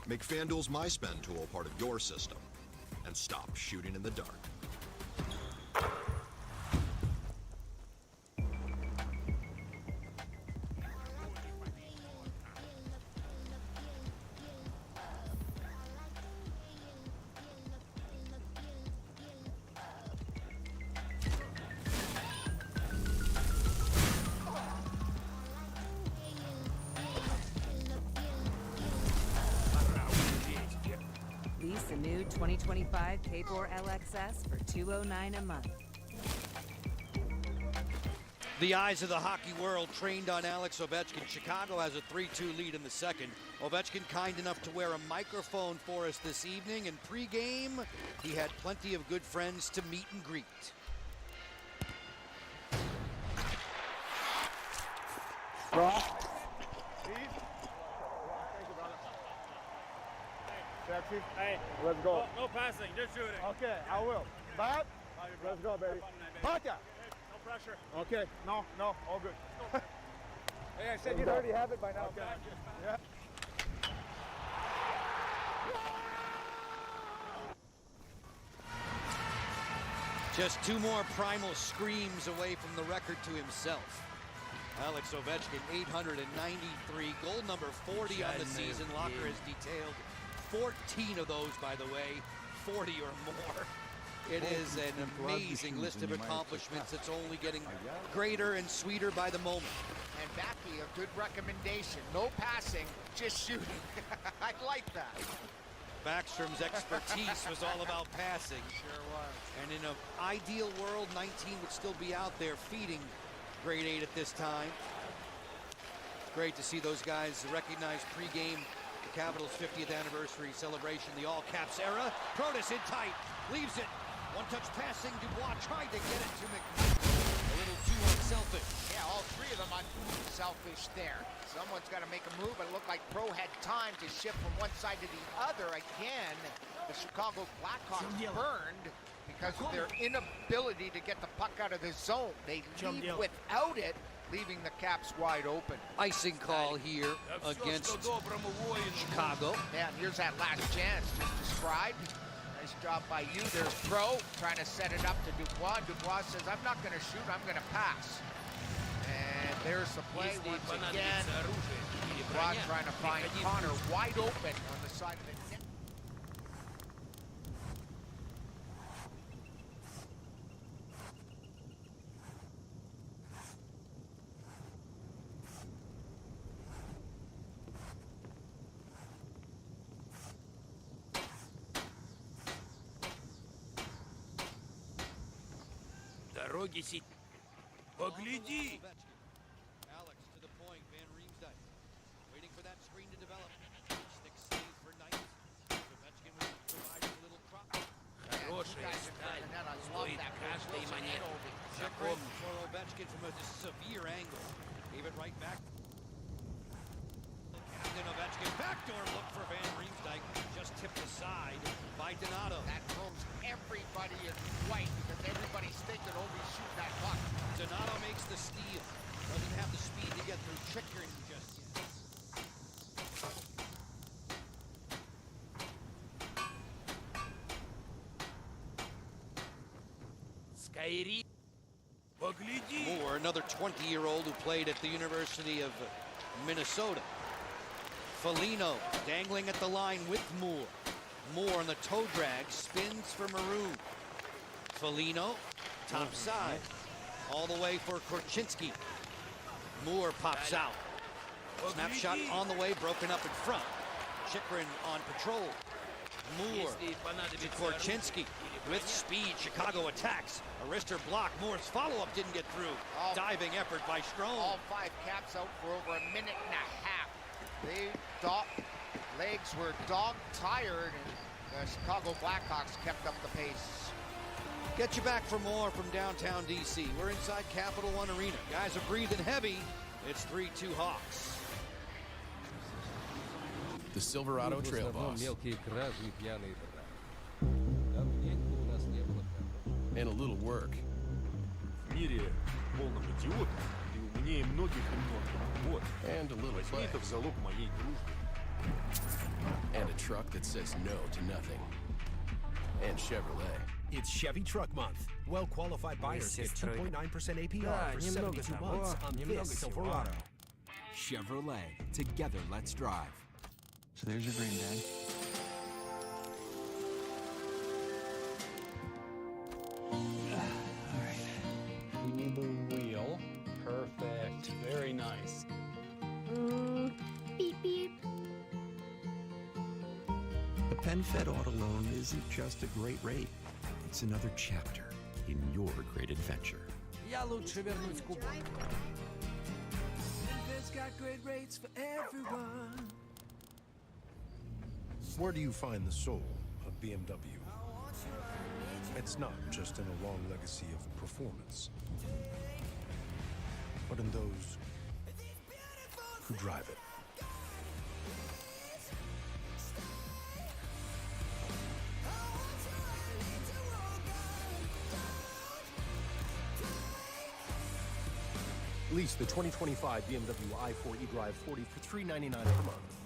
Speaker 7: Make FanDuel's MySpend tool part of your system and stop shooting in the dark.
Speaker 8: Lease the new 2025 K4 LXS for $209 a month.
Speaker 6: The eyes of the hockey world trained on Alex Ovechkin. Chicago has a 3-2 lead in the second. Ovechkin kind enough to wear a microphone for us this evening, and pre-game, he had plenty of good friends to meet and greet.
Speaker 9: Hey, let's go. No passing, just shooting. Okay, I will. Bat? Let's go, baby. Bata! No pressure. Okay, no, all good. Hey, I said you'd already have it by now. Okay. Yeah.
Speaker 6: Just 2 more primal screams away from the record to himself. Alex Ovechkin, 893, goal number 40 on the season. Locker has detailed 14 of those, by the way, 40 or more. It is an amazing list of accomplishments that's only getting greater and sweeter by the moment.
Speaker 3: And Backy, a good recommendation. No passing, just shooting. I like that.
Speaker 6: Backstrom's expertise was all about passing.
Speaker 3: Sure was.
Speaker 6: And in an ideal world, 19 would still be out there feeding grade 8 at this time. Great to see those guys recognize pregame the Capitals' 50th anniversary celebration, the all-caps era. Protas in tight, leaves it. One-touch passing, Dubois tried to get it to McNeil. A little too unselfish.
Speaker 3: Yeah, all 3 of them unselfish there. Someone's got to make a move. It looked like Pro had time to shift from one side to the other. Again, the Chicago Blackhawks burned because of their inability to get the puck out of the zone. They leave without it, leaving the Caps wide open.
Speaker 6: Icing call here against Chicago.
Speaker 3: Yeah, and here's that last chance just described. Nice job by you. There's Pro trying to set it up to Dubois. Dubois says, I'm not going to shoot, I'm going to pass. And there's the play once again. Dubois trying to find Connor wide open on the side of the net.
Speaker 5: Дороги си. Погляди!
Speaker 6: Alex to the point, Van Riemsdyk waiting for that screen to develop. Stick save for Knight. Ovechkin was providing a little crop.
Speaker 5: Хорошая сталь. Стоит каждой монеты.
Speaker 6: Chikrin for Ovechkin from a severe angle. Gave it right back. Captain Ovechkin, backdoor look for Van Riemsdyk. Just tipped aside by Donato.
Speaker 3: That throws everybody in white because everybody's thinking, oh, we shoot that puck.
Speaker 6: Donato makes the steal. Doesn't have the speed to get through Chikrin just yet.
Speaker 5: Скайри. Погляди!
Speaker 6: Moore, another 20-year-old who played at the University of Minnesota. Foligno dangling at the line with Moore. Moore on the toe drag, spins for Maroon. Foligno, top side, all the way for Korchinski. Moore pops out. Snapshot on the way, broken up in front. Chikrin on patrol. Moore to Korchinski with speed. Chicago attacks. A wrister block. Moore's follow-up didn't get through. Diving effort by Strome.
Speaker 3: All 5 Caps out for over a minute and a half. Legs were dog-tired, and the Chicago Blackhawks kept up the pace.
Speaker 6: Get you back for more from downtown D.C. We're inside Capital One Arena. Guys are breathing heavy. It's 3-2 Hawks.
Speaker 10: The Silverado Trail Boss. And a little work.
Speaker 9: В мире полном идиотов ты умнее многих и многих. Вот.
Speaker 10: And a little
Speaker 9: Возьми это в залог моей дружбы.
Speaker 10: And a truck that says no to nothing. And Chevrolet.
Speaker 11: It's Chevy Truck Month. Well-qualified buyers get 2.9% APR for 72 months on this Silverado.
Speaker 17: Chevrolet. Together, let's drive.
Speaker 15: So there's your green bag. All right. We need the wheel. Perfect. Very nice.
Speaker 32: Beep, beep.
Speaker 17: A PenFed auto loan isn't just a great rate. It's another chapter in your great adventure.
Speaker 5: Я лучше вернусь кубок.
Speaker 11: PenFed's got great rates for everyone.
Speaker 12: Where do you find the soul of BMW? It's not just in a long legacy of performance, but in those who drive it.
Speaker 4: Lease the 2025 BMW i4 eDrive 40 for $399 per month.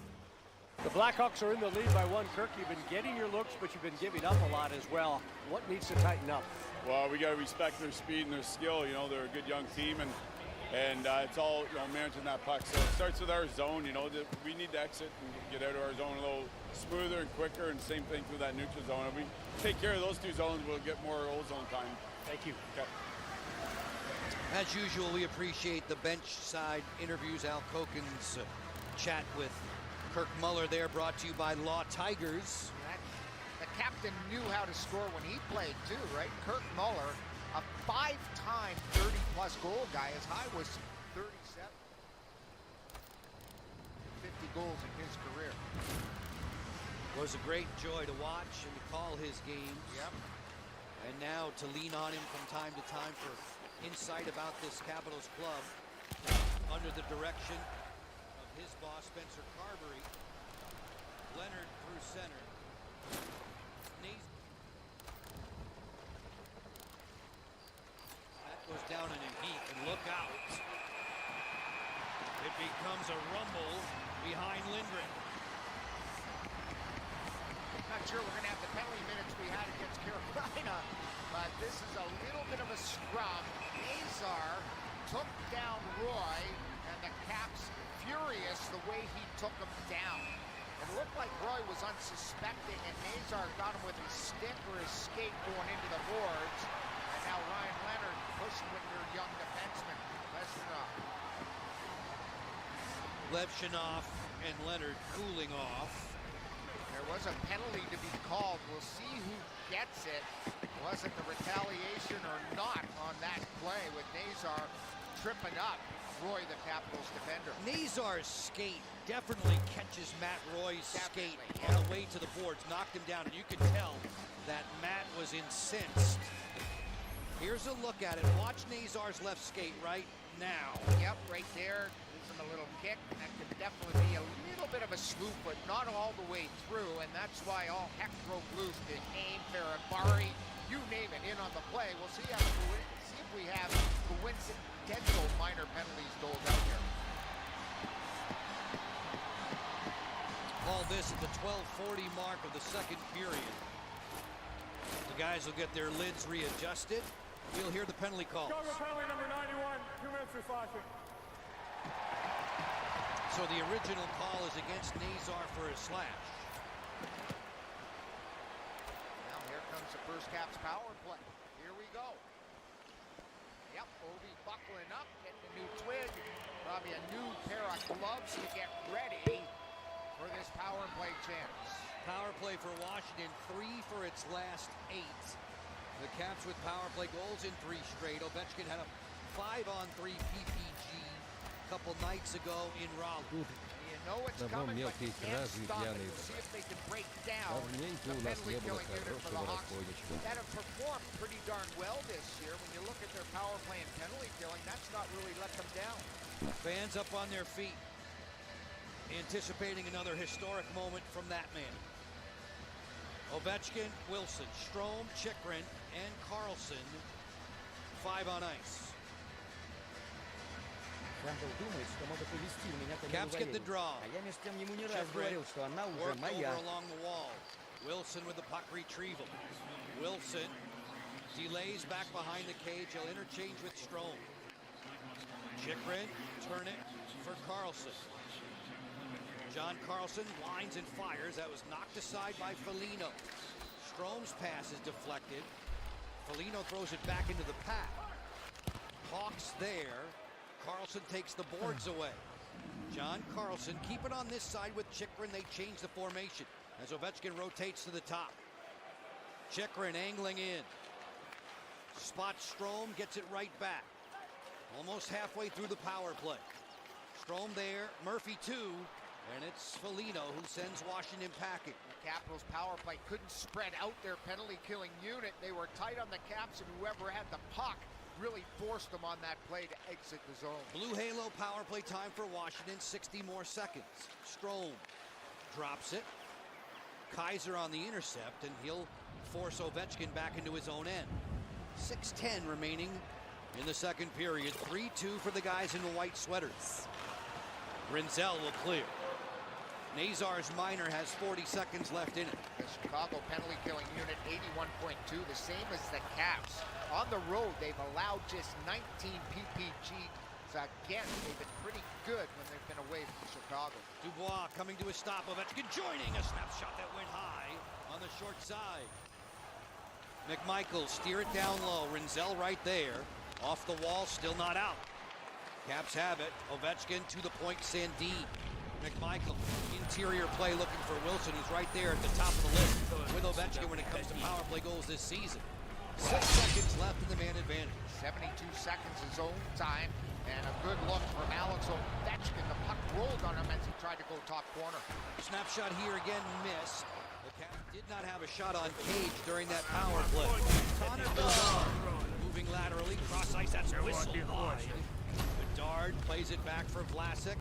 Speaker 4: The Blackhawks are in the lead by 1. Kirk, you've been getting your looks, but you've been giving up a lot as well. What needs to tighten up?
Speaker 1: Well, we got to respect their speed and their skill. You know, they're a good young team, and it's all, you know, managing that puck. So it starts with our zone. You know, we need to exit and get out of our zone a little smoother and quicker, and same thing through that neutral zone. If we take care of those two zones, we'll get more old zone time.
Speaker 4: Thank you.
Speaker 1: Okay.
Speaker 6: As usual, we appreciate the bench side interviews. Al Koken's chat with Kirk Muller there, brought to you by Law Tigers.
Speaker 3: The captain knew how to score when he played too, right? Kirk Muller, a 5-time 30-plus goal guy. His high was 37. 50 goals in his career.
Speaker 6: Was a great joy to watch and to call his games.
Speaker 3: Yep.
Speaker 6: And now to lean on him from time to time for insight about this Capitals club under the direction of his boss, Spencer Carberry. Leonard through center. That goes down in a heap, and look out. It becomes a rumble behind Lindgren.
Speaker 3: Not sure we're going to have the penalty minutes we had against Carolina, but this is a little bit of a scrum. Nazar took down Roy, and the Caps furious the way he took him down. It looked like Roy was unsuspecting, and Nazar got him with his stick or his skate going into the boards. And now Ryan Leonard pushing with their young defenseman,
Speaker 6: Levshunov and Leonard cooling off.
Speaker 3: There was a penalty to be called. We'll see who gets it. Was it the retaliation or not on that play with Nazar tripping up Roy, the Capitals defender?
Speaker 6: Nazar's skate definitely catches Matt Roy's skate on the way to the boards, knocked him down, and you could tell that Matt was incensed. Here's a look at it. Watch Nazar's left skate right now.
Speaker 3: Yep, right there. Gives him a little kick. That could definitely be a little bit of a swoop, but not all the way through, and that's why all heck broke loose. The aim, Farabari, you name it, in on the play. We'll see if we have coincidental minor penalties doled out here.
Speaker 6: All this at the 12:40 mark of the second period. The guys will get their lids readjusted. We'll hear the penalty call.
Speaker 9: Penalty number 91, 2 minutes for slashing.
Speaker 6: So the original call is against Nazar for a slash.
Speaker 3: Now here comes the first Caps power play. Here we go. Yep, Ovi buckling up, getting a new twig. Probably a new pair of gloves to get ready for this power play chance.
Speaker 6: Power play for Washington, 3 for its last 8. The Caps with power play goals in 3 straight. Ovechkin had a 5-on-3 PPG a couple nights ago in Raleigh.
Speaker 3: You know it's coming, but you can't stop it. We'll see if they can break down the penalty killing unit for the Hawks that have performed pretty darn well this year. When you look at their power play and penalty killing, that's not really let them down.
Speaker 6: Fans up on their feet, anticipating another historic moment from that man. Ovechkin, Wilson, Strome, Chychrun, and Carlson, 5 on ice. Caps get the draw. Chychrun worked over along the wall. Wilson with the puck retrieval. Wilson delays back behind the cage. He'll interchange with Strome. Chychrun, turn it for Carlson. John Carlson winds and fires. That was knocked aside by Foligno. Strome's pass is deflected. Foligno throws it back into the pack. Hawks there. Carlson takes the boards away. John Carlson, keep it on this side with Chychrun. They change the formation as Ovechkin rotates to the top. Chychrun angling in. Spots Strome, gets it right back. Almost halfway through the power play. Strome there, Murphy too. And it's Foligno who sends Washington packing.
Speaker 3: The Capitals power play couldn't spread out their penalty killing unit. They were tight on the Caps, and whoever had the puck really forced them on that play to exit the zone.
Speaker 6: Blue Halo power play time for Washington, 60 more seconds. Strome drops it. Kaiser on the intercept, and he'll force Ovechkin back into his own end. 6:10 remaining in the second period. 3-2 for the guys in the white sweaters. Rinzel will clear. Nazar's minor has 40 seconds left in it.
Speaker 3: The Chicago penalty killing unit, 81.2, the same as the Caps. On the road, they've allowed just 19 PPGs. Again, they've been pretty good when they've been away from Chicago.
Speaker 6: Dubois coming to a stop. Ovechkin joining a snapshot that went high on the short side. McMichael steer it down low. Rinzel right there. Off the wall, still not out. Caps have it. Ovechkin to the point, Sandin. McMichael, interior play looking for Wilson, who's right there at the top of the list with Ovechkin when it comes to power play goals this season. 6 seconds left in the man advantage.
Speaker 3: 72 seconds is zone time. And a good look from Alex Ovechkin. The puck rolled on him as he tried to go top corner.
Speaker 6: Snapshot here again, miss. The Caps did not have a shot on Cage during that power play. Connor Bedard moving laterally, cross ice, that's whistle wide. Bedard plays it back for Vlasic.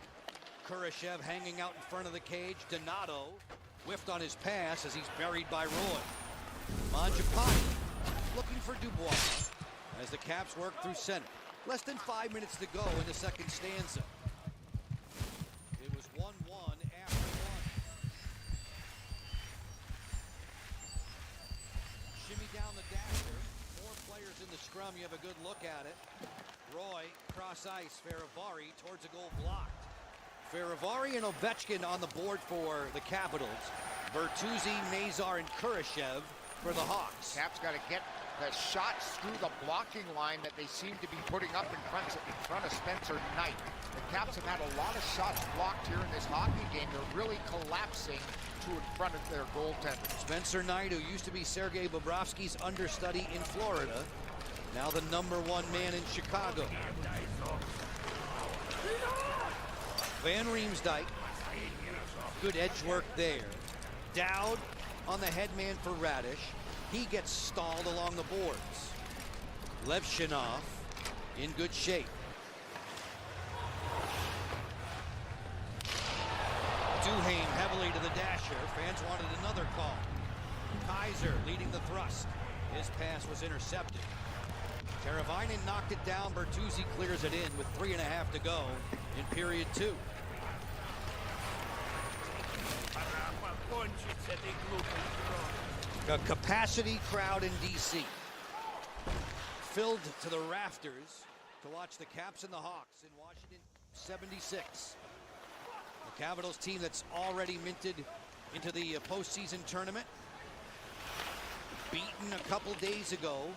Speaker 6: Kurashev hanging out in front of the cage. Donato whiffed on his pass as he's buried by Roy. Mangiapane looking for Dubois as the Caps work through center. Less than 5 minutes to go in the second stanza. It was 1-1 after 1. Shimmy down the dasher. 4 players in the scrum. You have a good look at it. Roy, cross ice. Farivari towards a goal blocked. Farivari and Ovechkin on the board for the Capitals. Bertuzzi, Nazar, and Kurashev for the Hawks.
Speaker 3: Caps got to get the shots through the blocking line that they seem to be putting up in front of Spencer Knight. The Caps have had a lot of shots blocked here in this hockey game. They're really collapsing to in front of their goaltender.
Speaker 6: Spencer Knight, who used to be Sergei Bobrovsky's understudy in Florida, now the #1 man in Chicago. Van Riemsdyk, good edge work there. Dowd on the headman for Radish. He gets stalled along the boards. Levshinov in good shape. Duhaime heavily to the dasher. Fans wanted another call. Kaiser leading the thrust. His pass was intercepted. Teravainen knocked it down. Bertuzzi clears it in with 3.5 to go in period 2. A capacity crowd in D.C. filled to the rafters to watch the Caps and the Hawks in Washington 76. The Capitals team that's already minted into the postseason tournament. Beaten a couple days ago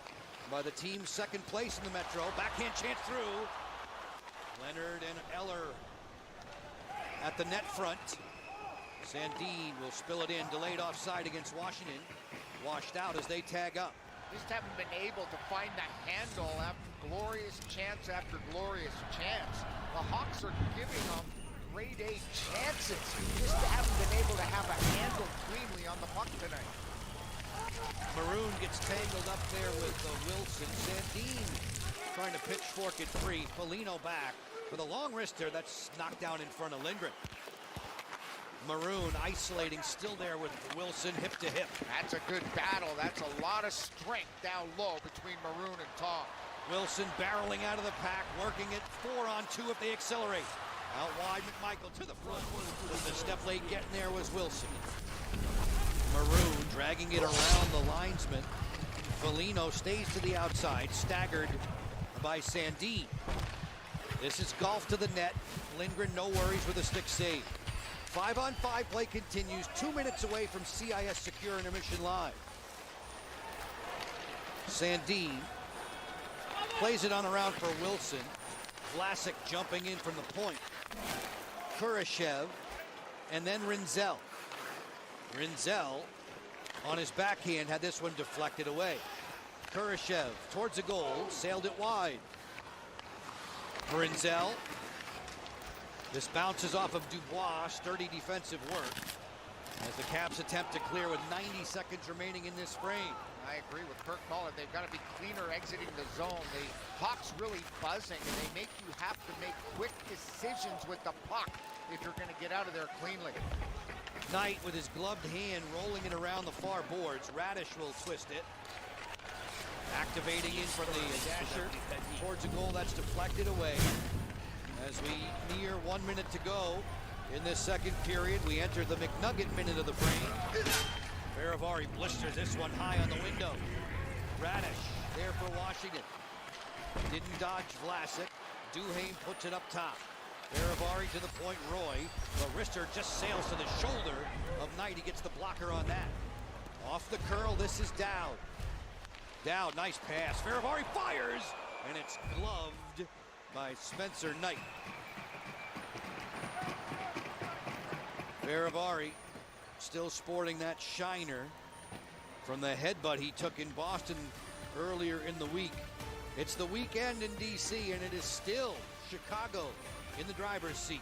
Speaker 6: by the team second place in the Metro. Backhand chance through. Leonard and Eller at the net front. Sandin will spill it in. Delayed offside against Washington. Washed out as they tag up.
Speaker 3: Just haven't been able to find the handle after glorious chance after glorious chance. The Hawks are giving them grade A chances. Just haven't been able to have a handle cleanly on the puck tonight.
Speaker 6: Maroon gets tangled up there with Wilson. Sandin trying to pitchfork it free. Foligno back with a long wrister that's knocked down in front of Lindgren. Maroon isolating, still there with Wilson hip to hip.
Speaker 3: That's a good battle. That's a lot of strength down low between Maroon and Tom.
Speaker 6: Wilson barreling out of the pack, working it 4-on-2 if they accelerate. Out wide, McMichael to the front. The step late getting there was Wilson. Maroon dragging it around the linesman. Foligno stays to the outside, staggered by Sandin. This is golf to the net. Lindgren no worries with a stick save. 5-on-5 play continues. 2 minutes away from CIS Secure Intermission Live. Sandin plays it on around for Wilson. Vlasic jumping in from the point. Kurashev and then Rinzel. Rinzel on his backhand had this one deflected away. Kurashev towards the goal, sailed it wide. Rinzel. This bounces off of Dubois, sturdy defensive work as the Caps attempt to clear with 90 seconds remaining in this frame.
Speaker 3: I agree with Kirk Muller. They've got to be cleaner exiting the zone. The Hawks really buzzing, and they make you have to make quick decisions with the puck if you're going to get out of there cleanly.
Speaker 6: Knight with his gloved hand rolling it around the far boards. Radish will twist it. Activating in from the dasher towards a goal that's deflected away. As we near 1 minute to go In this second period, we enter the McNugget minute of the frame. Faravari blisters this one high on the window. Radish there for Washington. Didn't dodge Vlasic. Duhaime puts it up top. Faravari to the point, Roy. The wrister just sails to the shoulder of Knight. He gets the blocker on that. Off the curl, this is Dowd. Dowd, nice pass. Faravari fires, and it's gloved by Spencer Knight. Faravari still sporting that shiner from the headbutt he took in Boston earlier in the week. It's the weekend in D.C., and it is still Chicago in the driver's seat.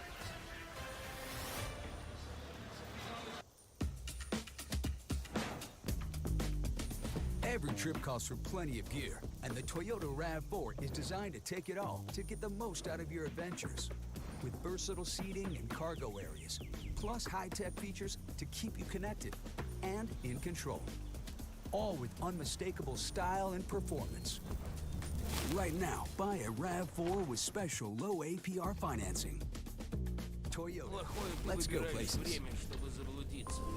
Speaker 17: Every trip calls for plenty of gear, and the Toyota RAV4 is designed to take it all to get the most out of your adventures. With versatile seating and cargo areas, plus high-tech features to keep you connected and in control. All with unmistakable style and performance. Right now, buy a RAV4 with special low APR financing. Toyota, let's go places.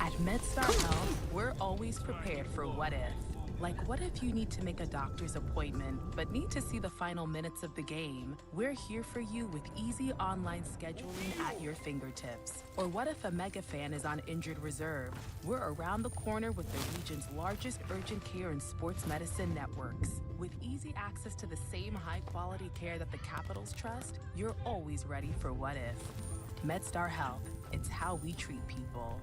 Speaker 14: At MedStar Health, we're always prepared for what if. Like, what if you need to make a doctor's appointment, but need to see the final minutes of the game? We're here for you with easy online scheduling at your fingertips. Or what if a mega fan is on injured reserve? We're around the corner with the region's largest urgent care and sports medicine networks. With easy access to the same high-quality care that the Capitals trust, you're always ready for what if. MedStar Health, it's how we treat people.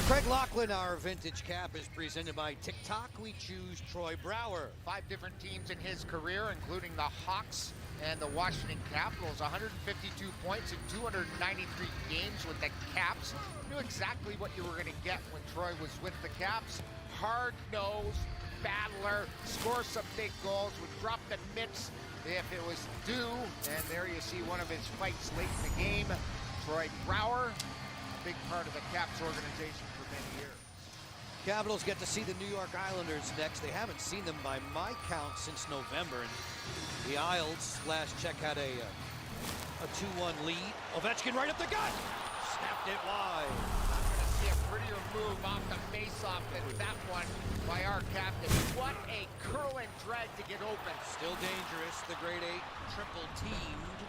Speaker 6: Craig Laughlin, our vintage cap, is presented by TikTok. We choose Troy Brouwer.
Speaker 3: 5 different teams in his career, including the Hawks and the Washington Capitals. 152 points in 293 games with the Caps. Knew exactly what you were going to get when Troy was with the Caps. Hard-nosed, battler, score some big goals, would drop the mitts if it was due. And there you see one of his fights late in the game. Troy Brouwer, a big part of the Caps organization for many years.
Speaker 6: Capitals get to see the New York Islanders next. They haven't seen them by my count since November. And the Isles, last check, had a 2-1 lead. Ovechkin right up the gut. Snapped it wide.
Speaker 3: Not going to see a prettier move off the face-off than that one by our captain. What a curl and drag to get open.
Speaker 6: Still dangerous. The grade 8 triple teamed.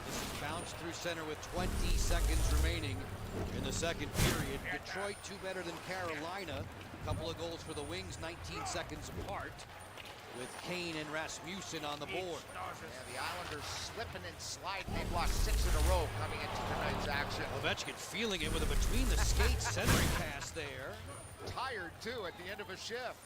Speaker 6: This is bounced through center with 20 seconds remaining in the second period. Detroit 2 better than Carolina. A couple of goals for the Wings, 19 seconds apart, with Kane and Rasmussen on the board.
Speaker 3: Yeah, the Islanders slipping and sliding. They've lost 6 in a row coming into tonight's action.
Speaker 6: Ovechkin feeling it with a between the skates centering pass there.
Speaker 3: Tired too at the end of a shift.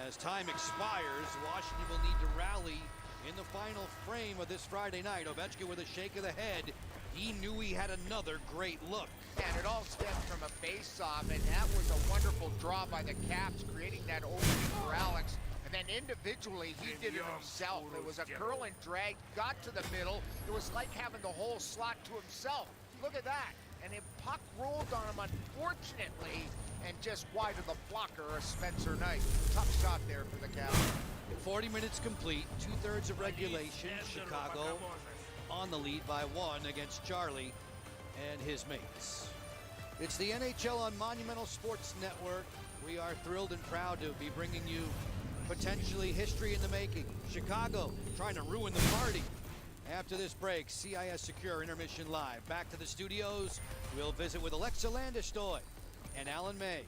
Speaker 6: As time expires, Washington will need to rally in the final frame of this Friday night. Ovechkin with a shake of the head. He knew he had another great look.
Speaker 3: And it all stemmed from a face-off, and that was a wonderful draw by the Caps, creating that opening for Alex. And then individually, he did it himself. It was a curl and drag, got to the middle. It was like having the whole slot to himself. Look at that. And the puck rolled on him, unfortunately, and just wide of the blocker, Spencer Knight. Tough shot there for the Caps.
Speaker 6: 40 minutes complete, 2/3 of regulation. Chicago on the lead by 1 against Charlie and his mates. It's the NHL on Monumental Sports Network. We are thrilled and proud to be bringing you potentially history in the making. Chicago trying to ruin the party. After this break, CIS Secure Intermission Live. Back to the studios. We'll visit with Alexa Landestoy and Alan May.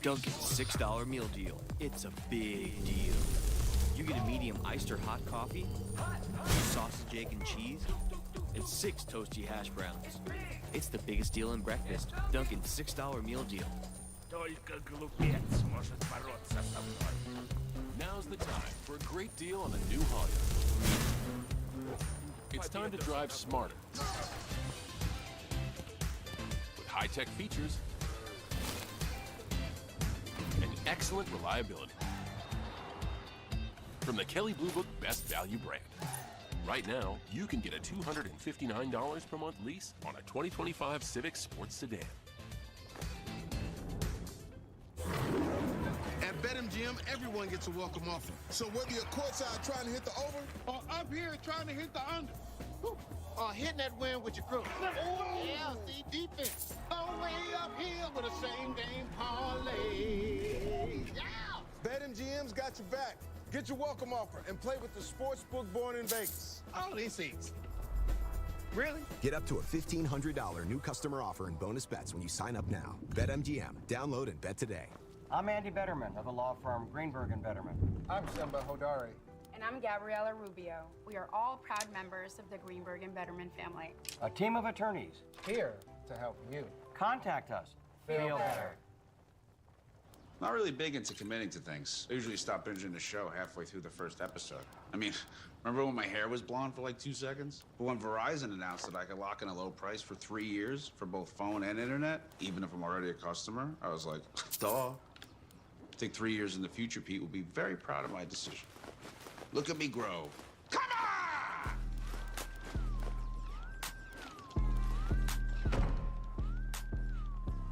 Speaker 19: Dunkin's $6 meal deal. It's a big deal. You get a medium iced or hot coffee, sausage, egg, and cheese, and 6 toasty hash browns. It's the biggest deal in breakfast. Dunkin's $6 meal deal.
Speaker 13: Now's the time for a great deal on a new Honda.
Speaker 10: It's time to drive smarter. With high-tech features and excellent reliability. From the Kelley Blue Book Best Value brand. Right now, you can get a $259 per month lease on a 2025 Civic Sports Sedan.
Speaker 16: At BetMGM, everyone gets a welcome offer. So whether you're courtside trying to hit the over or up here trying to hit the under, or hitting that win with your crew. Oh, yeah, see, defense. All the way up here with a same-game parlay. Yeah! BetMGM's got your back. Get your welcome offer and play with the sportsbook born in Vegas. Oh, this easy. Really?
Speaker 18: Get up to a $1,500 new customer offer and bonus bets when you sign up now. BetMGM. Download and bet today.
Speaker 21: I'm Andy Betterman of the law firm Greenberg and Betterman.
Speaker 16: I'm Simba Hodari.
Speaker 22: And I'm Gabriella Rubio. We are all proud members of the Greenberg and Betterman family.
Speaker 21: A team of attorneys
Speaker 16: Here to help you.
Speaker 21: Contact us.
Speaker 16: Feel better.
Speaker 23: Not really big into committing to things. I usually stop binging the show halfway through the first episode. I mean, remember when my hair was blonde for like 2 seconds? But when Verizon announced that I could lock in a low price for 3 years for both phone and internet, even if I'm already a customer, I was like, duh. I think 3 years in the future, Pete will be very proud of my decision. Look at me grow. Come on!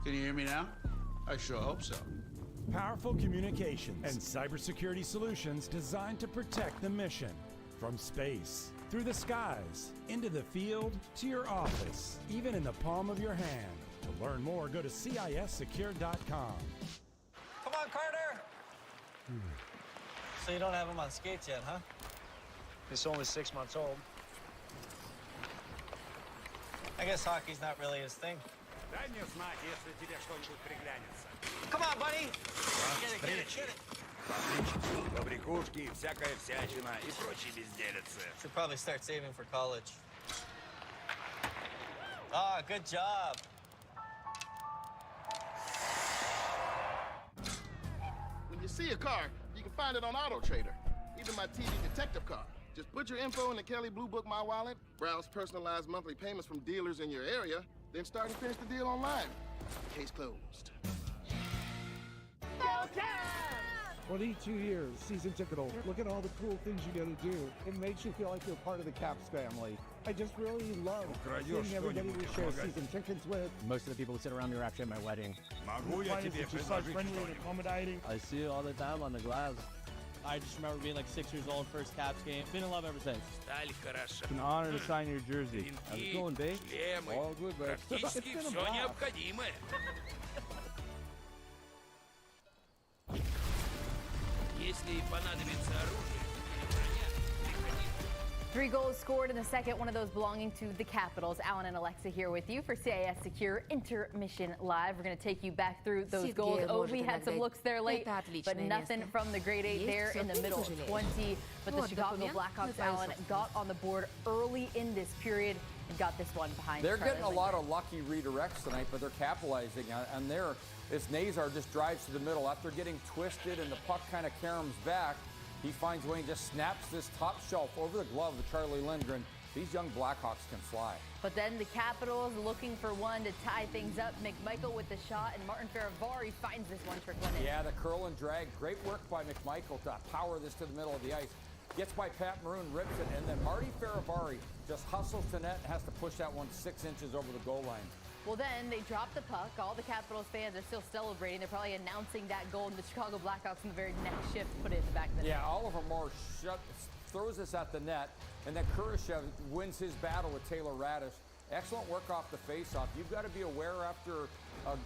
Speaker 23: Can you hear me now? I sure hope so.
Speaker 24: Powerful communications and cybersecurity solutions designed to protect the mission. From space, through the skies, into the field, to your office, even in the palm of your hand. To learn more, go to CISsecure.com.
Speaker 25: Come on, Carter! So you don't have him on skates yet, huh?
Speaker 21: He's only 6 months old.
Speaker 25: I guess hockey's not really his thing. Come on, buddy! Get it.
Speaker 26: Побрякушки, всякая всячина и прочие безделицы.
Speaker 25: Should probably start saving for college. Ah, good job.
Speaker 16: When you see a car, you can find it on Auto Trader. Even my TV detective car. Just put your info in the Kelley Blue Book My Wallet, browse personalized monthly payments from dealers in your area, then start and finish the deal online. Case closed.
Speaker 9: 22 years, season ticket holder. Look at all the cool things you get to do. It makes you feel like you're part of the Caps family. I just really love seeing everybody we share season tickets with.
Speaker 27: Most of the people who sit around me are actually at my wedding.
Speaker 9: It's so friendly and accommodating.
Speaker 27: I see it all the time on the glass. I just remember being like 6 years old, first Caps game. Been in love ever since.
Speaker 9: It's an honor to sign your jersey.
Speaker 27: How's it going, babe?
Speaker 9: All good, babe. It's been a blast.
Speaker 26: Если понадобится оружие,
Speaker 28: 3 goals scored in the second, one of those belonging to the Capitals. Alan and Alexa here with you for CIS Secure Intermission Live. We're going to take you back through those goals. Oh, we had some looks there late, but nothing from the grade 8 there in the middle 20. But the Chicago Blackhawks, Alan, got on the board early in this period and got this one behind.
Speaker 29: They're getting a lot of lucky redirects tonight, but they're capitalizing on there. As Nazar just drives to the middle after getting twisted and the puck kind of caroms back. He finds a way and just snaps this top shelf over the glove of Charlie Lindgren. These young Blackhawks can fly.
Speaker 28: But then the Capitals looking for one to tie things up. McMichael with the shot, and Martin Faravari finds this one trickling in.
Speaker 29: Yeah, the curl and drag. Great work by McMichael to power this to the middle of the ice. Gets by Pat Maroon, rips it, and then Marty Faravari just hustles to net and has to push that one 6 inches over the goal line.
Speaker 28: Well, then they drop the puck. All the Capitals fans are still celebrating. They're probably announcing that goal, and the Chicago Blackhawks in the very next shift put it in the back of the net.
Speaker 29: Yeah, Oliver Moore throws this at the net, and then Kurashev wins his battle with Taylor Radish. Excellent work off the faceoff. You've got to be aware after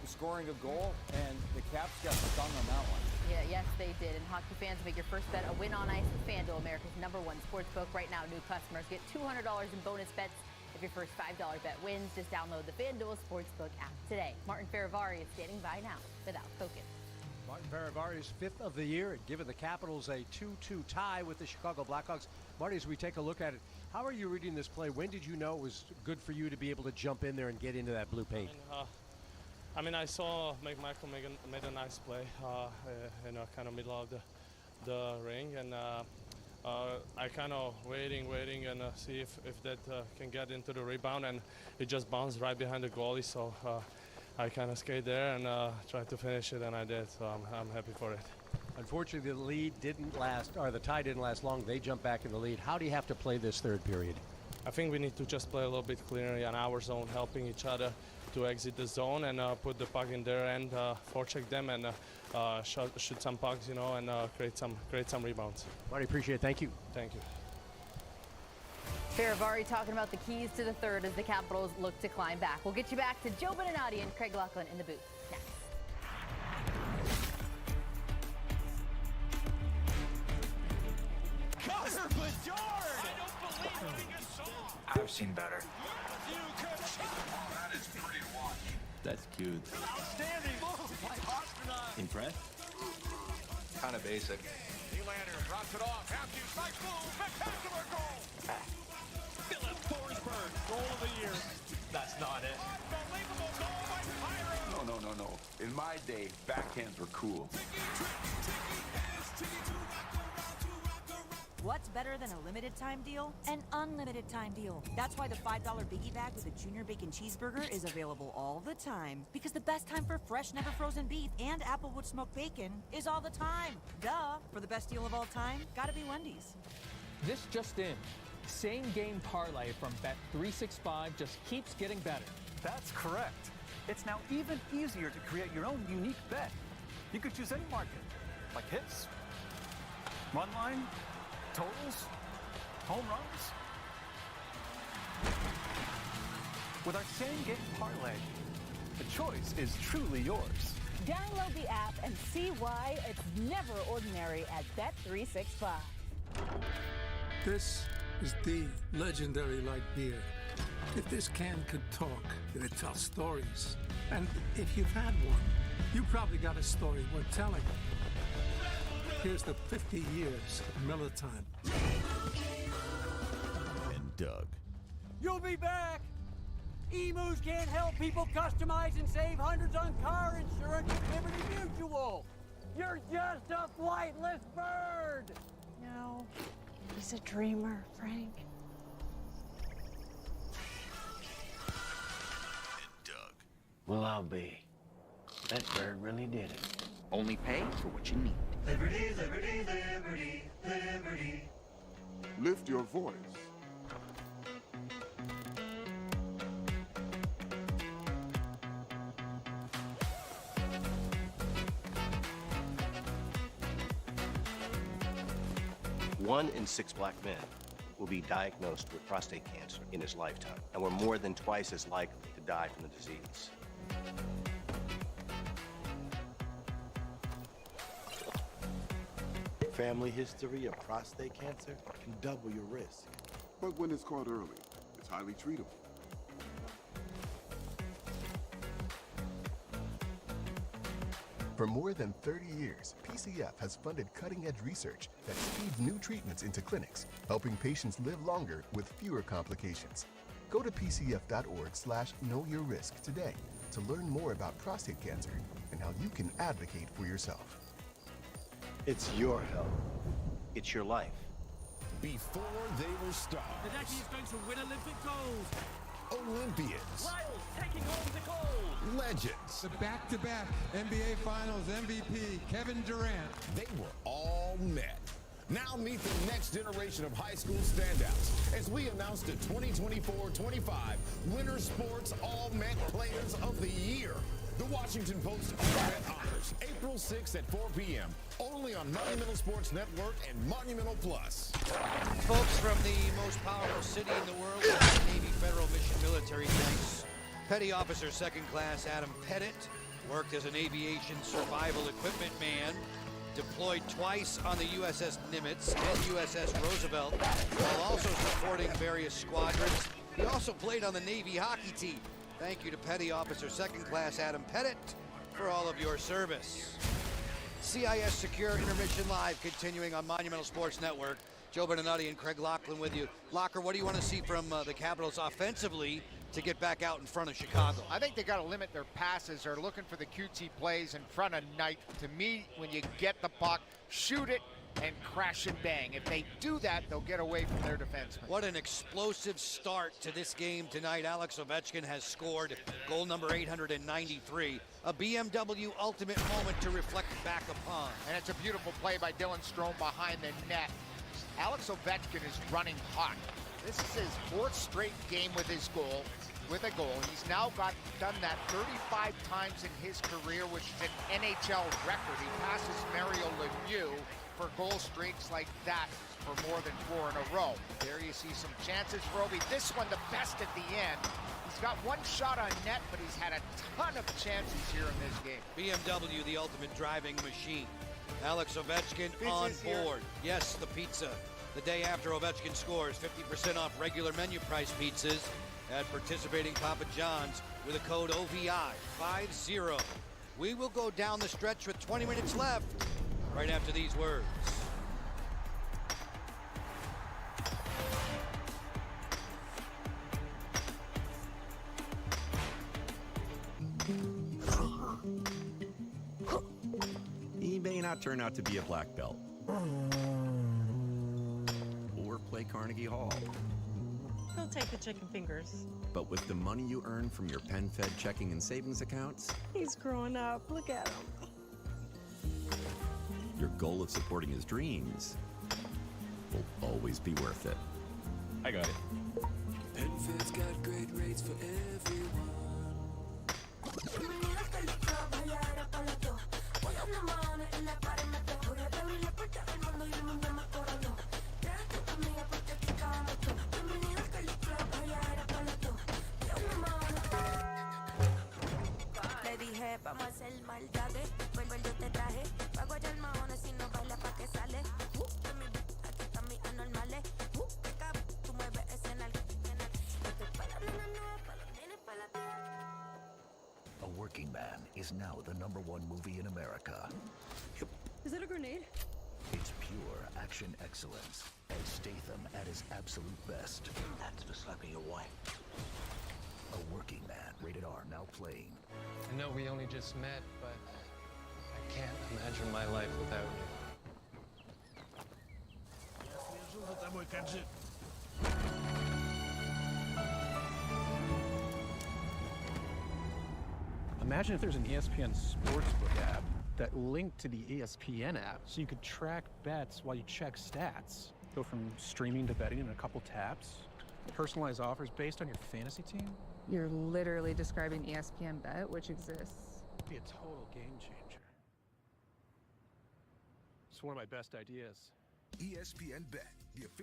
Speaker 29: scoring a goal, and the Caps got stung on that one.
Speaker 28: Yeah, yes, they did. And hockey fans, make your first bet a win on ice with FanDuel, America's #1 sportsbook. Right now, new customers get $200 in bonus bets if your first $5 bet wins. Just download the FanDuel Sportsbook app today. Martin Faravari is standing by now without focus.
Speaker 4: Martin Faravari's 5th of the year, and giving the Capitals a 2-2 tie with the Chicago Blackhawks. Marty, as we take a look at it, how are you reading this play? When did you know it was good for you to be able to jump in there and get into that blue paint?
Speaker 30: I mean, I saw McMichael made a nice play, kind of middle of the ring, and I kind of waiting, and see if that can get into the rebound, and it just bounced right behind the goalie. So I kind of skate there and tried to finish it, and I did. So I'm happy for it.
Speaker 4: Unfortunately, the lead didn't last, or the tie didn't last long. They jumped back in the lead. How do you have to play this third period?
Speaker 30: I think we need to just play a little bit cleaner on our zone, helping each other to exit the zone and put the puck in their end, forecheck them, and shoot some pucks, you know, and create some rebounds.
Speaker 4: Marty, appreciate it. Thank you.
Speaker 30: Thank you.
Speaker 28: Faravari talking about the keys to the third as the Capitals look to climb back. We'll get you back to Joe Beninati and Craig Laughlin in the booth next.
Speaker 26: I've seen better.
Speaker 23: That is pretty to watch.
Speaker 19: That's cute.
Speaker 26: Outstanding move by Astronaut.
Speaker 19: Impressed?
Speaker 26: Kind of basic.
Speaker 3: Nylander drops it off. Matthews, nice move. Spectacular goal.
Speaker 26: Philip Forsberg, goal of the year. That's not it.
Speaker 3: Unbelievable goal by Pyro.
Speaker 26: No. In my day, backhands were cool.
Speaker 1: What's better than a limited time deal? An unlimited time deal. That's why the $5 Biggie Bag with a Junior Bacon Cheeseburger is available all the time. Because the best time for fresh, never frozen beef and Applewood smoked bacon is all the time. Duh. For the best deal of all time, gotta be Wendy's.
Speaker 2: This just in. Same game parlay from Bet365 just keeps getting better.
Speaker 5: That's correct. It's now even easier to create your own unique bet. You could choose any market, like hits, run line, totals, home runs. With our same game parlay, the choice is truly yours.
Speaker 1: Download the app and see why it's never ordinary at Bet365.
Speaker 7: This is the legendary light beer. If this can could talk, it'd tell stories. And if you've had one, you probably got a story worth telling. Here's the 50 years of Miller time.
Speaker 13: And Doug.
Speaker 2: You'll be back! Emus can't help people customize and save hundreds on car insurance with Liberty Mutual. You're just a flightless bird!
Speaker 1: No, he's a dreamer, Frank.
Speaker 8: Well, I'll be. That bird really did it.
Speaker 11: Only pay for what you need.
Speaker 12: Liberty, liberty, liberty, liberty.
Speaker 15: Lift your voice.
Speaker 17: One in 6 black men will be diagnosed with prostate cancer in his lifetime, and we're more than twice as likely to die from the disease.
Speaker 20: Family history of prostate cancer can double your risk.
Speaker 15: But when it's caught early, it's highly treatable.
Speaker 18: For more than 30 years, PCF has funded cutting-edge research that speeds new treatments into clinics, helping patients live longer with fewer complications. Go to pcf.org/knowyourrisk today to learn more about prostate cancer and how you can advocate for yourself.
Speaker 17: It's your health. It's your life.
Speaker 13: Before they were stars.
Speaker 2: Hideki is going to win Olympic gold.
Speaker 13: Olympians.
Speaker 2: Lyles taking home the gold.
Speaker 13: Legends.
Speaker 31: The back-to-back NBA Finals MVP, Kevin Durant.
Speaker 13: They were all met. Now meet the next generation of high school standouts as we announce the 2024-25 Winter Sports All-Met Players of the Year. The Washington Post All-Met Honors, April 6th at 4 p.m. Only on Monumental Sports Network and Monumental Plus.
Speaker 6: Folks from the most powerful city in the world, the Navy Federal Mission Military Base. Petty Officer Second Class Adam Pettit worked as an aviation survival equipment man, deployed twice on the USS Nimitz and USS Roosevelt, while also supporting various squadrons. He also played on the Navy hockey team. Thank you to Petty Officer Second Class Adam Pettit for all of your service. CIS Secure Intermission Live continuing on Monumental Sports Network. Joe Beninati and Craig Laughlin with you. Locker, what do you want to see from the Capitals offensively to get back out in front of Chicago?
Speaker 3: I think they got to limit their passes. They're looking for the cutesy plays in front of Knight. To me, when you get the puck, shoot it, and crash and bang. If they do that, they'll get away from their defenseman.
Speaker 6: What an explosive start to this game tonight. Alex Ovechkin has scored goal number 893, a BMW ultimate moment to reflect back upon.
Speaker 3: And it's a beautiful play by Dylan Strome behind the net. Alex Ovechkin is running hot. This is his 4th straight game with a goal. He's now done that 35 times in his career, which is an NHL record. He passes Mario Lemieux for goal streaks like that for more than 4 in a row. There you see some chances for Ovi. This one the best at the end. He's got 1 shot on net, but he's had a ton of chances here in this game.
Speaker 6: BMW, the ultimate driving machine. Alex Ovechkin on board. Yes, the pizza. The day after Ovechkin scores, 50% off regular menu price pizzas at participating Papa John's with a code OVI50. We will go down the stretch with 20 minutes left right after these words.
Speaker 4: He may not turn out to be a black belt or play Carnegie Hall.
Speaker 9: He'll take the chicken fingers.
Speaker 4: But with the money you earn from your pen-fed checking and savings accounts,
Speaker 9: He's growing up. Look at him.
Speaker 4: your goal of supporting his dreams will always be worth it. I got it.
Speaker 12: PenFed's got great rates for everyone.
Speaker 10: Vamos a hacer maldades, vuelvo yo te traje, pago ya el mahones si no baila pa' que sale. Aquí están mis anormales, tú mueves ese nalga. Esto es pa' la nena nueva, pa' los nenes, pa' la tía.
Speaker 14: A Working Man is now the #1 movie in America.
Speaker 9: Is that a grenade?
Speaker 14: It's pure action excellence, and Statham at his absolute best.
Speaker 8: That's for slapping your wife.
Speaker 14: A Working Man, rated R, now playing.
Speaker 16: I know we only just met, but I can't imagine my life without you.
Speaker 21: Imagine if there's an ESPN Sportsbook app that linked to the ESPN app so you could track bets while you check stats. Go from streaming to betting in a couple taps. Personalized offers based on your fantasy team.
Speaker 22: You're literally describing ESPN Bet, which exists.
Speaker 21: It'd be a total game changer. It's one of my best ideas.
Speaker 13: ESPN Bet, the official